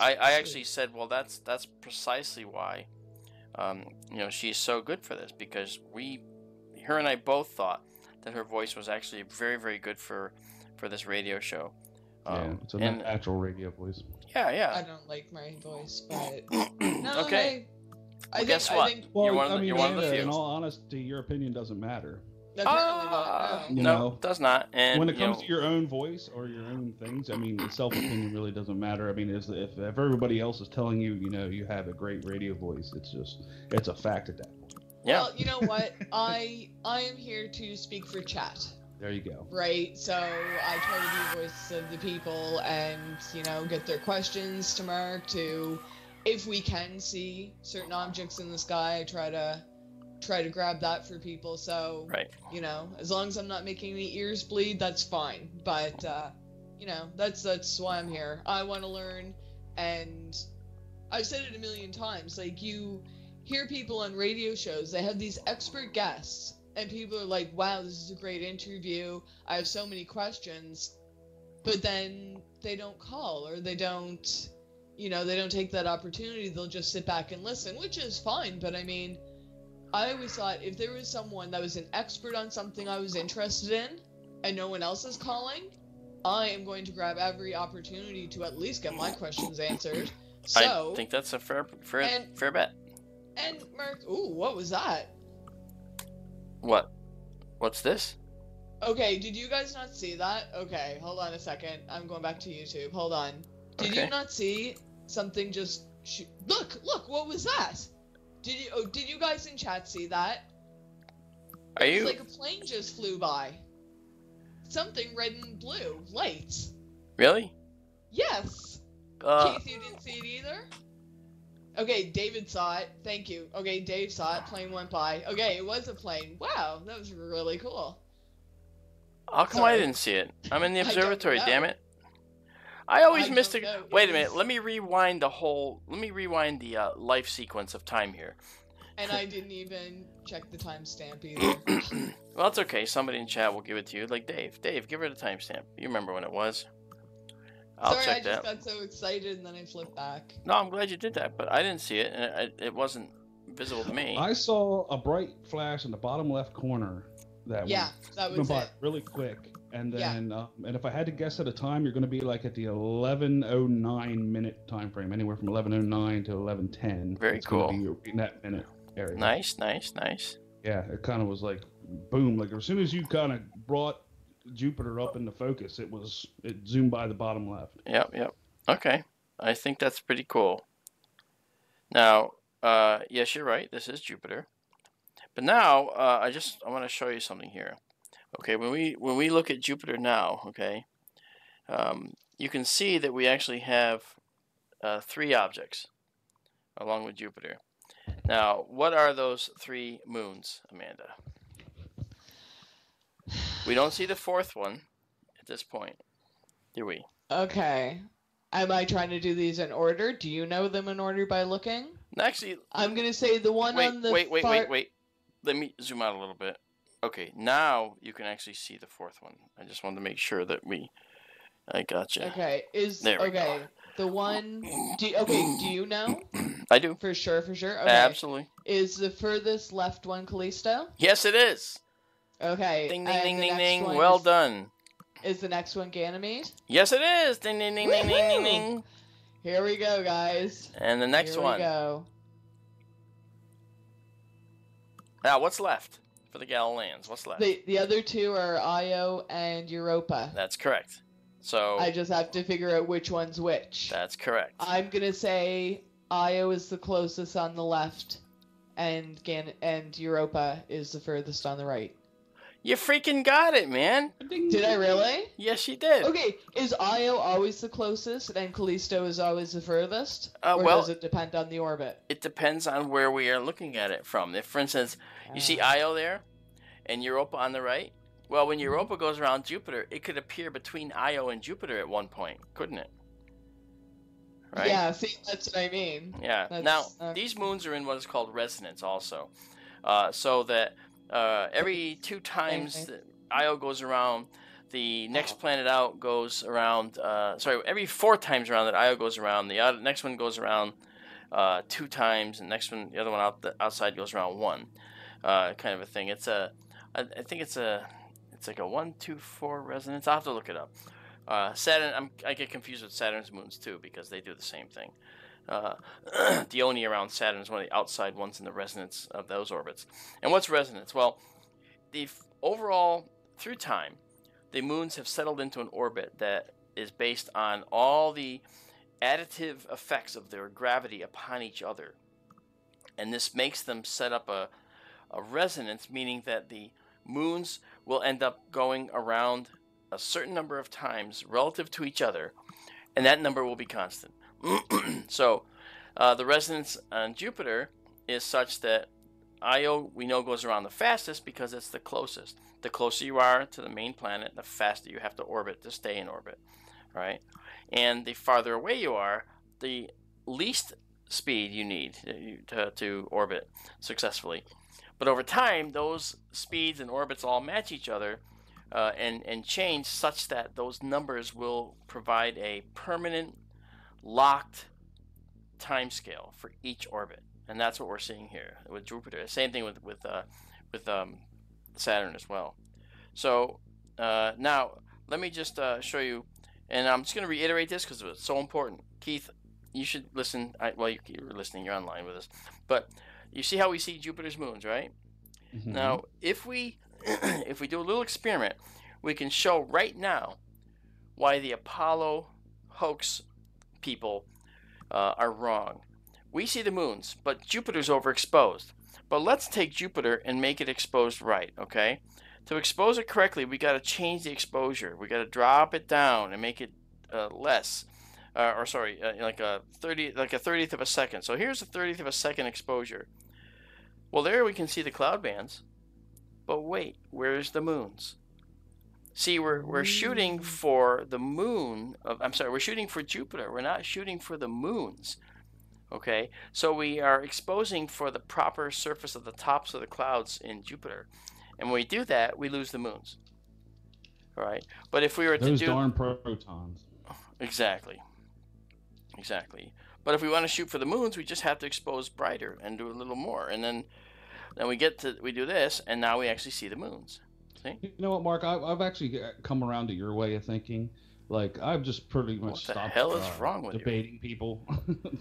actually said, well, that's precisely why, she's so good for this, because her and I both thought that her voice was actually very, very good for this radio show. Yeah, it's a natural radio voice. Yeah. I don't like my voice, but no, okay. I guess what? Well, you're one of the few. In all honesty, your opinion doesn't matter. Apparently not. No. No, it does not. And when it comes to your own voice or your own things, I mean, self-opinion really doesn't matter. I mean, if everybody else is telling you, you have a great radio voice, it's a fact at that point. Yeah. Well, you know what? I am here to speak for chat. There you go. Right, so I try to be the voice of the people and, get their questions to Mark, to, if we can see certain objects in the sky, I try to grab that for people, so, right. As long as I'm not making the ears bleed, that's fine, but, that's why I'm here. I want to learn, and I've said it a million times, like, you hear people on radio shows, they have these expert guests, and people are like, wow, this is a great interview, I have so many questions, but then they don't call, or they don't take that opportunity, they'll just sit back and listen, which is fine, but I mean, I always thought if there was someone that was an expert on something I was interested in, and no one else is calling, I am going to grab every opportunity to at least get my questions answered. So, I think that's a fair bet. And Mark, ooh, what was that? What? What's this? Okay, did you guys not see that? Okay, hold on a second. I'm going back to YouTube. Hold on. Did you not see something just Look, what was that? Did you guys in chat see that? It was like a plane just flew by. Something red and blue. Lights. Really? Yes. Keith, you didn't see it either? Okay, David saw it. Thank you. Okay, Dave saw it. Plane went by. Okay, it was a plane. Wow, that was really cool. How come I didn't see it? I'm in the observatory, damn it. I always missed it. Wait a minute. Let me rewind the life sequence of time here. And I didn't even check the timestamp either. Well, it's okay. Somebody in chat will give it to you. Like Dave. Dave, give her the timestamp. You remember when it was. I'll Sorry, check I just that. got so excited and then I flipped back. No, I'm glad you did that, but I didn't see it, and it wasn't visible to me. I saw a bright flash in the bottom left corner that that went was by it. really quick. And Yeah. then, and if I had to guess at a time, you're going to be like at the 11:09 minute time frame, anywhere from 11:09 to 11:10. Very it's cool. Going to be in that minute area. Nice, nice, nice. Yeah, it kind of was like boom. Like as soon as you kind of brought Jupiter up into focus, it zoomed by the bottom left. Yep, yep. Okay, I think that's pretty cool. Now, yes, you're right. This is Jupiter. But now, I want to show you something here. Okay, when we look at Jupiter now, okay, you can see that we actually have 3 objects along with Jupiter. Now, what are those 3 moons, Amanda? We don't see the 4th one at this point, do we? Okay. Am I trying to do these in order? Do you know them in order by looking? Actually, I'm gonna say the one on the wait. Let me zoom out a little bit. Okay, now you can actually see the 4th one. I just wanted to make sure that I got you. Okay, There we go. The one. Do you know? I do. For sure. Okay. Absolutely. Is the furthest left one Callisto? Yes, it is. Okay. Ding, ding, ding, ding, ding. Well done. Is the next one Ganymede? Yes, it is. Ding, ding, ding, ding, ding, ding, ding. Here we go, guys. And the next one. Here we go. Now, what's left for the Galileans? What's left? The other 2 are Io and Europa. That's correct. So I just have to figure out which one's which. That's correct. I'm gonna say Io is the closest on the left, and Europa is the furthest on the right. You freaking got it, man. Did I really? Yes, you did. Okay, is Io always the closest and Callisto is always the furthest? Or Well, does it depend on the orbit? It depends on where we are looking at it from. If, for instance, you see Io there and Europa on the right, well, when Europa goes around Jupiter, it could appear between Io and Jupiter at one point, couldn't it? Right? Yeah, see, that's what I mean. Yeah. Now, these moons are in what is called resonance also. So that every 2 times that Io goes around, the next planet out goes around, every 4 times around that Io goes around, the next one goes around 2 times, and the other one outside goes around 1, kind of a thing. I think it's like a 1, 2, 4 resonance. I'll have to look it up. Saturn, I get confused with Saturn's moons too because they do the same thing. Dione around Saturn is one of the outside ones in the resonance of those orbits. And what's resonance? Well, the overall, through time, the moons have settled into an orbit that is based on all the additive effects of their gravity upon each other. And this makes them set up a resonance, meaning that the moons will end up going around a certain number of times relative to each other, and that number will be constant. So the resonance on Jupiter is such that Io, we know, goes around the fastest because it's the closest. The closer you are to the main planet, the faster you have to orbit to stay in orbit, right? And the farther away you are, the least speed you need to orbit successfully. But over time, those speeds and orbits all match each other and change such that those numbers will provide a permanent, locked time scale for each orbit. And that's what we're seeing here with Jupiter. Same thing with Saturn as well. So now let me just show you, and I'm just going to reiterate this because it's so important. Keith, you should listen. You're listening. You're online with us. But you see how we see Jupiter's moons, right? Mm-hmm. Now, if we do a little experiment, we can show right now why the Apollo hoax people are wrong. We see the moons, but Jupiter's overexposed. But let's take Jupiter and make it exposed right, okay? To expose it correctly, we got to change the exposure. We got to drop it down and make it less, like a 30th of a second. So here's a 30th of a second exposure. Well, there we can see the cloud bands. But wait, where's the moons? See, we're shooting for the moon. We're shooting for Jupiter. We're not shooting for the moons. Okay, so we are exposing for the proper surface of the tops of the clouds in Jupiter. And when we do that, we lose the moons. All right, but if we were those darn protons. Exactly. Exactly. But if we want to shoot for the moons, we just have to expose brighter and do a little more, and then we do this, and now we actually see the moons. See? You know what, Mark? I've actually come around to your way of thinking. Like, I've just pretty much What the stopped hell is wrong with debating people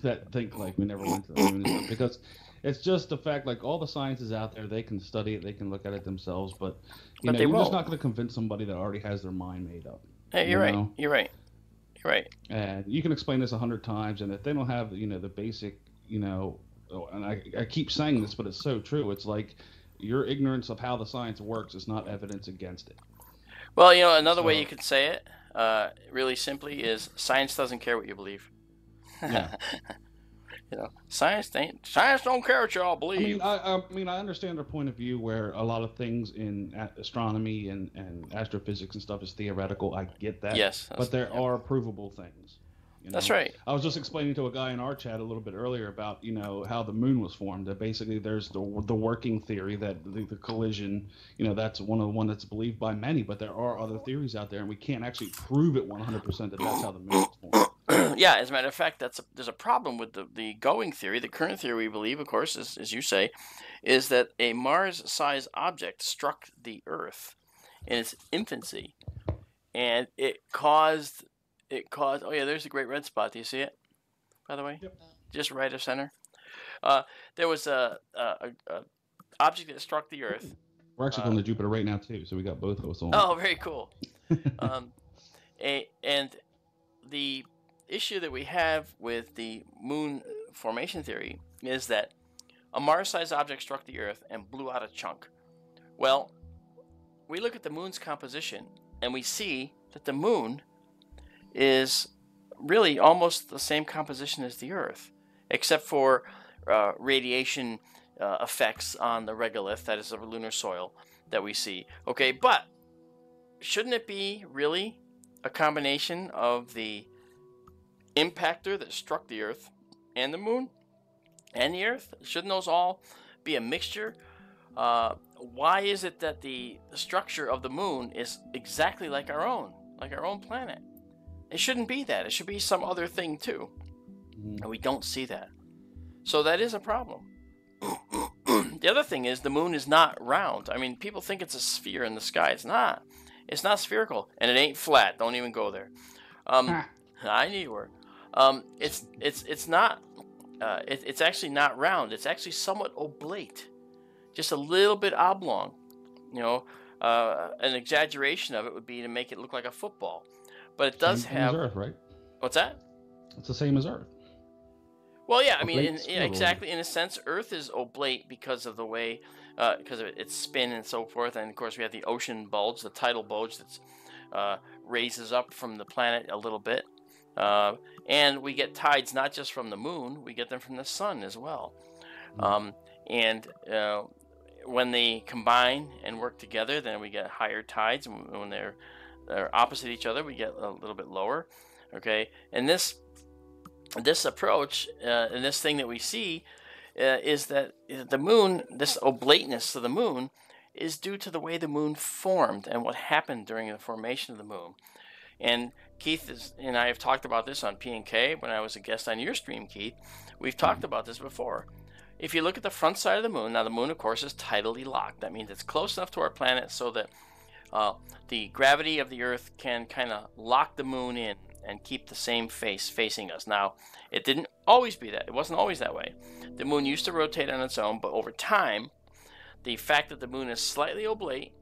that think like we never went to the moon and stuff, because it's just the fact, like, all the science is out there. They can study it, they can look at it themselves, but you're just not going to convince somebody that already has their mind made up. Hey, you're right. You're right. You're right. And you can explain this 100 times, and if they don't have, the basic, and I keep saying this, but it's so true. It's like your ignorance of how the science works is not evidence against it. Well, another way you could say it, really simply, is science doesn't care what you believe. Yeah. Science don't care what you all believe. I understand their point of view, where a lot of things in astronomy and astrophysics and stuff is theoretical. I get that. Yes. But there are provable things. That's right. I was just explaining to a guy in our chat a little bit earlier about, how the moon was formed. That basically there's the working theory that the collision, that's one that's believed by many, but there are other theories out there, and we can't actually prove it 100% that that's how the moon was formed. Yeah, as a matter of fact, there's a problem with the going theory. The current theory, we believe, of course, as you say, is that a Mars-sized object struck the Earth in its infancy, and it caused. Oh yeah, there's a great red spot. Do you see it? By the way, yep. Just right of center. There was a object that struck the Earth. We're actually going to Jupiter right now too, so we got both of us on. Oh, very cool. And the issue that we have with the moon formation theory is that a Mars-sized object struck the Earth and blew out a chunk. Well, we look at the moon's composition, and we see that the moon is really almost the same composition as the Earth, except for radiation effects on the regolith, that is the lunar soil that we see. Okay, but shouldn't it be really a combination of the impactor that struck the Earth and the moon and the Earth? Shouldn't those all be a mixture? Why is it that the structure of the moon is exactly like our own planet? It shouldn't be that. It should be some other thing too. And we don't see that. So that is a problem. The other thing is the moon is not round. I mean, people think it's a sphere in the sky. It's not. It's not spherical, and it ain't flat. Don't even go there. I knew you were. It's not. It's actually not round. It's actually somewhat oblate, just a little bit oblong. An exaggeration of it would be to make it look like a football. But it does have. Same as Earth, right? What's that? It's the same as Earth. Well, yeah, I mean, exactly. In a sense, Earth is oblate because of the way, because of its spin and so forth. And of course, we have the ocean bulge, the tidal bulge that raises up from the planet a little bit. And we get tides not just from the moon, we get them from the sun as well. And when they combine and work together, then we get higher tides. And when they're opposite each other, we get a little bit lower. Okay, and this approach and this thing that we see is that the moon, this oblateness of the moon, is due to the way the moon formed and what happened during the formation of the moon. And Keith and I have talked about this on P&K when I was a guest on your stream, Keith. We've talked about this before. If you look at the front side of the moon, now the moon, of course, is tidally locked. That means it's close enough to our planet so that the gravity of the Earth can kind of lock the moon in and keep the same face facing us. Now, it didn't always be that. It wasn't always that way. The moon used to rotate on its own, but over time, the fact that the moon is slightly oblate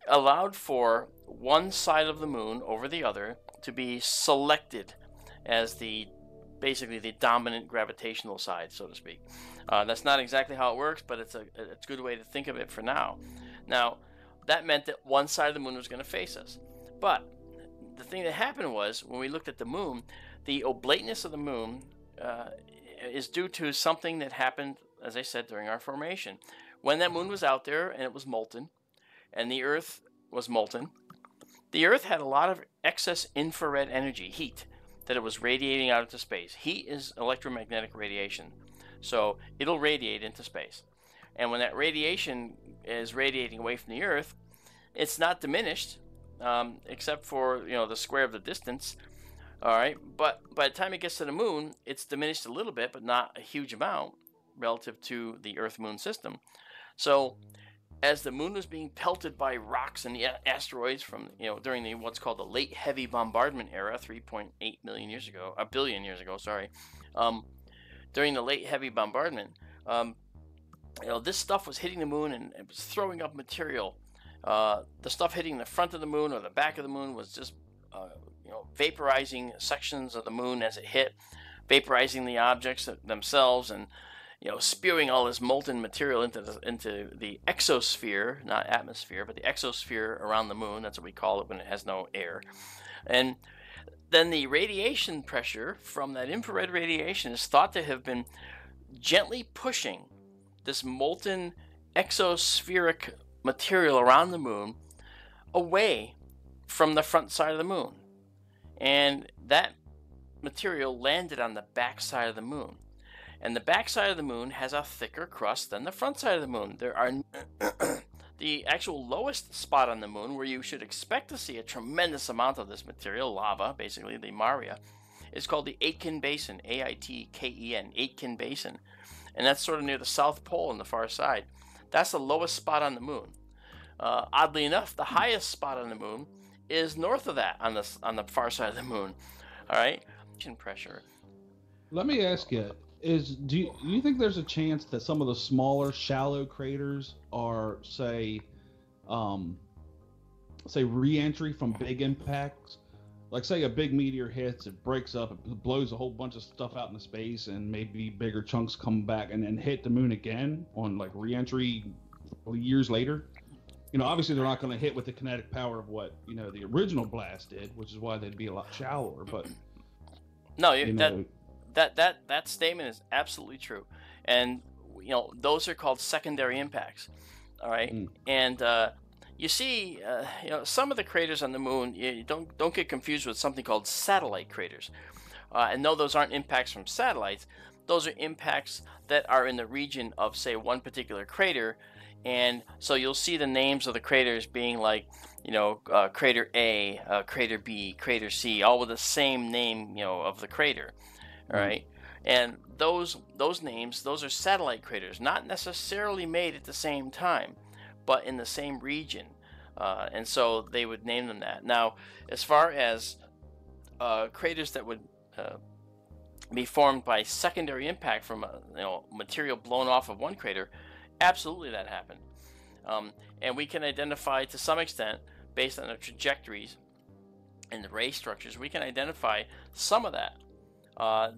allowed for one side of the moon over the other to be selected as basically the dominant gravitational side, so to speak. That's not exactly how it works, but it's a good way to think of it for now. Now, that meant that one side of the moon was going to face us. But the thing that happened was, when we looked at the moon, the oblateness of the moon is due to something that happened, as I said, during our formation. When that moon was out there and it was molten, and the Earth was molten, the Earth had a lot of excess infrared energy, heat, that it was radiating out into space. Heat is electromagnetic radiation, so it'll radiate into space. And when that radiation is radiating away from the Earth, it's not diminished, except for the square of the distance. All right, but by the time it gets to the moon, it's diminished a little bit, but not a huge amount relative to the Earth-Moon system. So as the moon was being pelted by rocks and asteroids from, during the what's called the late heavy bombardment era, 3.8 million years ago, a billion years ago, sorry, during the late heavy bombardment, this stuff was hitting the moon and it was throwing up material. The stuff hitting the front of the moon or the back of the moon was just vaporizing sections of the moon as it hit, vaporizing the objects themselves, and spewing all this molten material into the exosphere, not atmosphere, but the exosphere around the moon. That's what we call it when it has no air. And then the radiation pressure from that infrared radiation is thought to have been gently pushing this molten exospheric material around the moon away from the front side of the moon. And that material landed on the back side of the moon. And the back side of the moon has a thicker crust than the front side of the moon. There are the actual lowest spot on the moon, where you should expect to see a tremendous amount of this material, lava, basically the Maria, is called the Aitken Basin, Aitken, Aitken Basin. And that's sort of near the South Pole on the far side. That's the lowest spot on the moon. Oddly enough, the highest spot on the moon is north of that, on the far side of the moon. All right, pressure. Let me ask you: do you think there's a chance that some of the smaller, shallow craters are, say re-entry from big impacts? Like, say a big meteor hits, it breaks up, it blows a whole bunch of stuff out into space, and maybe bigger chunks come back and then hit the moon again on like re-entry years later. Obviously they're not going to hit with the kinetic power of what the original blast did, which is why they'd be a lot shallower. But no, that statement is absolutely true, and those are called secondary impacts. All right, and you see, some of the craters on the moon, you don't get confused with something called satellite craters. And no, those aren't impacts from satellites. Those are impacts that are in the region of, say, one particular crater. And so you'll see the names of the craters being like, crater A, crater B, crater C, all with the same name, of the crater. All right. And those names, those are satellite craters, not necessarily made at the same time, but in the same region. And so they would name them that. Now, as far as craters that would be formed by secondary impact from material blown off of one crater, absolutely that happened. And we can identify, to some extent, based on the trajectories and the ray structures, we can identify some of that.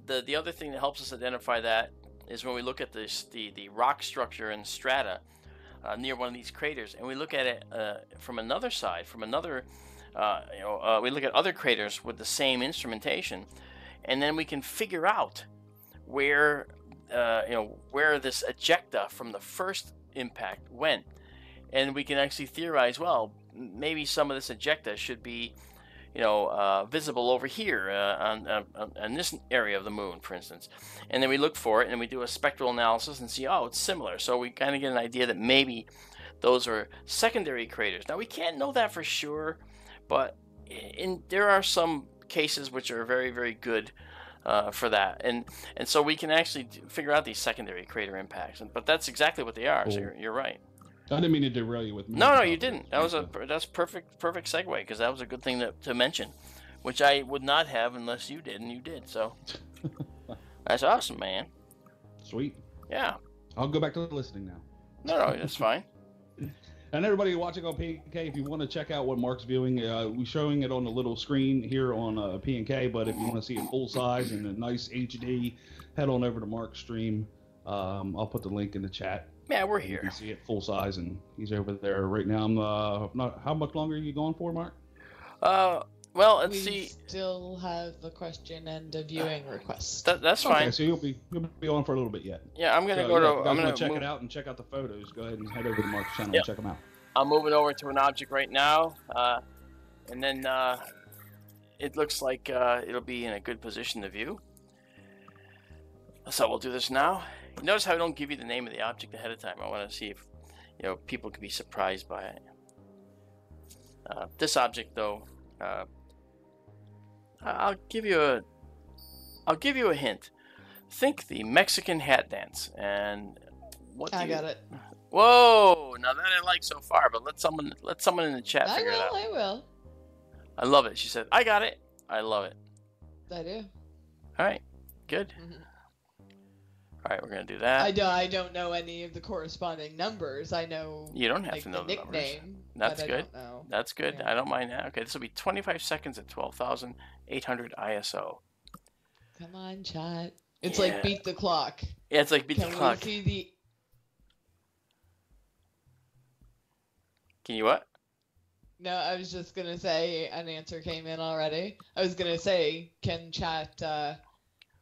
The other thing that helps us identify that is when we look at the rock structure and strata near one of these craters, and we look at it from another side, we look at other craters with the same instrumentation, and then we can figure out where this ejecta from the first impact went, and we can actually theorize, well, maybe some of this ejecta should be visible over here on this area of the moon, for instance. And then we look for it and we do a spectral analysis and see, oh, it's similar. So we kind of get an idea that maybe those are secondary craters. Now, we can't know that for sure, but there are some cases which are very, very good for that. And so we can actually figure out these secondary crater impacts. But that's exactly what they are. Cool. So you're right. I didn't mean to derail you with me. No, you didn't. That's perfect segue, because that was a good thing to mention, which I would not have unless you did, and you did. So that's awesome, man. Sweet. Yeah. I'll go back to listening now. No, that's fine. And everybody watching on P&K, if you want to check out what Mark's viewing, we're showing it on the little screen here on P&K. But if you want to see it full size and a nice HD, head on over to Mark's stream. I'll put the link in the chat. Yeah, we're here. You can see it full size, and he's over there right now. How much longer are you going for, Mark? Well, let's see. We still have a question and a viewing request. That's fine. Okay, so you'll be on for a little bit yet. Yeah, I'm gonna I'm gonna check it out and check out the photos. Go ahead and head over to Mark's channel and check them out. I'm moving over to an object right now, and then it looks like it'll be in a good position to view. So we'll do this now. Notice how I don't give you the name of the object ahead of time. I want to see if people can be surprised by it. This object, though, I'll give you a hint. Think the Mexican hat dance. And what? I got it. Whoa! Now that I like so far, but let someone in the chat figure it out. I will. I love it. She said, "I got it." I love it. I do. All right, good. All right, we're gonna do that. I don't know any of the corresponding numbers. I know. You don't have like, to know the the numbers. nickname. That's but good. I don't know. That's good. Yeah. I don't mind that. Okay, this will be 25 seconds at 12,800 ISO. Come on, chat. It's like beat the clock. Yeah, it's like beat the clock. Can we see the? Can you what? No, I was just gonna say an answer came in already. I was gonna say, can chat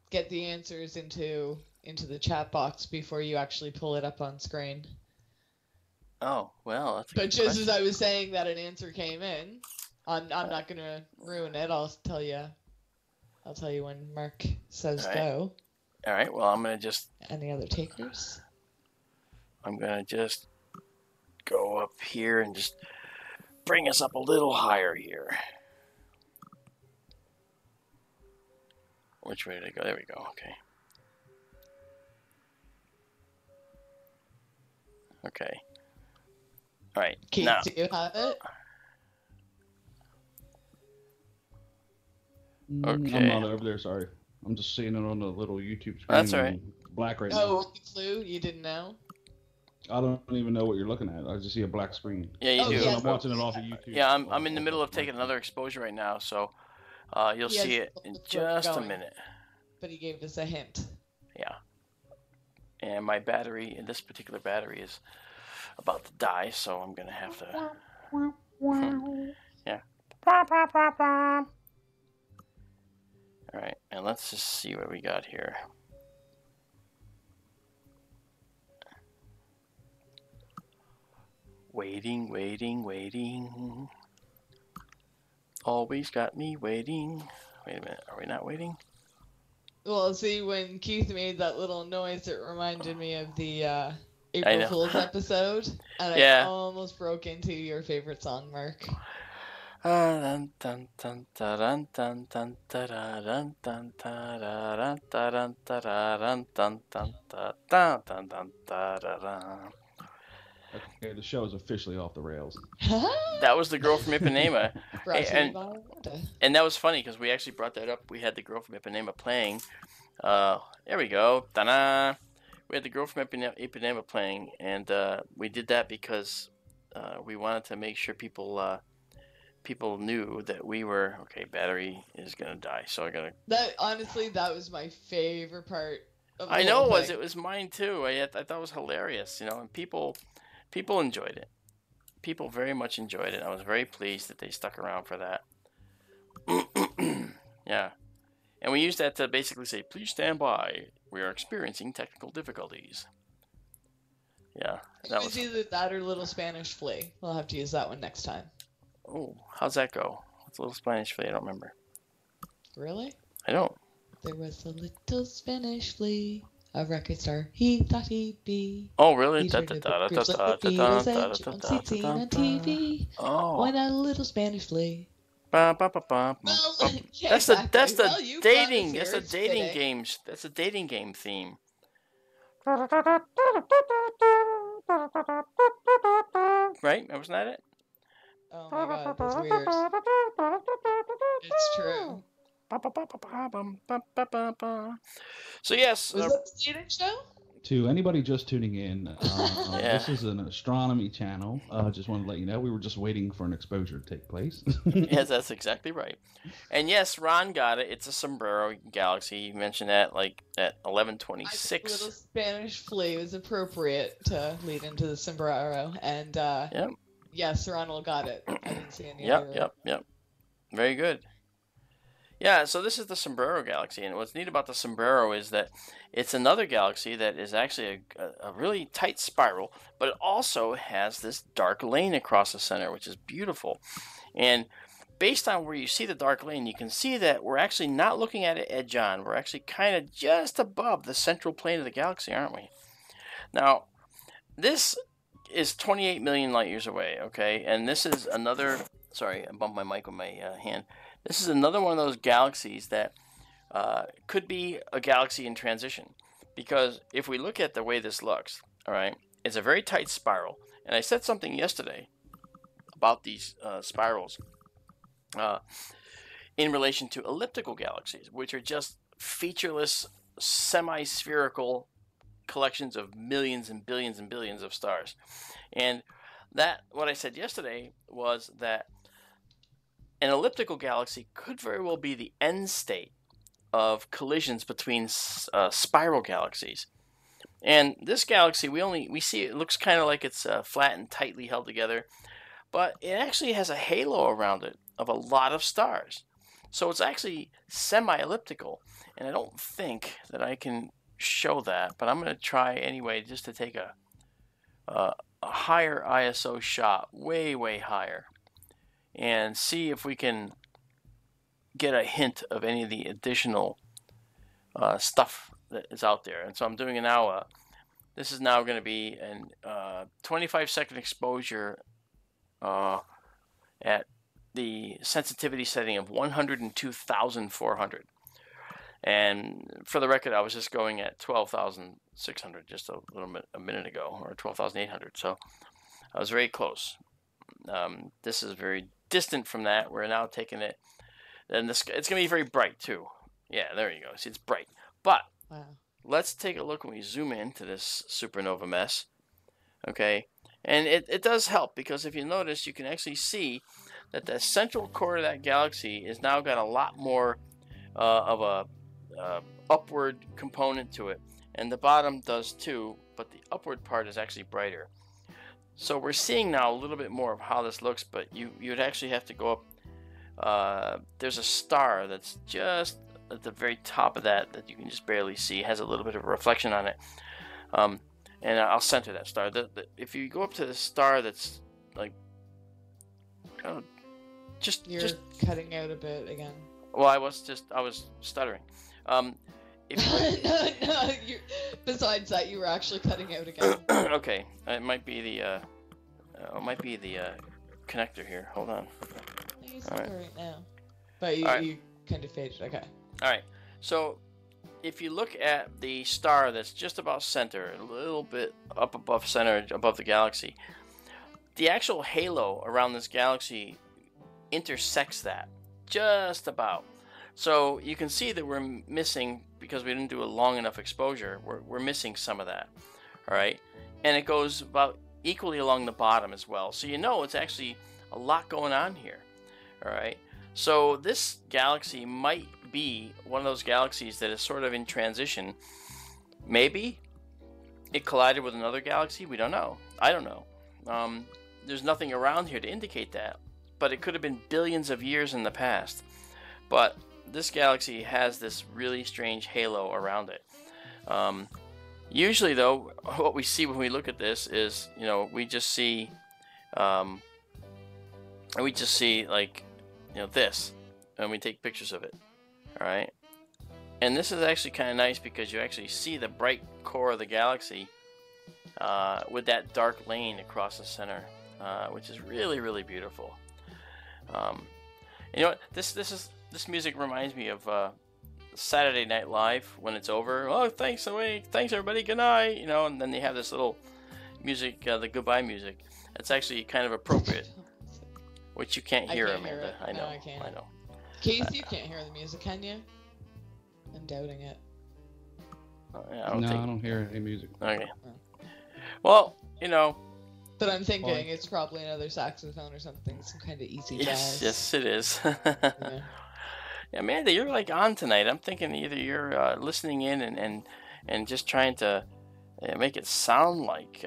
get the answers into the chat box before you actually pull it up on screen? Oh, well, that's a But good just question. as I was saying that an answer came in, I'm not gonna ruin it. I'll tell you when Mark says go. All right. Well, I'm gonna just. Any other takers? I'm gonna just go up here and just bring us up a little higher here. Which way did I go? There we go. Okay. Okay. All right. Keith, now, do you have it? Okay. I'm not over there. Sorry, I'm just seeing it on the little YouTube screen. That's all right. Black right now. Oh, clue? You didn't know? I don't even know what you're looking at. I just see a black screen. yeah, you Oh, do. yeah. I'm watching it off of YouTube. Yeah, I'm in the middle of taking another exposure right now, so you'll He has see it in the flow just a going. minute. But he gave us a hint. Yeah. And my battery, and this particular battery is about to die, so I'm gonna have to. Yeah. All right, and let's just see what we got here. Waiting, waiting, waiting. Always got me waiting. Wait a minute, are we not waiting? Well, see, when Keith made that little noise, it reminded me of the I April know. Fool's episode, and Yeah. I almost broke into your favorite song, Mark. Dun, dun, dun, dun, dun, dun, dun, dun, dun, dun, dun, dun, dun, dun, dun, dun, dun, dun, dun. Okay, the show is officially off the rails. That was the girl from Ipanema. Brought to you and- by Wanda. And that was funny because we actually brought that up. We had the girl from Ipanema playing. There we go. Ta-da! We had the girl from Ipanema playing, and we did that because we wanted to make sure people knew that we were okay. Battery is gonna die, so I gotta. That honestly, that was my favorite part of the I know whole it was. thing. It was mine too. I thought it was hilarious, and people enjoyed it. People very much enjoyed it. I was very pleased that they stuck around for that. Yeah. And we used that to basically say, please stand by. We are experiencing technical difficulties. Yeah. That It was either that or Little Spanish Flea. We'll have to use that one next time. Oh, how's that go? What's a little Spanish flea? I don't remember. Really? I don't. There was a little Spanish flea, a record star he thought he'd be. Oh, really? He turned to the groups like the Beatles and Jones he'd seen on TV. Oh. Why not a little Spanish flea? Ba, ba, ba, ba, Well, ba. yeah, That's exactly. the Well, you brought us dating. here, That's a it's dating fitting. games. That's a dating game theme. Right? Wasn't that it? Oh my god, that's weird. It's true. So yes, Was that the dating show? To anybody just tuning in, Yeah. this is an astronomy channel. Just wanted to let you know we were just waiting for an exposure to take place. yes, that's exactly right. And yes, Ron got it. It's a Sombrero Galaxy. You mentioned that like at I think 11:26. Little Spanish flea was appropriate to lead into the sombrero, and Yep. yes, Ronald got it. I didn't see any Yep, other. yep. Very good. Yeah, so this is the Sombrero Galaxy, and what's neat about the Sombrero is that it's another galaxy that is actually a really tight spiral, but it also has this dark lane across the center, which is beautiful. And based on where you see the dark lane, you can see that we're actually not looking at it edge on. We're actually kind of just above the central plane of the galaxy, aren't we? Now, this is 28 million light years away, okay? And this is another Sorry, I bumped my mic with my hand. This is another one of those galaxies that could be a galaxy in transition. Because if we look at the way this looks, all right, it's a very tight spiral. And I said something yesterday about these spirals in relation to elliptical galaxies, which are just featureless, semi-spherical collections of millions and billions of stars. And that, what I said yesterday was that an elliptical galaxy could very well be the end state of collisions between spiral galaxies. And this galaxy, we see it looks kind of like it's flat and tightly held together, but it actually has a halo around it of a lot of stars. So it's actually semi-elliptical, and I don't think that I can show that, but I'm going to try anyway just to take a higher ISO shot, way higher, and see if we can get a hint of any of the additional stuff that is out there. And so I'm doing it now. This is now going to be a 25-second exposure at the sensitivity setting of 102,400. And for the record, I was just going at 12,600 just a minute ago, or 12,800. So I was very close. This is very distant from that. We're now taking it, and it's going to be very bright too. Yeah, there you go. See, it's bright. But Wow. Let's take a look when we zoom into this supernova mess. Okay, and it does help, because if you notice, you can actually see that the central core of that galaxy is now got a lot more of a upward component to it, and the bottom does too, but the upward part is actually brighter. So we're seeing now a little bit more of how this looks, but you'd actually have to go up. There's a star that's just at the very top of that you can just barely see. It has a little bit of a reflection on it, and I'll center that star. If you go up to the star that's like, oh, You're cutting out a bit again. Well, I was stuttering. No, besides that, you were actually cutting out again. Okay, it might be the connector here. Hold on. He's All right. right now, but you kind of faded. Okay. All right. So if you look at the star that's just about center, a little bit up above center, above the galaxy, the actual halo around this galaxy intersects that just about. So you can see that we're missing, because we didn't do a long enough exposure, we're missing some of that. All right, and it goes about equally along the bottom as well. So you know it's actually a lot going on here. All right, so this galaxy might be one of those galaxies that is sort of in transition. Maybe it collided with another galaxy. We don't know. I don't know. There's nothing around here to indicate that, but it could have been billions of years in the past. But this galaxy has this really strange halo around it. Usually, though, what we see when we look at this is, we just see like, this, and we take pictures of it. All right, and this is actually kind of nice, because you actually see the bright core of the galaxy with that dark lane across the center, which is really beautiful. You know what? This music reminds me of Saturday Night Live when it's over. Oh, thanks everybody, good night. And then they have this little music, the goodbye music. It's actually kind of appropriate, which you can't hear, Amanda. I know. No, I can't. I know. Case, you can't hear the music, can you? I'm doubting it. I don't hear any music. Okay. Well, But I'm thinking it's probably another saxophone or something, some kind of easy jazz. Yes, it is. Yeah. Yeah, Amanda, you're like on tonight. I'm thinking either you're listening in and just trying to make it sound like,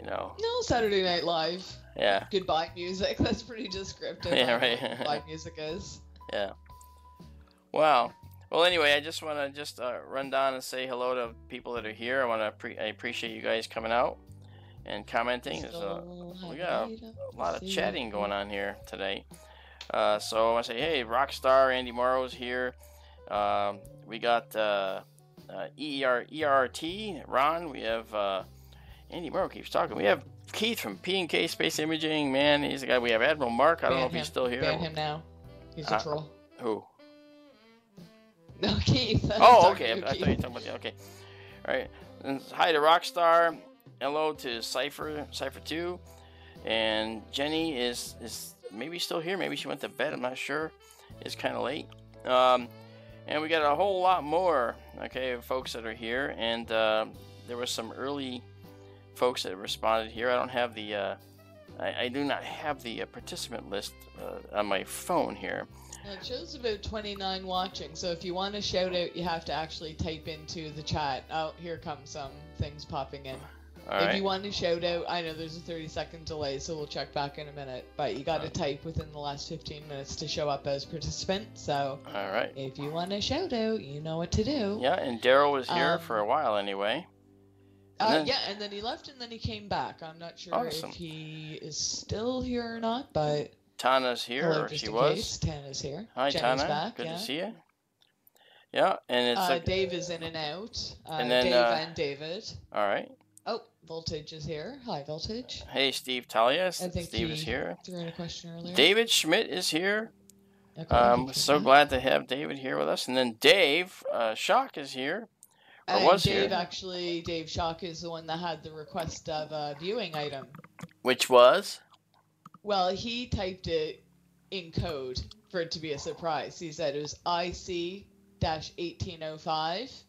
No, Saturday Night Live. Yeah. Goodbye music. That's pretty descriptive. Yeah, of right. what goodbye music is. Yeah. Wow. Well, anyway, I just want to run down and say hello to people that are here. I appreciate you guys coming out and commenting. We got a lot of chatting going on here today. So I want to say, hey, Rockstar Andy Morrow's here. We got ERT Ron. We have Andy Morrow keeps talking. We have Keith from P&K Space Imaging, man, he's the guy. We have Admiral Mark. I don't know if he's still here. Ban him now. He's a troll. Who? No, Keith. Oh, okay. I thought you were talking about the. Okay. All right. And hi to Rockstar. Hello to Cypher 2. And Jenny is maybe still here. Maybe she went to bed. I'm not sure. It's kind of late. And we got a whole lot more, okay, folks that are here. And there were some early folks that responded here. I don't have the. I do not have the participant list on my phone here. Well, it shows about 29 watching, so if you want to shout out, you have to actually type into the chat. Oh, here comes some things popping in. If you want to shout out, I know there's a 30-second delay, so we'll check back in a minute, but you got to type within the last 15 minutes to show up as participant, so if you want to shout out, you know what to do. Yeah, and Daryl was here for a while anyway. Yeah, and then he left and then he came back. I'm not sure if he is still here or not, but... Tana's here, or she was. Tana's here. Hi, Jenny's Tana. back, Good to see you. Yeah, and it's like... Dave is in and out. And then, Dave and David. All right. Oh, Voltage is here. Hi, Voltage. Hey, Steve Talias. I think Steve is here. Threw in a question earlier. David Schmidt is here. Okay, so glad to have David here with us. And then Dave Schock is here. Or was Dave, here. actually, Dave Schock is the one that had the request of a viewing item. Which was? Well, he typed it in code for it to be a surprise. He said it was IC-1805.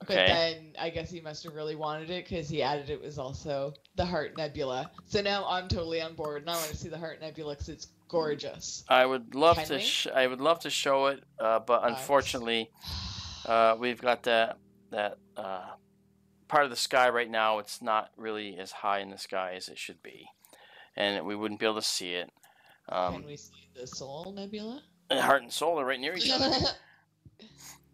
Okay. But then I guess he must have really wanted it because he added it was also the Heart Nebula. So now I'm totally on board and I want to see the Heart Nebula because it's gorgeous. I would love I would love to show it, but unfortunately, we've got that part of the sky right now. It's not really as high in the sky as it should be, and we wouldn't be able to see it. Can we see the Soul Nebula? Heart and Soul are right near each other.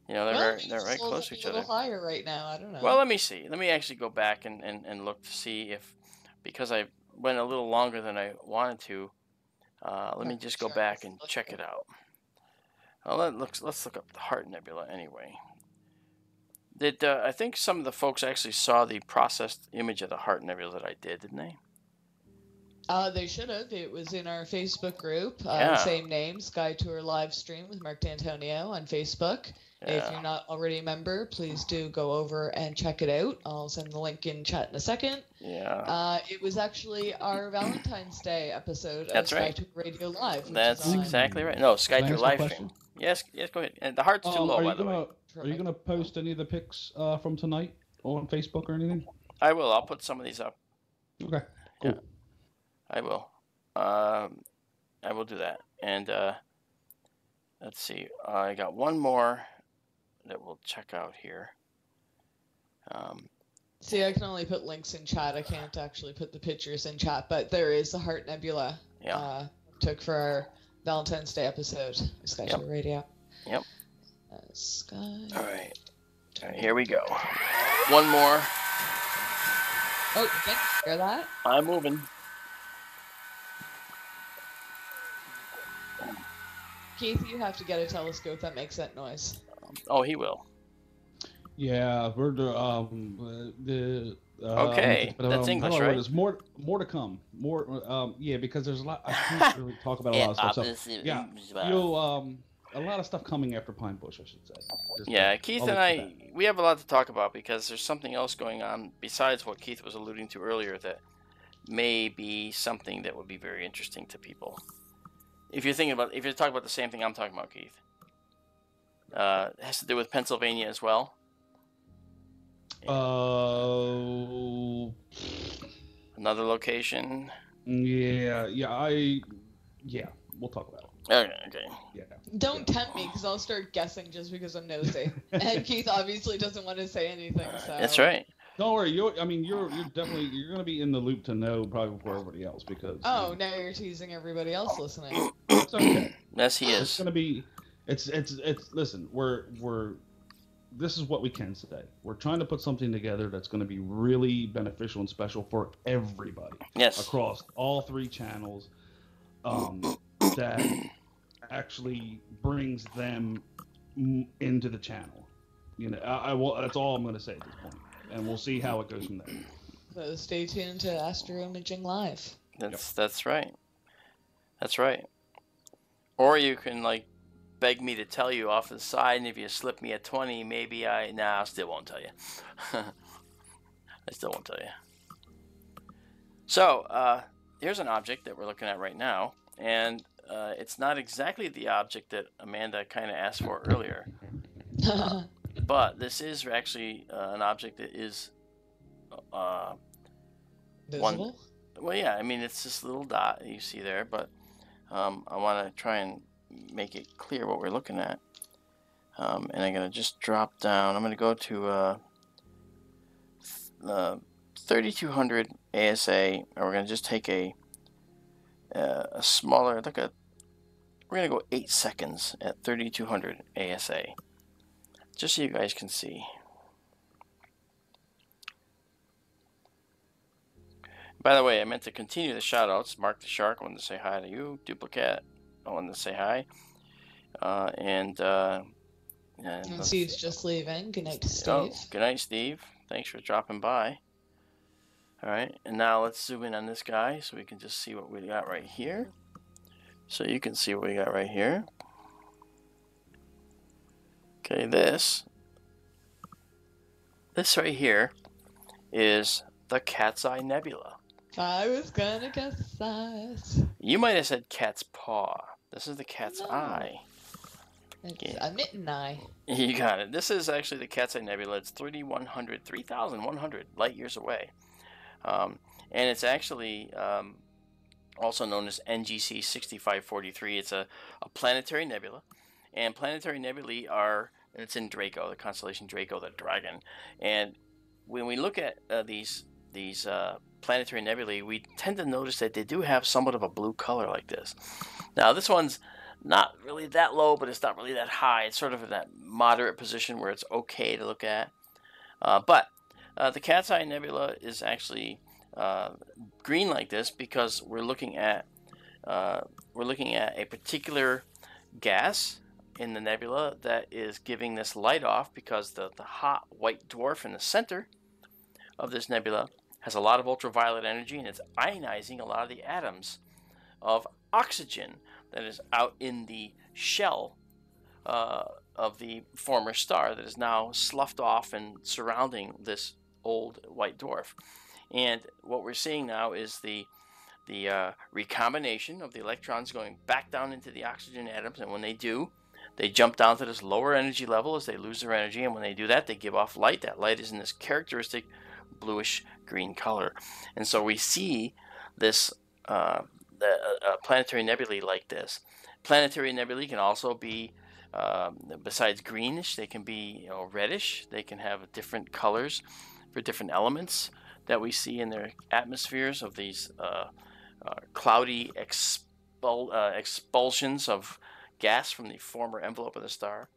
You know, they're right close to each other. A little higher right now. I don't know. Well, let me see. Let me actually go back and look to see if, because I went a little longer than I wanted to. Let me just go back and check it out. Well, let's look up the Heart Nebula anyway. I think some of the folks actually saw the processed image of the Heart Nebula that I did, didn't they? They should have. It was in our Facebook group. Yeah. Same name, SkyTour LiveStream with Mark D'Antonio on Facebook. Yeah. If you're not already a member, please do go over and check it out. I'll send the link in chat in a second. Yeah. It was actually our Valentine's Day episode of SkyTour Radio Live. That's exactly right. No, SkyTour LiveStream. Yes, go ahead. And the heart's too low, by the way. Are you going to post any of the pics from tonight on Facebook or anything? I will. I'll put some of these up. Okay, cool. Yeah, I will. I will do that. And let's see. I got one more that we'll check out here. See, I can only put links in chat. I can't actually put the pictures in chat, but there is the Heart Nebula. Yeah. Took for our Valentine's Day episode of SkyTour Radio. Yep. All right, here we go. One more. Oh, did you hear that? I'm moving. Keith, you have to get a telescope that makes that noise. Oh, he will. Yeah, we're okay, that's English, right? There's more to come. Yeah, because there's a lot. I can't really talk about a lot of stuff. So, yeah, you'll a lot of stuff coming after Pine Bush, I should say. Yeah, Keith and I, we have a lot to talk about because there's something else going on besides what Keith was alluding to earlier that may be something that would be very interesting to people. If you're talking about the same thing I'm talking about, Keith, it has to do with Pennsylvania as well. Another location. Yeah, we'll talk about it. Okay. Yeah. Don't tempt me, because I'll start guessing just because I'm nosy. And Keith obviously doesn't want to say anything, so... That's right. Don't worry. You're definitely going to be in the loop to know probably before everybody else because... Oh, now you're teasing everybody else listening. It's okay. Yes, he is. It's going to be... It's listen, this is what we can say. We're trying to put something together that's going to be really beneficial and special for everybody. Yes. Across all three channels. That actually brings them into the channel. You know, that's all I'm going to say at this point, and we'll see how it goes from there. So stay tuned to Astro Imaging Live. That's right. That's right. Or you can like beg me to tell you off to the side, and if you slip me a 20, maybe I still won't tell you. I still won't tell you. So here's an object that we're looking at right now, and it's not exactly the object that Amanda kind of asked for earlier. But this is actually an object that is Visible? Well, yeah, I mean, it's this little dot that you see there, but I want to try and make it clear what we're looking at. And I'm going to just drop down. I'm going to go to 3200 ASA, and we're going to just take a smaller, we're going to go 8 seconds at 3200 ASA, just so you guys can see. By the way, I meant to continue the shoutouts. Mark the Shark, I wanted to say hi to you. Duplicate, I wanted to say hi. And Steve's just leaving. Good night to Steve. Oh, good night, Steve. Thanks for dropping by. All right, and now let's zoom in on this guy so we can just see what we got right here. So you can see what we got right here. Okay, this right here is the Cat's Eye Nebula. I was gonna guess that. You might have said cat's paw. This is the cat's eye. It's a mitten eye. You got it. This is actually the Cat's Eye Nebula. It's 3,100 light years away. And it's actually also known as NGC 6543. It's a planetary nebula. And planetary nebulae it's in Draco, the constellation Draco, the dragon. And when we look at these planetary nebulae, we tend to notice that they do have somewhat of a blue color like this. Now, this one's not really that low, but it's not really that high. It's sort of in that moderate position where it's okay to look at. But the Cat's Eye Nebula is actually green like this because we're looking at a particular gas in the nebula that is giving this light off because the hot white dwarf in the center of this nebula has a lot of ultraviolet energy, and it's ionizing a lot of the atoms of oxygen that is out in the shell of the former star that is now sloughed off and surrounding this old white dwarf. And what we're seeing now is the recombination of the electrons going back down into the oxygen atoms, and when they do, they jump down to this lower energy level as they lose their energy, and when they do that, they give off light. That light is in this characteristic bluish green color. And so we see this planetary nebulae like this. Planetary nebulae can also be, besides greenish, they can be reddish. They can have different colors for different elements that we see in their atmospheres of these cloudy expulsions of gas from the former envelope of the star.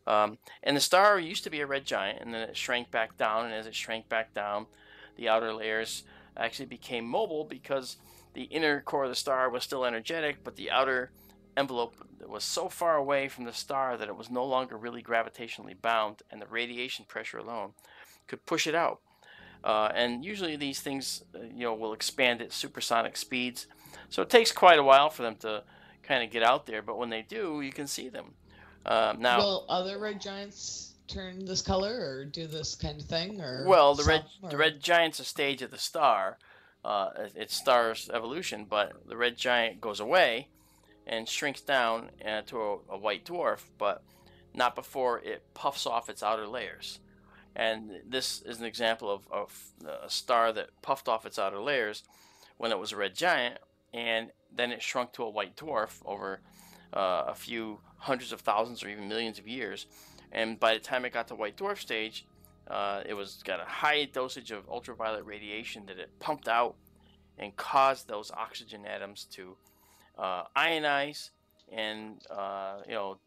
And the star used to be a red giant, and then it shrank back down, and as it shrank back down, the outer layers actually became mobile because the inner core of the star was still energetic, but the outer envelope was so far away from the star that it was no longer really gravitationally bound, and the radiation pressure alone could push it out. And usually these things will expand at supersonic speeds, so it takes quite a while for them to kind of get out there, but when they do, you can see them. Now, will other red giants turn this color or do this kind of thing? Or well, the red giant's a stage of the star, its star's evolution, but the red giant goes away and shrinks down to a white dwarf, but not before it puffs off its outer layers. And this is an example of a star that puffed off its outer layers when it was a red giant, and then it shrunk to a white dwarf over a few hundreds of thousands or even millions of years. And by the time it got to white dwarf stage, it got a high dosage of ultraviolet radiation that it pumped out and caused those oxygen atoms to ionize and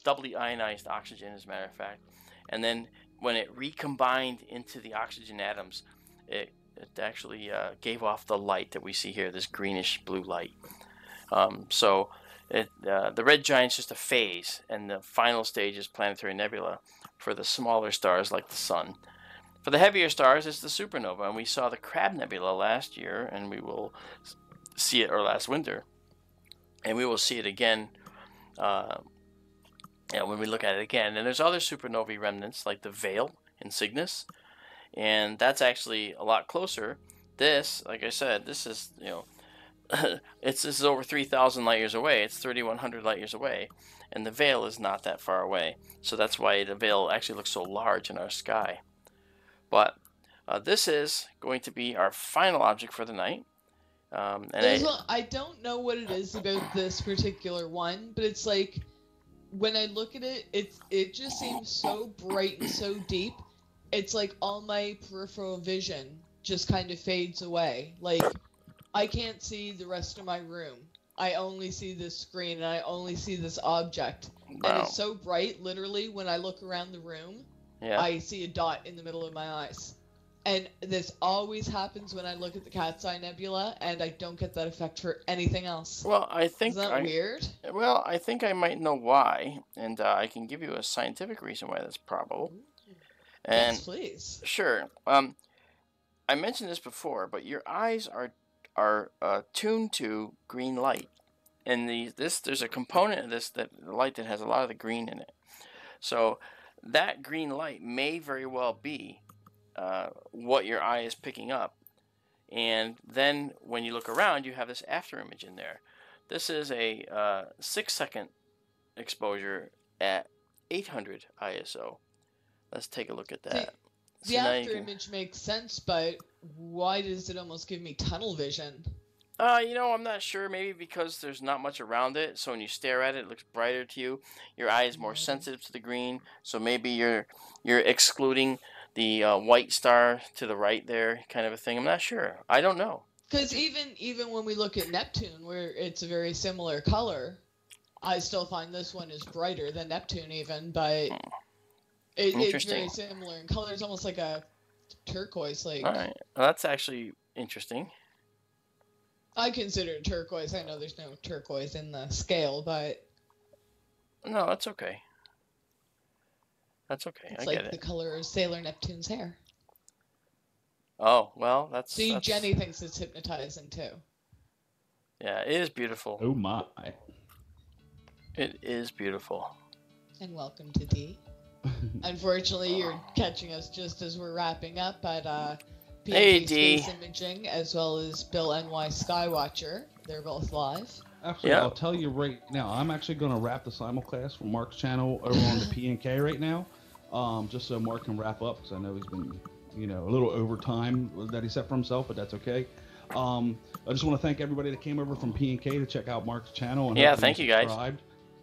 doubly ionized oxygen, as a matter of fact. And then when it recombined into the oxygen atoms, it actually gave off the light that we see here, this greenish blue light. So the red giant's just a phase, and the final stage is planetary nebula for the smaller stars like the sun. For the heavier stars, it's the supernova, and we saw the Crab Nebula last year, and we will see it, or last winter, and we will see it again when we look at it again. And there's other supernovae remnants, like the Veil in Cygnus, and that's actually a lot closer. This, like I said, this is, this is over 3,000 light years away. It's 3,100 light years away, and the Veil is not that far away. So that's why the Veil actually looks so large in our sky. But this is going to be our final object for the night. I don't know what it is about this particular one, but it's like, when I look at it, it just seems so bright and so deep. It's like all my peripheral vision just kind of fades away. Like, I can't see the rest of my room. I only see this screen, and I only see this object. Wow. And it's so bright, literally, when I look around the room, I see a dot in the middle of my eyes. And this always happens when I look at the Cat's Eye Nebula, and I don't get that effect for anything else. Well, I think... Is that weird? Well, I think I might know why, and I can give you a scientific reason why that's probable. And yes, please. Sure. I mentioned this before, but your eyes are tuned to green light. And there's a component of this, that the light, that has a lot of the green in it. So that green light may very well be what your eye is picking up. And then when you look around, you have this after image in there. This is a 6-second exposure at 800 ISO. Let's take a look at that. The after image makes sense, but why does it almost give me tunnel vision? I'm not sure. Maybe because there's not much around it, so when you stare at it, it looks brighter to you. Your eye is more sensitive to the green, so maybe you're excluding the white star to the right there, kind of a thing. I'm not sure. I don't know. Because even when we look at Neptune, where it's a very similar color, I still find this one is brighter than Neptune even, but it's very similar in color. It's almost like a turquoise. Like, all right. Well, that's actually interesting. I consider it turquoise. I know there's no turquoise in the scale, but... No, that's okay. That's okay. It's I get like it. the color of Sailor Neptune's hair. Oh, well, that's... See, Jenny thinks it's hypnotizing, too. Yeah, it is beautiful. Oh, my. It is beautiful. And welcome to D. Unfortunately, you're catching us just as we're wrapping up, but Hey, PNG D. Space Imaging, as well as Bill NY Skywatcher. They're both live. Absolutely. Yeah. I'll tell you right now, I'm actually going to wrap the simulcast for Mark's channel over on the PNK right now, just so Mark can wrap up, because I know he's been, a little over time that he set for himself, but that's okay. I just want to thank everybody that came over from PNK to check out Mark's channel. And thank you, guys.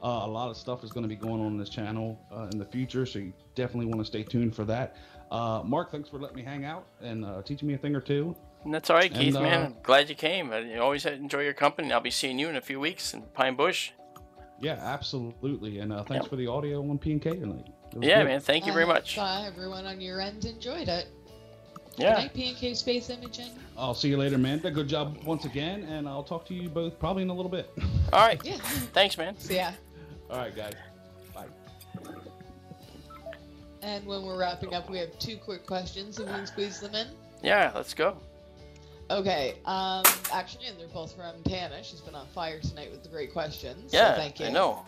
A lot of stuff is going to be going on this channel in the future, so you definitely want to stay tuned for that. Mark, thanks for letting me hang out and teaching me a thing or two. And that's all right, Keith, man. I'm glad you came. I always enjoy your company. I'll be seeing you in a few weeks in Pine Bush. Yeah, absolutely. And thanks for the audio on PNK tonight. Yeah, good. Man. Thank you very much. Everyone on your end enjoyed it. Yeah. Good night, PNK Space Imaging. I'll see you later, Amanda. Good job once again, and I'll talk to you both probably in a little bit. All right. Yeah. Thanks, man. See ya. All right, guys. Bye. And when we're wrapping up, we have 2 quick questions, if we can squeeze them in. Yeah, let's go. Okay, actually, and they're both from Tana. She's been on fire tonight with the great questions. Yeah, so thank you. I know.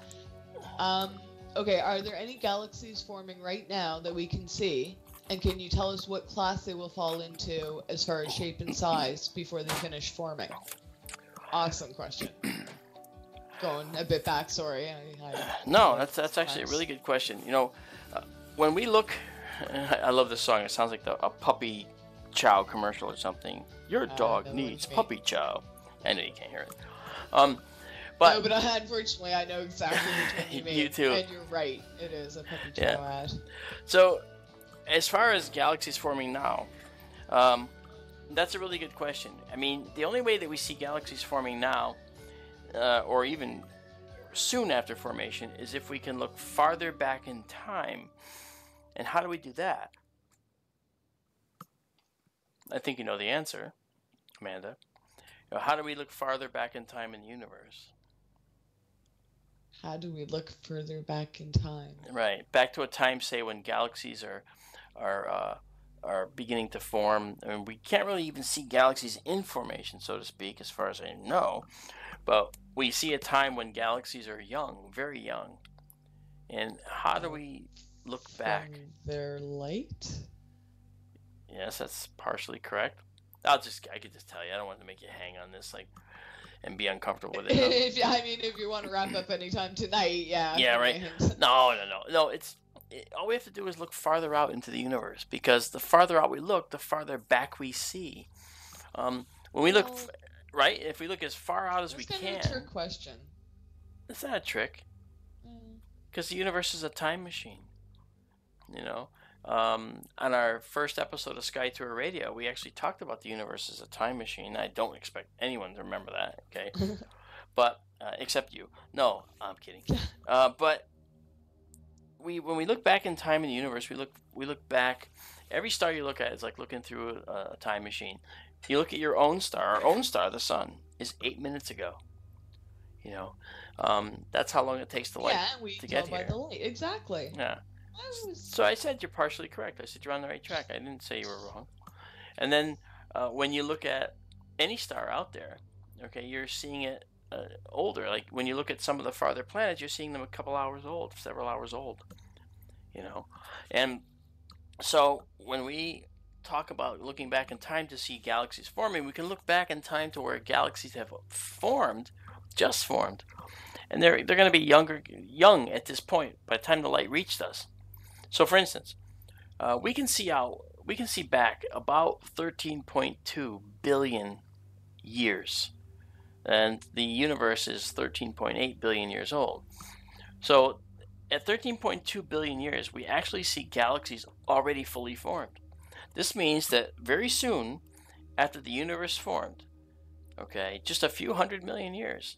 Okay, are there any galaxies forming right now that we can see? And can you tell us what class they will fall into as far as shape and size before they finish forming? Awesome question. Going a bit back, sorry. No, that's actually a really good question. When we look, I love this song. It sounds like a puppy chow commercial or something. Your dog needs puppy chow. I know you can't hear it. But no, but unfortunately, I know exactly which one you mean. You too. And you're right. It is a puppy chow ad. So, as far as galaxies forming now, that's a really good question. I mean, the only way that we see galaxies forming now, or even soon after formation, is if we can look farther back in time. And how do we do that? I think you know the answer, Amanda. How do we look farther back in time in the universe? How do we look further back in time? Right, back to a time, say, when galaxies are are beginning to form. I mean, we can't really even see galaxies in formation, so to speak, as far as I know. But we see a time when galaxies are young, very young. And how do we look back? From their light? Yes, that's partially correct. I could just tell you. I don't want to make you hang on this, and be uncomfortable with it. If you want to wrap up anytime tonight, yeah. Yeah, right. No. All we have to do is look farther out into the universe, because the farther out we look, the farther back we see. When we look, right? If we look as far out as we can. That's kind of a trick question. It's not a trick, because the universe is a time machine. On our first episode of SkyTour Radio, we actually talked about the universe as a time machine. I don't expect anyone to remember that, okay? But except you. No, I'm kidding. But when we look back in time in the universe, we look back. Every star you look at is like looking through a time machine. You look at your own star. Our own star, the sun, is 8 minutes ago. That's how long it takes the light to get here. By the light. Exactly. Yeah. So I said you're partially correct. I said you're on the right track. I didn't say you were wrong. And then when you look at any star out there, okay, you're seeing it older. Like when you look at some of the farther planets, you're seeing them a couple hours old, several hours old. And so when we talk about looking back in time to see galaxies forming, we can look back in time to where galaxies have just formed, and they're going to be young at this point by the time the light reached us. So, for instance, we can see back about 13.2 billion years, and the universe is 13.8 billion years old. So, at 13.2 billion years, we actually see galaxies already fully formed. This means that very soon, after the universe formed, okay, just a few 100 million years,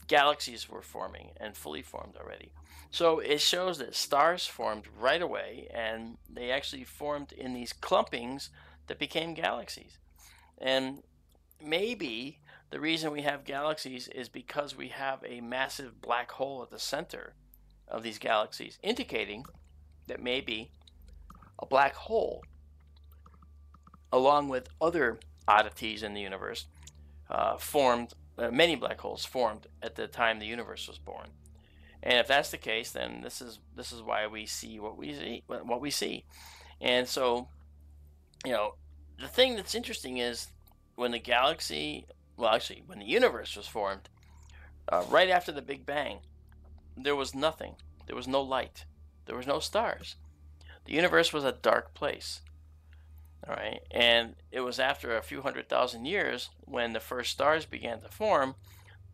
galaxies were forming and fully formed already. So it shows that stars formed right away, and they actually formed in these clumpings that became galaxies. And maybe the reason we have galaxies is because we have a massive black hole at the center of these galaxies, indicating that maybe a black hole, along with other oddities in the universe, formed. Many black holes formed at the time the universe was born. And if that's the case, then this is why we see what we see. And so, the thing that's interesting is when the universe was formed, right after the Big Bang, there was nothing. There was no light. There was no stars. The universe was a dark place. All right, and it was after a few 100,000 years when the first stars began to form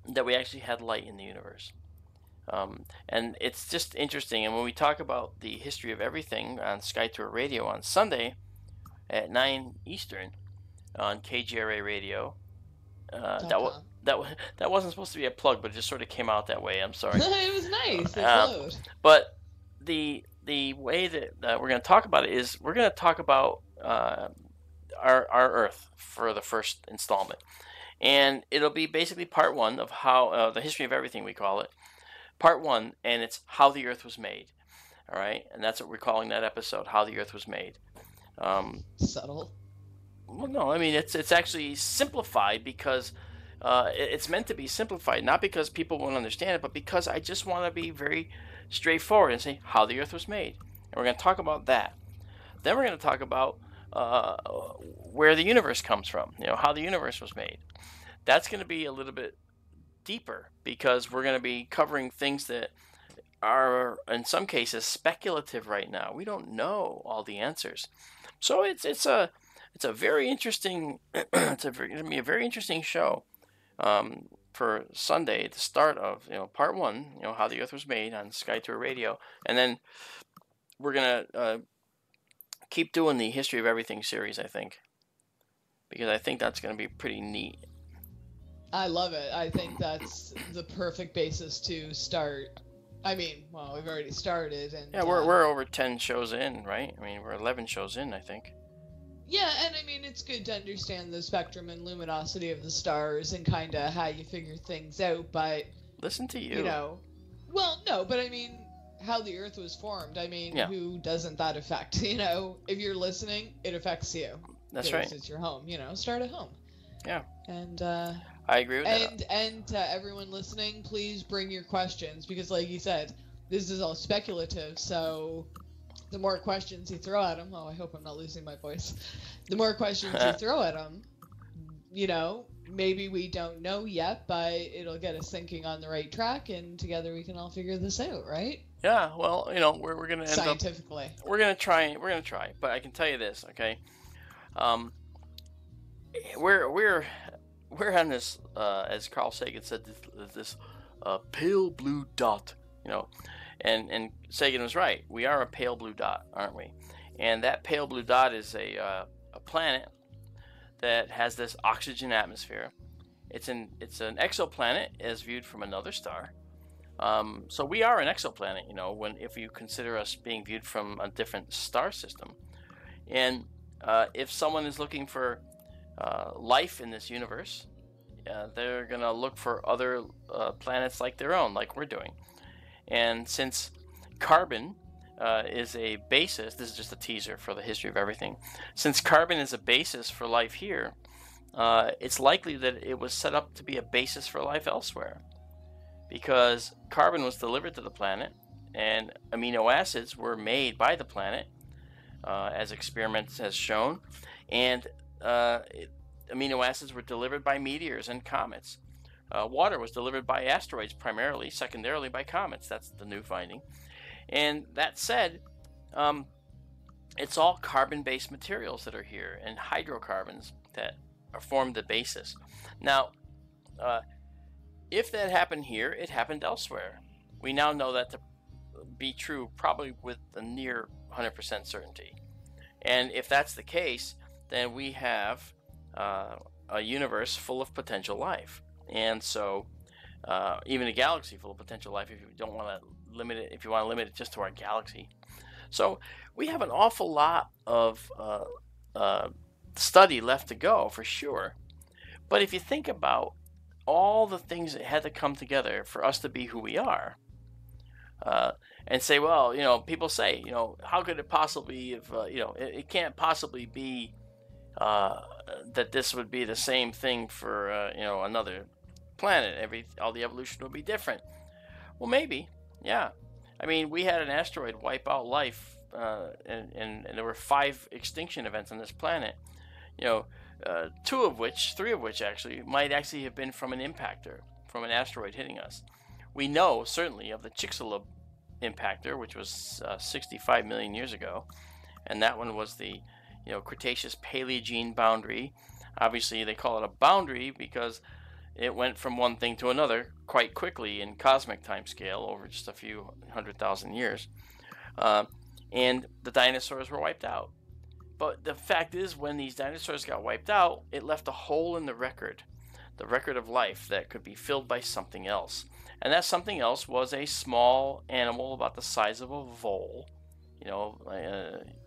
that we actually had light in the universe. And it's just interesting. And when we talk about the history of everything on SkyTour Radio on Sunday at 9 Eastern on KGRA Radio, that wasn't supposed to be a plug, but it just sort of came out that way. I'm sorry. It was nice. It flowed. But the way that we're going to talk about it is we're going to talk about our Earth for the first installment, and it'll be basically part one of how the history of everything, we call it, part one, and it's how the Earth was made. All right, and that's what we're calling that episode, how the Earth was made. Subtle. Well, no, I mean it's actually simplified because it's meant to be simplified, not because people won't understand it, but because I just want to be very straightforward and say how the Earth was made, and we're going to talk about that. Then we're going to talk about where the universe comes from, how the universe was made. That's going to be a little bit deeper because we're going to be covering things that are, in some cases, speculative right now. We don't know all the answers. So it's a very interesting it's going to be a very interesting show for Sunday, the start of part one, how the Earth was made on SkyTour Radio, and then we're going to keep doing the history of everything series, I think, because I think that's going to be pretty neat. I love it. I think that's the perfect basis to start. I mean, well, we've already started, and yeah, we're over 10 shows in, right? I mean, we're 11 shows in, I think. Yeah, and I mean, it's good to understand the spectrum and luminosity of the stars and kind of how you figure things out, but listen to you. Well, no, but I mean, how the Earth was formed. I mean, Yeah. who doesn't that affect? You know, if you're listening, it affects you. That's right. It's your home. You know, start at home. Yeah. And I agree with that. And to everyone listening, please bring your questions, because, like you said, this is all speculative. So the more questions you throw at them, oh, I hope I'm not losing my voice. The more questions you throw at them, you know, maybe we don't know yet, but it'll get us thinking on the right track, and together we can all figure this out, right? Yeah. Well, you know, we're gonna end up Scientifically. We're gonna try. But I can tell you this, okay? We're on this, as Carl Sagan said, this pale blue dot, you know, and Sagan was right. We are a pale blue dot, aren't we? And that pale blue dot is a planet that has this oxygen atmosphere. It's an exoplanet as viewed from another star. So we are an exoplanet, you know, if you consider us being viewed from a different star system. And if someone is looking for life in this universe, they're going to look for other planets like their own, like we're doing. And since carbon is a basis, this is just a teaser for the history of everything. Since carbon is a basis for life here, it's likely that it was set up to be a basis for life elsewhere, because carbon was delivered to the planet and amino acids were made by the planet, as experiments has shown, and amino acids were delivered by meteors and comets. Water was delivered by asteroids primarily, secondarily by comets. That's the new finding. And that said, it's all carbon-based materials that are here, and hydrocarbons that form the basis. Now, if that happened here, it happened elsewhere. We now know that to be true, probably with a near 100% certainty. And if that's the case, then we have a universe full of potential life. And so even a galaxy full of potential life, if you don't want to limit it, if you want to limit it just to our galaxy. So we have an awful lot of study left to go, for sure. But if you think about all the things that had to come together for us to be who we are, and say, well, you know, people say, you know, how could it possibly, if you know, it can't possibly be that this would be the same thing for you know, another planet. All the evolution would be different. Well, maybe, yeah. I mean, we had an asteroid wipe out life, and there were 5 extinction events on this planet. You know, 3 of which actually might actually have been from an impactor, from an asteroid hitting us. We know certainly of the Chicxulub impactor, which was 65 million years ago, and that one was the, you know, Cretaceous Paleogene boundary. Obviously, they call it a boundary because it went from one thing to another quite quickly in cosmic time scale over just a few 100,000 years. And the dinosaurs were wiped out. But the fact is, when these dinosaurs got wiped out, it left a hole in the record of life that could be filled by something else. And that something else was a small animal about the size of a vole, you know,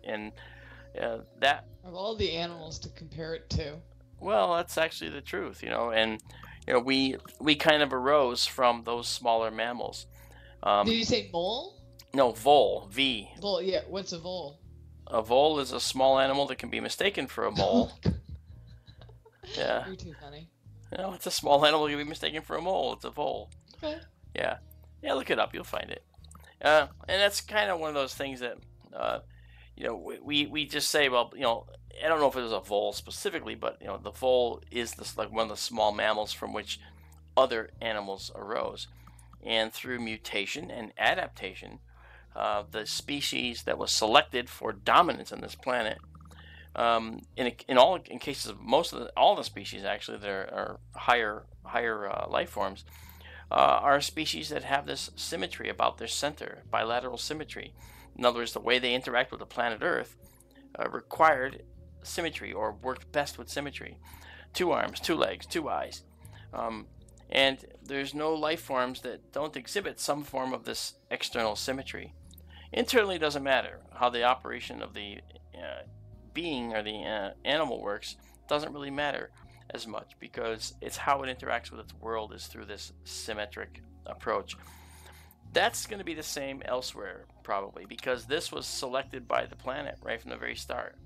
and that... Of all the animals to compare it to. Well, that's actually the truth, you know, and you know, we kind of arose from those smaller mammals. Did you say mole? No, vole, V. Vole, yeah. What's a vole? A vole is a small animal that can be mistaken for a mole. Yeah. You're too funny. You know, it's a small animal that can be mistaken for a mole. It's a vole. Okay. Yeah. Yeah, look it up. You'll find it. And that's kind of one of those things that, you know, we just say, well, you know, I don't know if it was a vole specifically, but, you know, the vole is like one of the small mammals from which other animals arose. And through mutation and adaptation, the species that was selected for dominance on this planet, in cases of all the species actually that are higher life forms, are species that have this symmetry about their center, bilateral symmetry. In other words, the way they interact with the planet Earth required symmetry, or worked best with symmetry. 2 arms, 2 legs, 2 eyes. And there's no life forms that don't exhibit some form of this external symmetry. Internally, it doesn't matter how the operation of the being or the animal works. Doesn't really matter as much, because it's how it interacts with its world is through this symmetric approach. That's going to be the same elsewhere, probably, because this was selected by the planet right from the very start.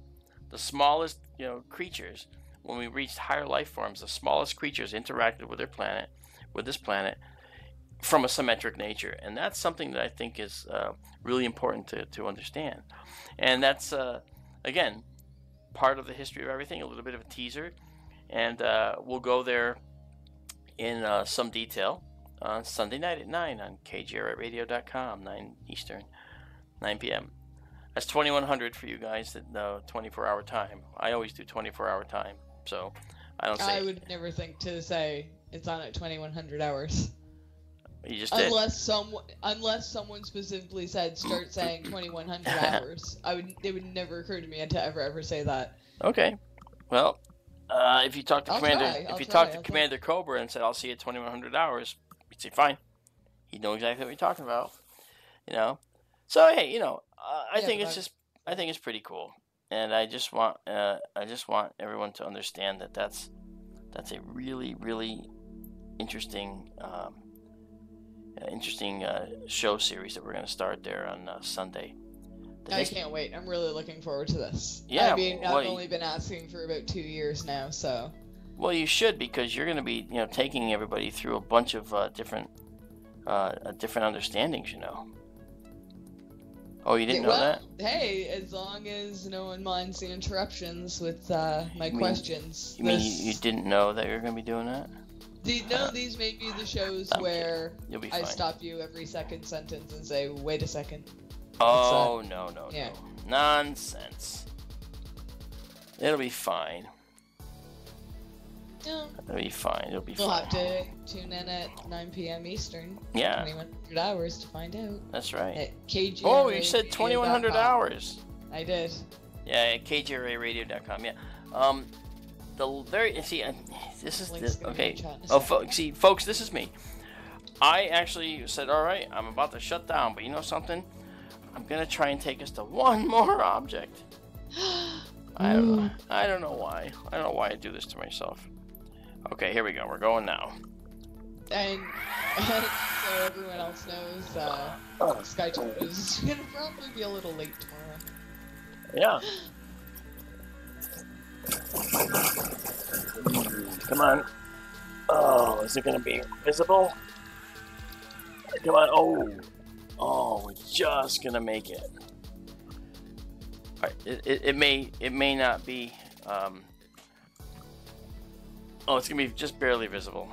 The smallest, creatures, when we reached higher life forms, the smallest creatures interacted with this planet, from a symmetric nature. And that's something that I think is really important to understand. And that's, again, part of the history of everything, a little bit of a teaser. And we'll go there in some detail on Sunday night at 9 on kgradio.com, 9 Eastern, 9 p.m. That's 2100 for you guys that know 24-hour time. I always do 24-hour time, so I don't say... I would never think to say it's on at 2100 hours. You just did. Unless someone specifically said start saying 2100 hours. It would never occur to me to ever say that. Okay. Well, if you talk to Commander Cobra and said I'll see you at 2100 hours, he'd say fine. He'd know exactly what you're talking about. So hey, I think it's pretty cool, and I just want everyone to understand that that's a really, really interesting show series that we're going to start there on Sunday. I can't wait. I'm really looking forward to this. Yeah, I mean, I've only been asking for about 2 years now, so. Well, you should, because you're going to be, taking everybody through a bunch of different understandings, Oh, you didn't know that? Hey, as long as no one minds the interruptions with my questions. You mean you didn't know that you were going to be doing that? These may be the shows where I stop you every second sentence and say, wait a second. Oh, no. Nonsense. It'll be fine. No. It'll be fine. We'll have to tune in at 9 p.m. Eastern. Yeah. 2100 hours to find out. That's right. At KGRA. Oh, you said 2100 hours. I did. Yeah, at kgradio.com. Yeah. This is okay. Oh, folks, this is me. I actually said, all right, I'm about to shut down, but you know something? I'm gonna try and take us to one more object. I don't know why. I don't know why I do this to myself. Okay, here we go. We're going now. And so everyone else knows, SkyTour is gonna probably be a little late tomorrow. Yeah. Come on. Oh, is it gonna be visible? Come on. Oh, we're just gonna make it. All right. It may not be. It's gonna be just barely visible.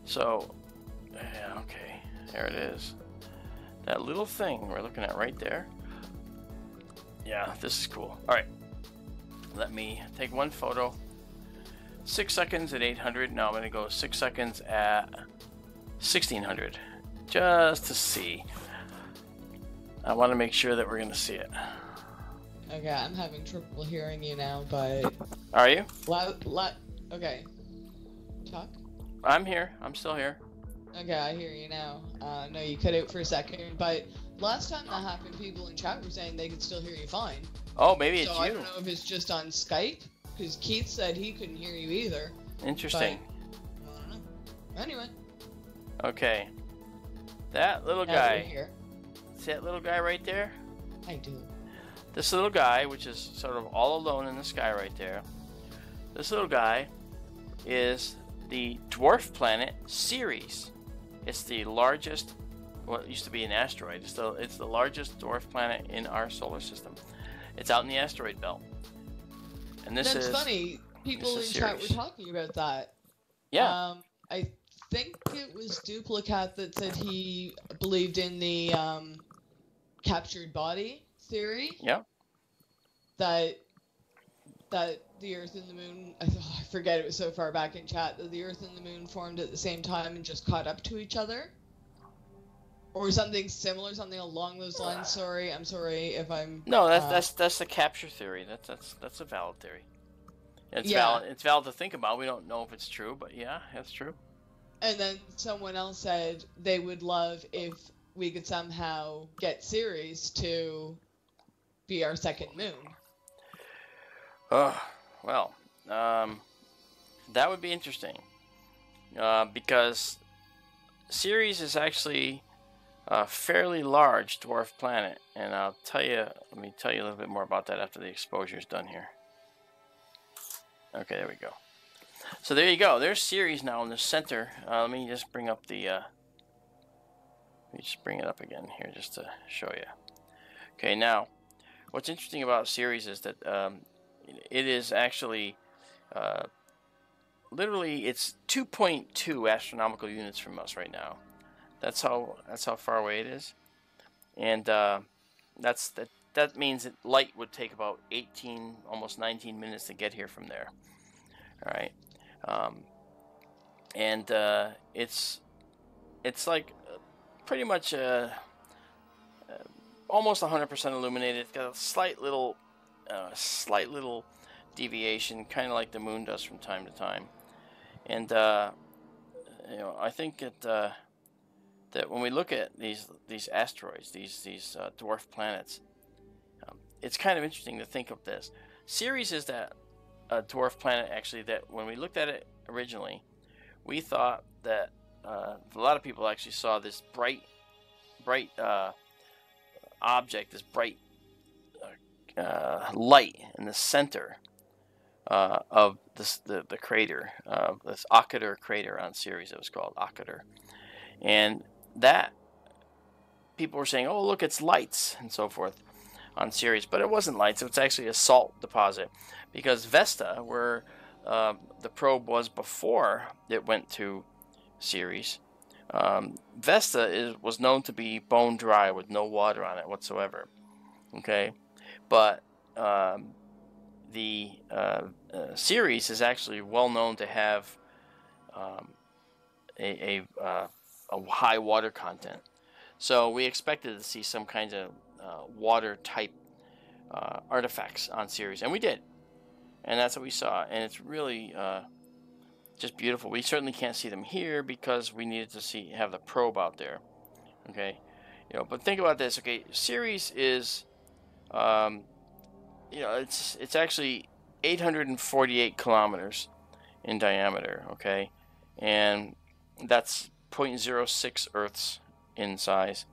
So, yeah, okay, there it is. That little thing we're looking at right there. Yeah, this is cool. All right, let me take one photo. 6 seconds at 800. Now I'm gonna go 6 seconds at 1600, just to see. I want to make sure that we're gonna see it. Okay, I'm having trouble hearing you now, but... Are you? Okay. Talk? I'm here. I'm still here. Okay, I hear you now. No, you cut out for a second, but last time that happened, people in chat were saying they could still hear you fine. Oh, maybe it's you. So I don't know if it's just on Skype, because Keith said he couldn't hear you either. Interesting. But, I don't know. Anyway. Okay. That little guy. See that little guy right there? I do. This little guy, which is sort of all alone in the sky right there. This little guy is the dwarf planet Ceres. It's the largest, well, it used to be an asteroid. It's the largest dwarf planet in our solar system. It's out in the asteroid belt. And this is... That's funny. People in chat were talking about that. Yeah. I think it was Duplicat that said he believed in the captured body theory. Yeah. That the Earth and the Moon, I forget, it was so far back in chat, that the Earth and the Moon formed at the same time and just caught up to each other. Or something similar, something along those lines. Sorry, I'm sorry if I'm... No, that's the capture theory. That's a valid theory. It's valid. It's valid to think about. We don't know if it's true, but yeah, that's true. And then someone else said they would love if we could somehow get Ceres to be our second moon. Oh, well, that would be interesting. Because Ceres is actually a fairly large dwarf planet, and I'll tell you. Let me tell you a little bit more about that after the exposure is done here. Okay, there we go. So there you go. There's Ceres now in the center. Let me just bring up the. Let me just bring it up again here just to show you. Okay, now, what's interesting about Ceres is that it is actually literally it's 2.2 astronomical units from us right now. That's how far away it is, and that means that light would take about 18, almost 19 minutes to get here from there. All right, and it's like pretty much almost 100% illuminated. It's got a slight little deviation, kind of like the moon does from time to time. And you know, I think that when we look at these asteroids, these dwarf planets, it's kind of interesting to think of this. Ceres is that dwarf planet actually that when we looked at it originally, we thought that a lot of people actually saw this bright object, this bright light in the center of the crater, this Alcor crater on Ceres. It was called Alcor, and that people were saying, "Oh, look, it's lights," and so forth on Ceres, but it wasn't lights. It was actually a salt deposit, because Vesta, where the probe was before it went to Ceres, Vesta was known to be bone dry with no water on it whatsoever. Okay, but the Ceres is actually well known to have a high water content. So we expected to see some kinds of water type artifacts on Ceres, and we did, and that's what we saw, and it's really just beautiful. We certainly can't see them here because we needed to have the probe out there. Okay, you know, but think about this. Okay, Ceres is you know, it's actually 848 kilometers in diameter. Okay, and that's 0.06 Earths in size.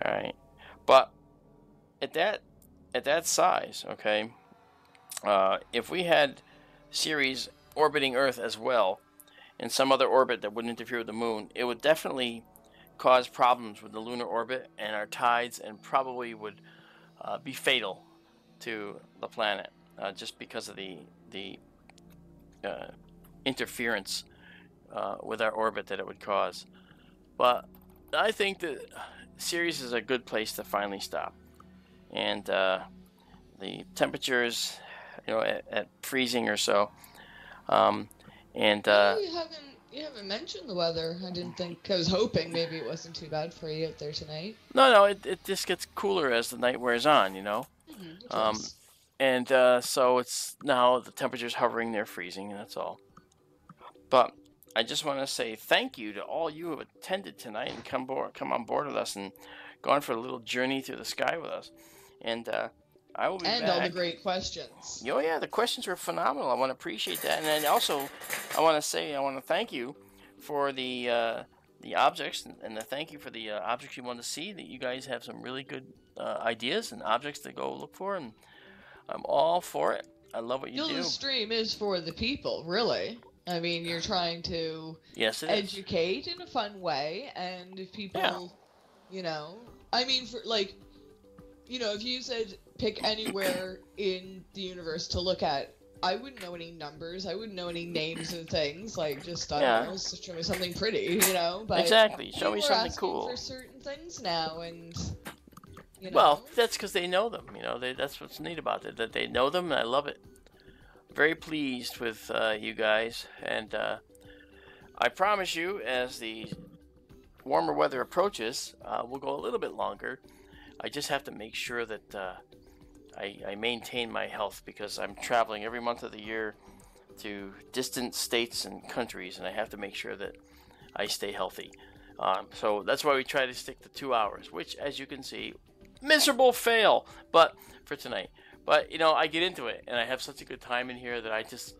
All right, but at that size, okay, if we had Ceres orbiting Earth as well in some other orbit that wouldn't interfere with the moon, it would definitely cause problems with the lunar orbit and our tides, and probably would be fatal to the planet, just because of the interference with our orbit that it would cause. But I think that Ceres is a good place to finally stop, and the temperatures, you know, at freezing or so. You haven't mentioned the weather. I didn't think. I was hoping maybe it wasn't too bad for you out there tonight. No, it just gets cooler as the night wears on, you know. And so it's now the temperature's hovering near freezing, and that's all. But I just want to say thank you to all you who have attended tonight and come on board with us and gone for a little journey through the sky with us. And I will be back. And all the great questions. Oh yeah, the questions were phenomenal. I want to appreciate that, and then also I want to thank you for the objects, and thank you for the objects you want to see. That you guys have some really good ideas and objects to go look for, and I'm all for it. I love what you do. The stream is for the people, really. I mean, you're trying to educate in a fun way, and if people, you know, I mean, for like, you know, if you said pick anywhere in the universe to look at, I wouldn't know any numbers. I wouldn't know any names of things. Like, just I don't know, show me something pretty, you know. But exactly, show me something cool. For certain things now, and you know. Well, that's because they know them. You know, that's what's neat about it, that they know them, and I love it. Very pleased with you guys, and I promise you, as the warmer weather approaches, we'll go a little bit longer. I just have to make sure that I maintain my health, because I'm traveling every month of the year to distant states and countries, and I have to make sure that I stay healthy. So that's why we try to stick to 2 hours, which, as you can see, miserable fail, but for tonight. But you know, I get into it, and I have such a good time in here that I just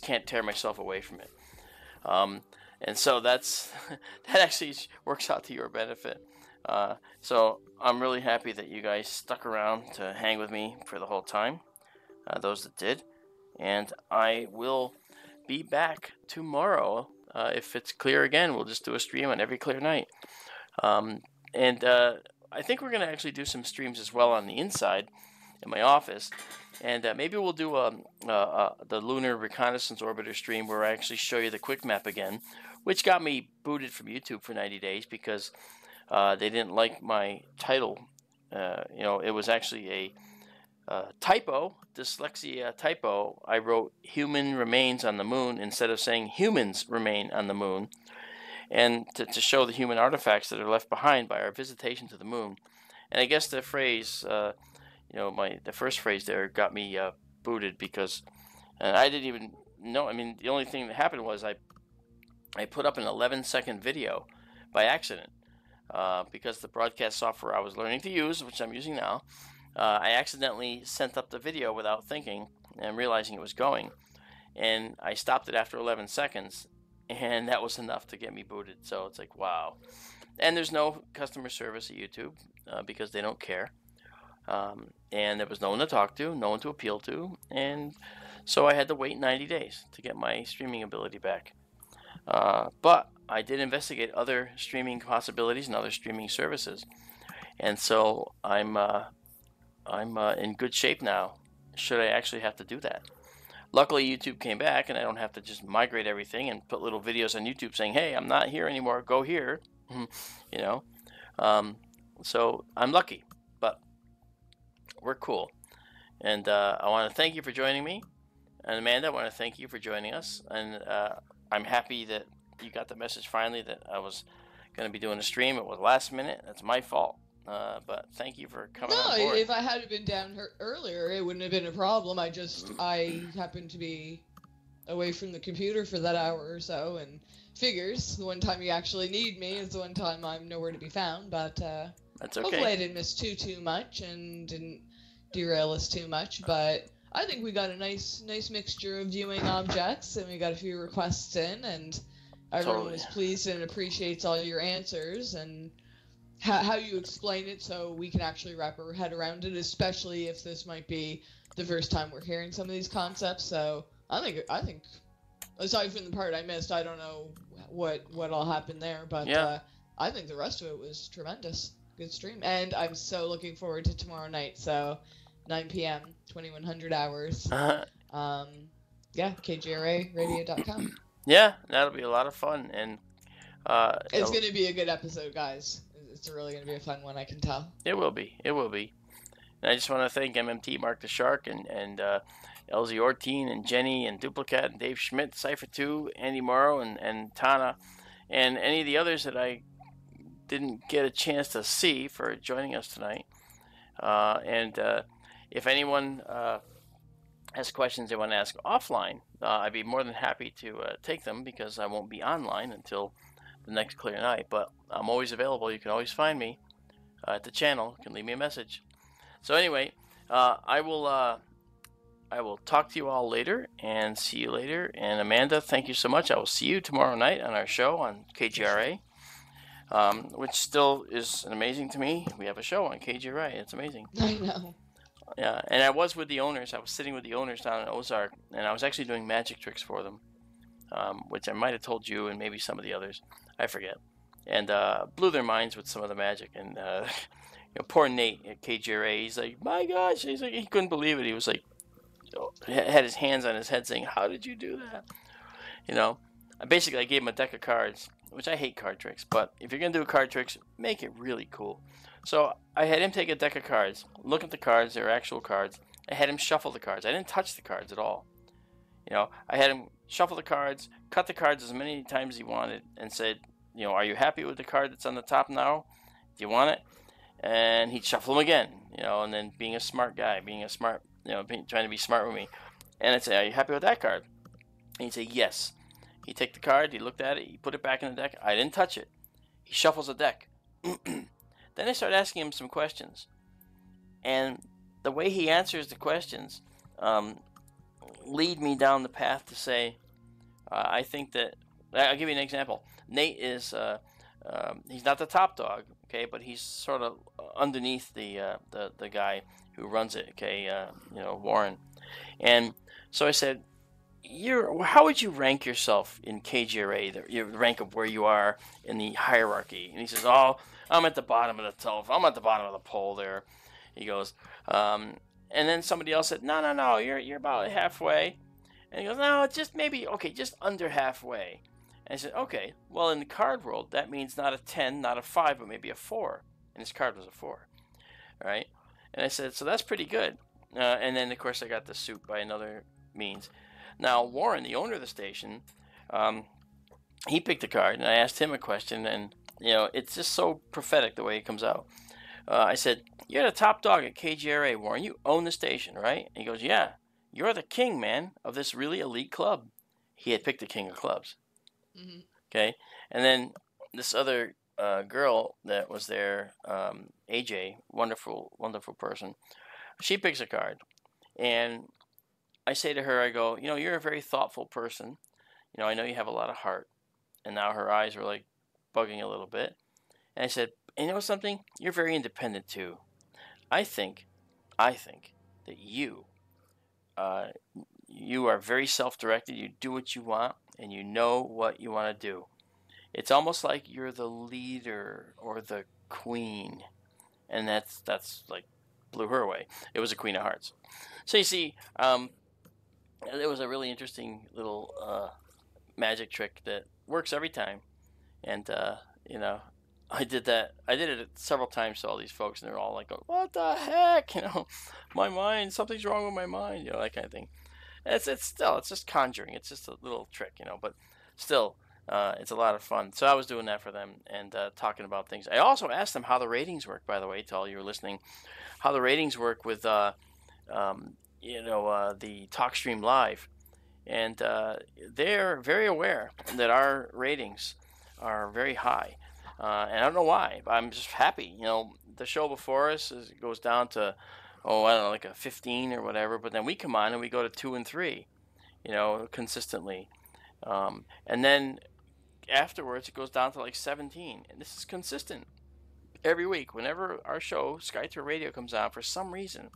can't tear myself away from it. And so that's that actually works out to your benefit. So I'm really happy that you guys stuck around to hang with me for the whole time, those that did. And I will be back tomorrow. If it's clear again, we'll just do a stream on every clear night. And I think we're going to actually do some streams as well on the inside in my office. And maybe we'll do the Lunar Reconnaissance Orbiter stream where I actually show you the quick map again, which got me booted from YouTube for 90 days because they didn't like my title. It was actually a typo, dyslexia typo. I wrote human remains on the moon instead of saying humans remain on the moon, and to show the human artifacts that are left behind by our visitation to the moon. And I guess the phrase, the first phrase there got me booted because I didn't even know. I mean, the only thing that happened was I put up an 11-second video by accident because the broadcast software I was learning to use, which I'm using now, I accidentally sent up the video without thinking and realizing it was going. And I stopped it after 11 seconds, and that was enough to get me booted. So it's like, wow. And there's no customer service at YouTube because they don't care. And there was no one to talk to, no one to appeal to. And so I had to wait 90 days to get my streaming ability back. But I did investigate other streaming possibilities and other streaming services. And so I'm in good shape now, should I actually have to do that. Luckily, YouTube came back, and I don't have to just migrate everything and put little videos on YouTube saying, hey, I'm not here anymore, go here, So I'm lucky, but we're cool. And I want to thank you for joining me. And Amanda, I want to thank you for joining us. And I'm happy that you got the message finally that I was going to be doing a stream. It was last minute. That's my fault. But thank you for coming on board. If I had been down earlier, it wouldn't have been a problem. I happened to be away from the computer for that hour or so, and figures the one time you actually need me is the one time I'm nowhere to be found. But that's okay. Hopefully I didn't miss too much and didn't derail us too much. But I think we got a nice mixture of viewing objects, and we got a few requests in, and everyone was pleased and appreciates all your answers and how you explain it, so we can actually wrap our head around it, especially if this might be the first time we're hearing some of these concepts. So I think aside from the part I missed, I don't know what all happened there, but yeah. I think the rest of it was tremendous. Good stream, and I'm so looking forward to tomorrow night. So 9 p.m. 2100 hours. KGRAradio.com. Yeah, that'll be a lot of fun, and it's going to be a good episode, guys. It's really going to be a fun one, I can tell. It will be. And I just want to thank MMT, Mark the Shark, and LZ Orteen, and Jenny, and Duplicat, and Dave Schmidt, Cypher2, Andy Morrow, and Tana, and any of the others that I didn't get a chance to see for joining us tonight. And if anyone has questions they want to ask offline, I'd be more than happy to take them because I won't be online until the next clear night, but I'm always available. You can always find me at the channel. You can leave me a message. So anyway, I will talk to you all later and see you later. And Amanda, thank you so much. I will see you tomorrow night on our show on KGRA, which still is amazing to me. We have a show on KGRA. It's amazing. I know. Yeah, and I was with the owners. I was sitting with the owners down in Ozark, and I was actually doing magic tricks for them, which I might have told you and maybe some of the others. I forget. And blew their minds with some of the magic. And poor Nate at KGRA, he's like, my gosh. He's like, he couldn't believe it. He was like, had his hands on his head saying, how did you do that? Basically, I gave him a deck of cards, which I hate card tricks. But if you're going to do card tricks, make it really cool. So I had him take a deck of cards, look at the cards, they're actual cards. I had him shuffle the cards. I didn't touch the cards at all. I had him shuffle the cards, cut the cards as many times as he wanted, and said, are you happy with the card that's on the top now? Do you want it? And he'd shuffle them again, and then being a smart guy, trying to be smart with me. And I'd say, are you happy with that card? And he'd say, yes. He'd take the card, he looked at it, he put it back in the deck. I didn't touch it. He shuffles the deck. Then I started asking him some questions. And the way he answers the questions lead me down the path to say, I think that I'll give you an example. Nate is he's not the top dog, okay, but he's sort of underneath the guy who runs it, okay, Warren. And so I said, how would you rank yourself in KGRA, your rank of where you are in the hierarchy? And he says, oh, I'm at the bottom of the I'm at the bottom of the pole there. He goes, and then somebody else said, no, you're about halfway. And he goes, no, just maybe, okay, just under halfway. And I said, okay, well, in the card world, that means not a 10, not a 5, but maybe a 4. And his card was a 4. All right? And I said, so that's pretty good. And then, of course, I got the suit by another means. Now, Warren, the owner of the station, he picked a card, and I asked him a question, and, it's just so prophetic the way it comes out. I said, you're the top dog at KGRA, Warren. You own the station, right? And he goes, yeah. You're the king, man, of this really elite club. He had picked the king of clubs. Mm-hmm. Okay? And then this other girl that was there, AJ, wonderful, wonderful person, she picks a card. And I say to her, I go, you're a very thoughtful person. I know you have a lot of heart. And now her eyes were like bugging a little bit. And I said, you know something? You're very independent too. I think that you are very self-directed. You do what you want, and you know what you want to do. It's almost like you're the leader or the queen. And that's like blew her away. It was a Queen of Hearts. So you see, it was a really interesting little magic trick that works every time. And, I did that. I did it several times to all these folks, and they're all like, what the heck? My mind, something's wrong with my mind, that kind of thing. It's just conjuring. It's just a little trick, but still, it's a lot of fun. So I was doing that for them and talking about things. I also asked them how the ratings work, by the way, to all you who are listening, how the ratings work with, the TalkStream Live. And they're very aware that our ratings are very high. And I don't know why, but I'm just happy. The show before us goes down to, I don't know, like a 15 or whatever. But then we come on and we go to 2 and 3, consistently. And then afterwards it goes down to like 17. And this is consistent every week. Whenever our show, SkyTour Radio, comes on, for some reason,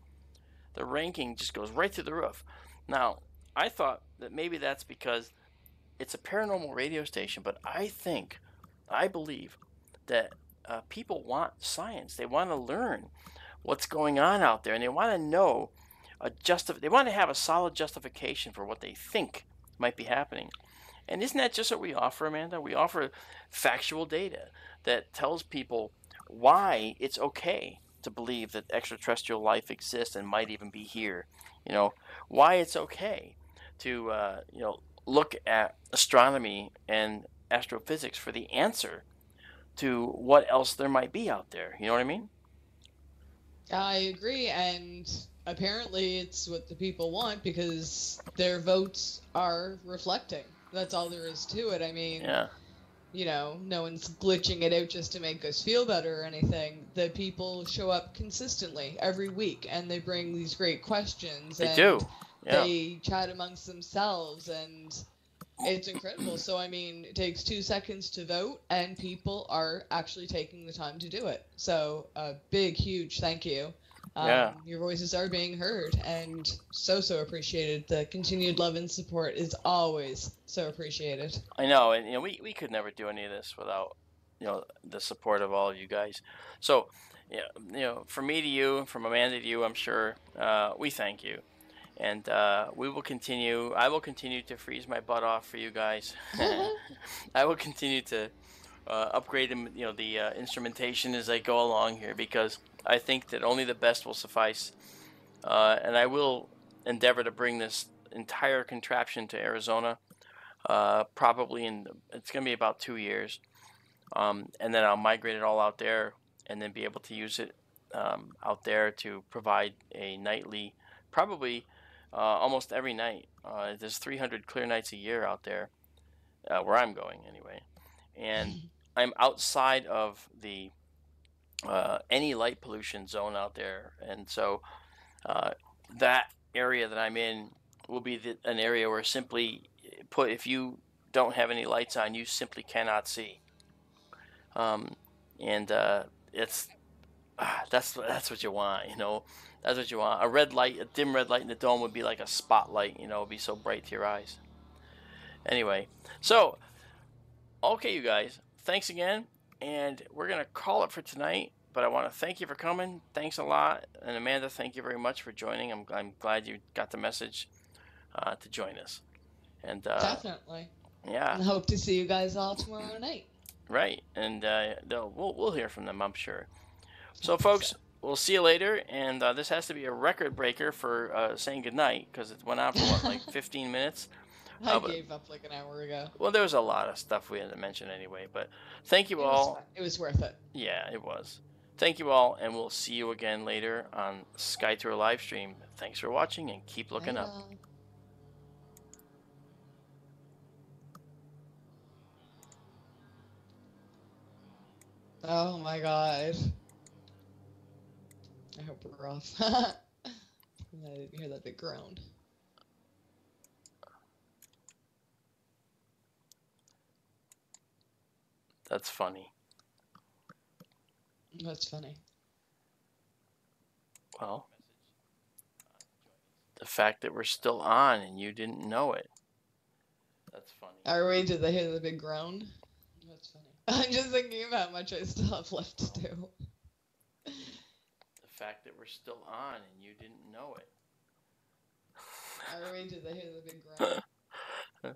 the ranking just goes right through the roof. Now, I thought that maybe that's because it's a paranormal radio station, but I believe that people want science. They want to learn what's going on out there, and they want to know they want to have a solid justification for what they think might be happening. And isn't that just what we offer, Amanda? We offer factual data that tells people why it's okay to believe that extraterrestrial life exists and might even be here. Why it's okay to look at astronomy and astrophysics for the answer to what else there might be out there. You know what I mean? I agree, and apparently it's what the people want because their votes are reflecting. That's all there is to it. I mean, yeah. No one's glitching it out just to make us feel better or anything. The people show up consistently every week, and they bring these great questions. They do. Yeah. They chat amongst themselves, and it's incredible. So, I mean, it takes 2 seconds to vote, and people are actually taking the time to do it. So, a big, huge thank you. Your voices are being heard, and so appreciated. The continued love and support is always so appreciated. I know, and we could never do any of this without the support of all of you guys. So, from me to you, from Amanda to you, I'm sure we thank you. And we will continue. I will continue to freeze my butt off for you guys. I will continue to upgrade the instrumentation as I go along here, because I think that only the best will suffice. And I will endeavor to bring this entire contraption to Arizona. Probably it's going to be about 2 years. And then I'll migrate it all out there, and then be able to use it out there to provide a nightly, probably. Almost every night. There's 300 clear nights a year out there, where I'm going anyway. And I'm outside of the any light pollution zone out there. And so that area that I'm in will be an area where simply put, if you don't have any lights on, you simply cannot see. It's that's what you want, you know. That's what you want. A red light, a dim red light in the dome would be like a spotlight, you know, it'd be so bright to your eyes. Anyway, so okay, you guys, thanks again, and we're gonna call it for tonight. But I want to thank you for coming. Thanks a lot, and Amanda, thank you very much for joining. I'm glad you got the message to join us. And definitely. Yeah. And hope to see you guys all tomorrow night. Right, and we'll hear from them, I'm sure. So, folks, we'll see you later. And this has to be a record breaker for saying goodnight, because it went on for what, like 15 minutes. I gave up like an hour ago. Well, there was a lot of stuff we had to mention anyway. But thank you all. It was worth it. Yeah, it was. Thank you all, and we'll see you again later on SkyTour Livestream. Thanks for watching, and keep looking up. Oh my god. I hope we're off. I didn't hear that big groan. That's funny. That's funny. Well, the fact that we're still on and you didn't know it. That's funny. Did they hear the big groan? That's funny. I'm just thinking of how much I still have left to do. The fact that we're still on and you didn't know it. Did they hear the big groan?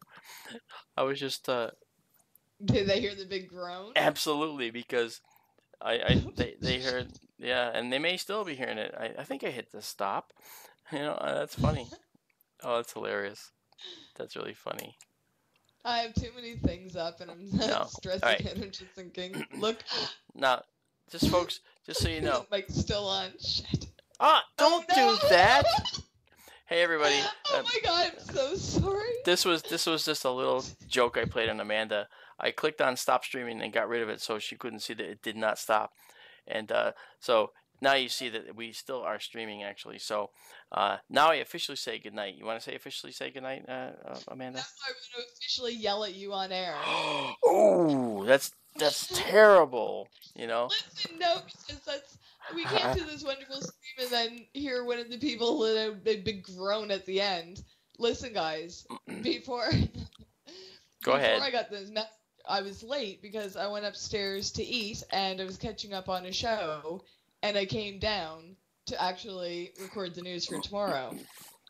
I was just Did they hear the big groan? Absolutely, because they heard, yeah, and they may still be hearing it. I think I hit the stop. You know, that's funny. Oh, that's hilarious. That's really funny. I have too many things up, and I'm stressing out. I'm just thinking, look. Now, just folks, just so you know. Mike's still on. Shit. Don't do that. Hey, everybody. Oh my god, I'm so sorry. This was just a little joke I played on Amanda. I clicked on stop streaming and got rid of it so she couldn't see that it did not stop. And so now you see that we still are streaming, actually. So now I officially say goodnight. You want to officially say goodnight, Amanda? No, I want to officially yell at you on air. Oh, that's terrible, you know? Listen, no, because we came to this wonderful stream and then hear one of the people let a big groan at the end. Listen, guys, before I got this message, I was late because I went upstairs to eat and I was catching up on a show, and I came down to actually record the news for tomorrow.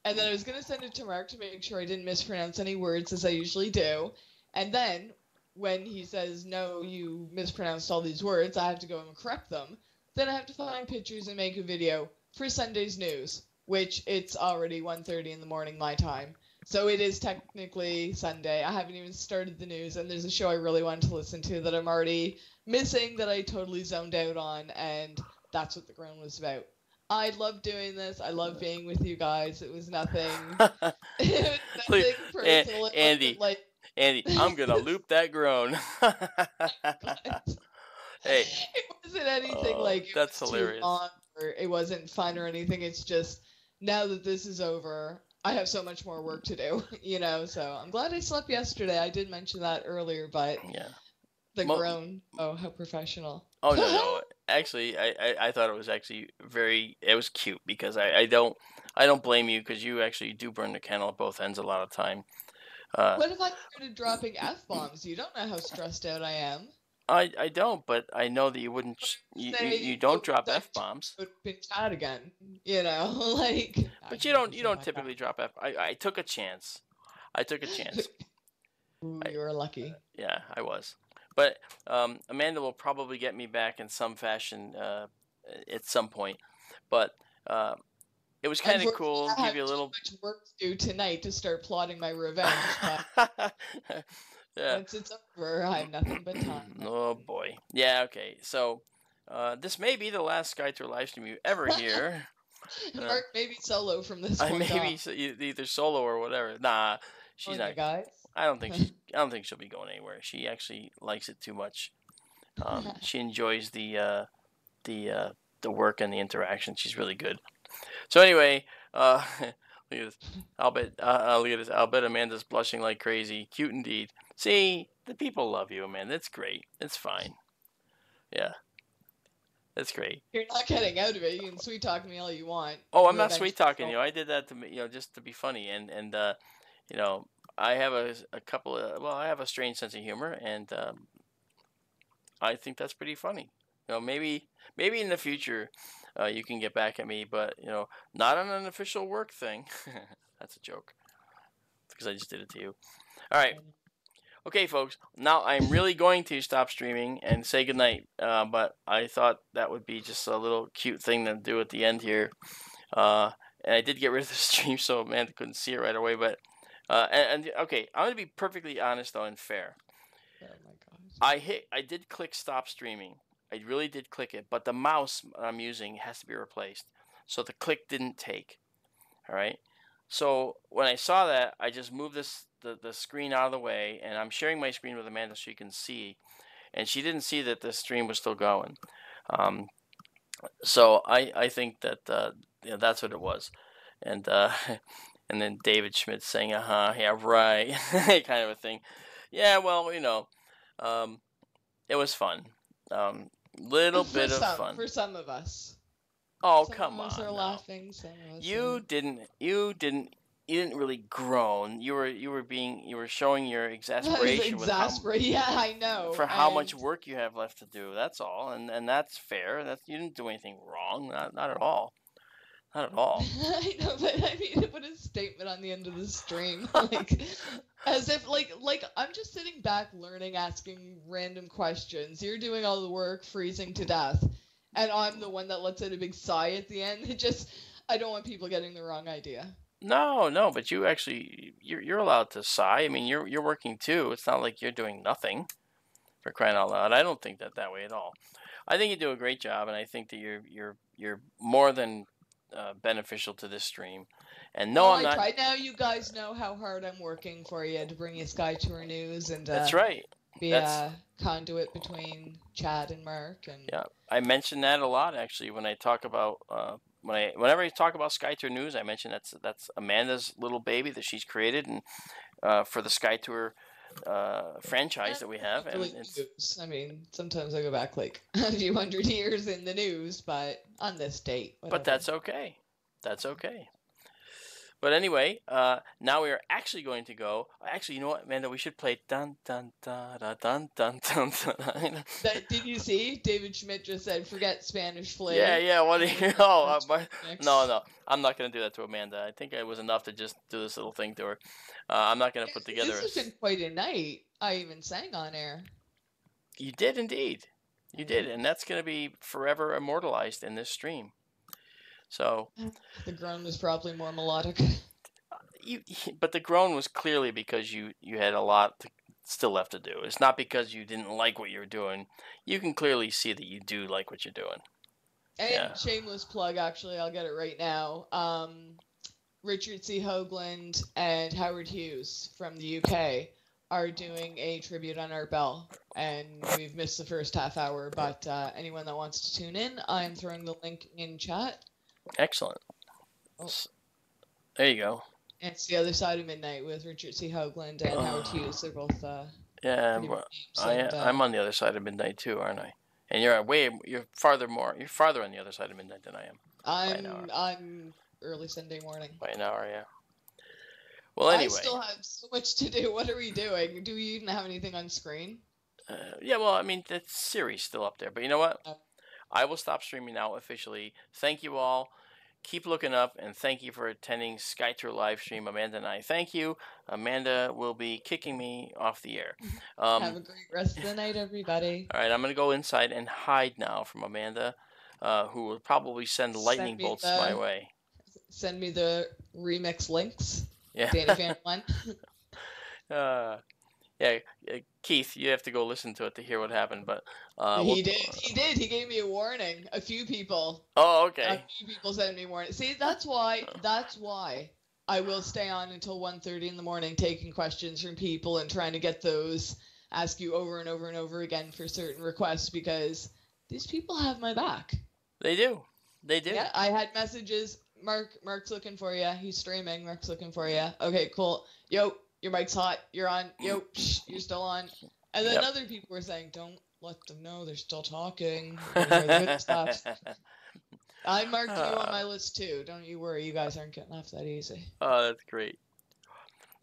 And then I was going to send it to Mark to make sure I didn't mispronounce any words, as I usually do. And then when he says, no, you mispronounced all these words, I have to go and correct them. Then I have to find pictures and make a video for Sunday's news, which it's already 1:30 in the morning my time. So it is technically Sunday. I haven't even started the news, and there's a show I really wanted to listen to that I'm already missing that I totally zoned out on, and that's what the groan was about. I love doing this. I love being with you guys. It was nothing. It was nothing personal. Andy, I'm gonna loop that groan. Hey, it wasn't anything like it that's was hilarious. Too long or it wasn't fun or anything. It's just now that this is over, I have so much more work to do. You know, so I'm glad I slept yesterday. I did mention that earlier, but yeah, the groan. Oh, how professional. Oh no. Actually, I thought it was actually it was cute because I don't blame you because you actually do burn the candle at both ends a lot of time. What if I started dropping F-bombs? You don't know how stressed out I am. I don't, but I know that you wouldn't. You don't drop F-bombs. Been chat again, you know, like. But you don't typically drop F. I took a chance. Ooh, you were lucky. Yeah, I was. But Amanda will probably get me back in some fashion at some point. But it was kind of cool. Give you a little. Too much work to do tonight to start plotting my revenge. Yeah. Once it's over, I have nothing but time. Oh boy. Yeah. Okay. So this may be the last SkyTour livestream you ever hear. Mark, maybe solo from this point maybe either solo or whatever. Nah, she's not. Guys. I don't think she'll be going anywhere. She actually likes it too much. She enjoys the work and the interaction. She's really good. So anyway, look at this. Look at this. I'll bet Amanda's blushing like crazy. Cute indeed. See, the people love you, man. That's great. It's fine. Yeah. That's great. You're not getting out of it. You can sweet talk me all you want. Oh, I'm not sweet talking you. I did that to just to be funny, and I have a couple of I have a strange sense of humor, and I think that's pretty funny. Maybe in the future, you can get back at me, but not on an official work thing. That's a joke, because I just did it to you. All right. Okay, folks, now I'm really going to stop streaming and say goodnight, but I thought that would be just a little cute thing to do at the end here. And I did get rid of the stream, so Amanda couldn't see it right away. But okay, I'm going to be perfectly honest, though, and fair. Oh, my gosh. I did click stop streaming. I really did click it, but the mouse I'm using has to be replaced. So the click didn't take. All right? So when I saw that, I just moved the screen out of the way, and I'm sharing my screen with Amanda so she can see, and she didn't see that the stream was still going. So I think that that's what it was, and and then David Schmidt saying yeah, right, kind of a thing. Yeah, well, it was fun, little bit of fun for some of us. Oh, some come of us on! are laughing. Some of us You didn't really groan. You were showing your exasperation Yeah, I know. For how much work you have left to do. That's all, and that's fair. You didn't do anything wrong. Not at all. Not at all. I know, but I mean, put a statement on the end of the stream, like as if like I'm just sitting back, learning, asking random questions. You're doing all the work, freezing to death, and I'm the one that lets out a big sigh at the end. I don't want people getting the wrong idea. No, but you're allowed to sigh. I mean, you're working too. It's not like you're doing nothing, for crying out loud. I don't think that way at all. I think you do a great job, and I think that you're more than beneficial to this stream. And no, I'm not. Tried. Now you guys know how hard I'm working for you to bring you SkyTour news, and that's right. Be a conduit between Chad and Mark. And yeah, I mention that a lot actually when I talk about. Whenever I talk about SkyTour news, I mention that's Amanda's little baby that she's created, and for the SkyTour franchise that we have. And I mean, sometimes I go back like a few hundred years in the news, but on this date. Whatever. But that's okay. That's okay. But anyway, now we are actually going to go. Actually, you know what, Amanda? We should play dun dun dun dun dun dun dun. Dun. Did you see? David Schmidt just said, "Forget Spanish flag." Yeah. What do you know? No. I'm not going to do that to Amanda. I think it was enough to just do this little thing to her. I'm not going to put together. This has been quite a night. I even sang on air. You did indeed. You did, and that's going to be forever immortalized in this stream. So the groan was probably more melodic. But the groan was clearly because you had a lot still left to do. It's not because you didn't like what you were doing. You can clearly see that you do like what you're doing. And shameless plug, actually, I'll get it right now. Richard C. Hoagland and Howard Hughes from the UK are doing a tribute on Art Bell, and we've missed the first half hour, but anyone that wants to tune in, I'm throwing the link in chat. Excellent. There you go. And it's The Other Side of Midnight with Richard C. Hoagland and Howard Hughes. They're both I'm on the other side of midnight too, aren't I? And you're farther on the other side of midnight than I am. I'm early Sunday morning. By an hour, yeah. Well, anyway. I still have so much to do. What are we doing? Do we even have anything on screen? Yeah, well, I mean, the series still up there. But you know what? I will stop streaming now officially. Thank you all. Keep looking up, and thank you for attending SkyTour LiveStream. Amanda and I thank you. Amanda will be kicking me off the air. Have a great rest of the night, everybody. All right, I'm going to go inside and hide now from Amanda, who will probably send lightning bolts my way. Send me the remix links. Yeah. Danny Fan 1. Yeah, Keith, you have to go listen to it to hear what happened. But he did. He gave me a warning. A few people. Oh, okay. A few people sent me warning. See, that's why I will stay on until 1:30 in the morning, taking questions from people and trying to get those. Ask you over and over and over again for certain requests, because these people have my back. They do. They do. Yeah, I had messages. Mark's looking for you. He's streaming. Mark's looking for you. Okay, cool. Yo, your mic's hot, you're on, yo, shh, you're still on. And then Yep. other people were saying, don't let them know they're still talking. You hear the good stuff. I marked you on my list too. Don't you worry, you guys aren't getting off that easy. Oh, that's great.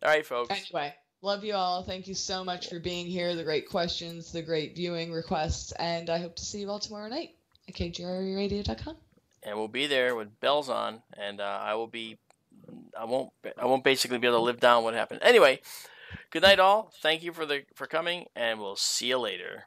All right, folks. Anyway, love you all. Thank you so much for being here. The great questions, the great viewing requests, and I hope to see you all tomorrow night at kgrradio.com. And we'll be there with bells on, and I won't basically be able to live down what happened. Anyway, good night all. Thank you for coming, and we'll see you later.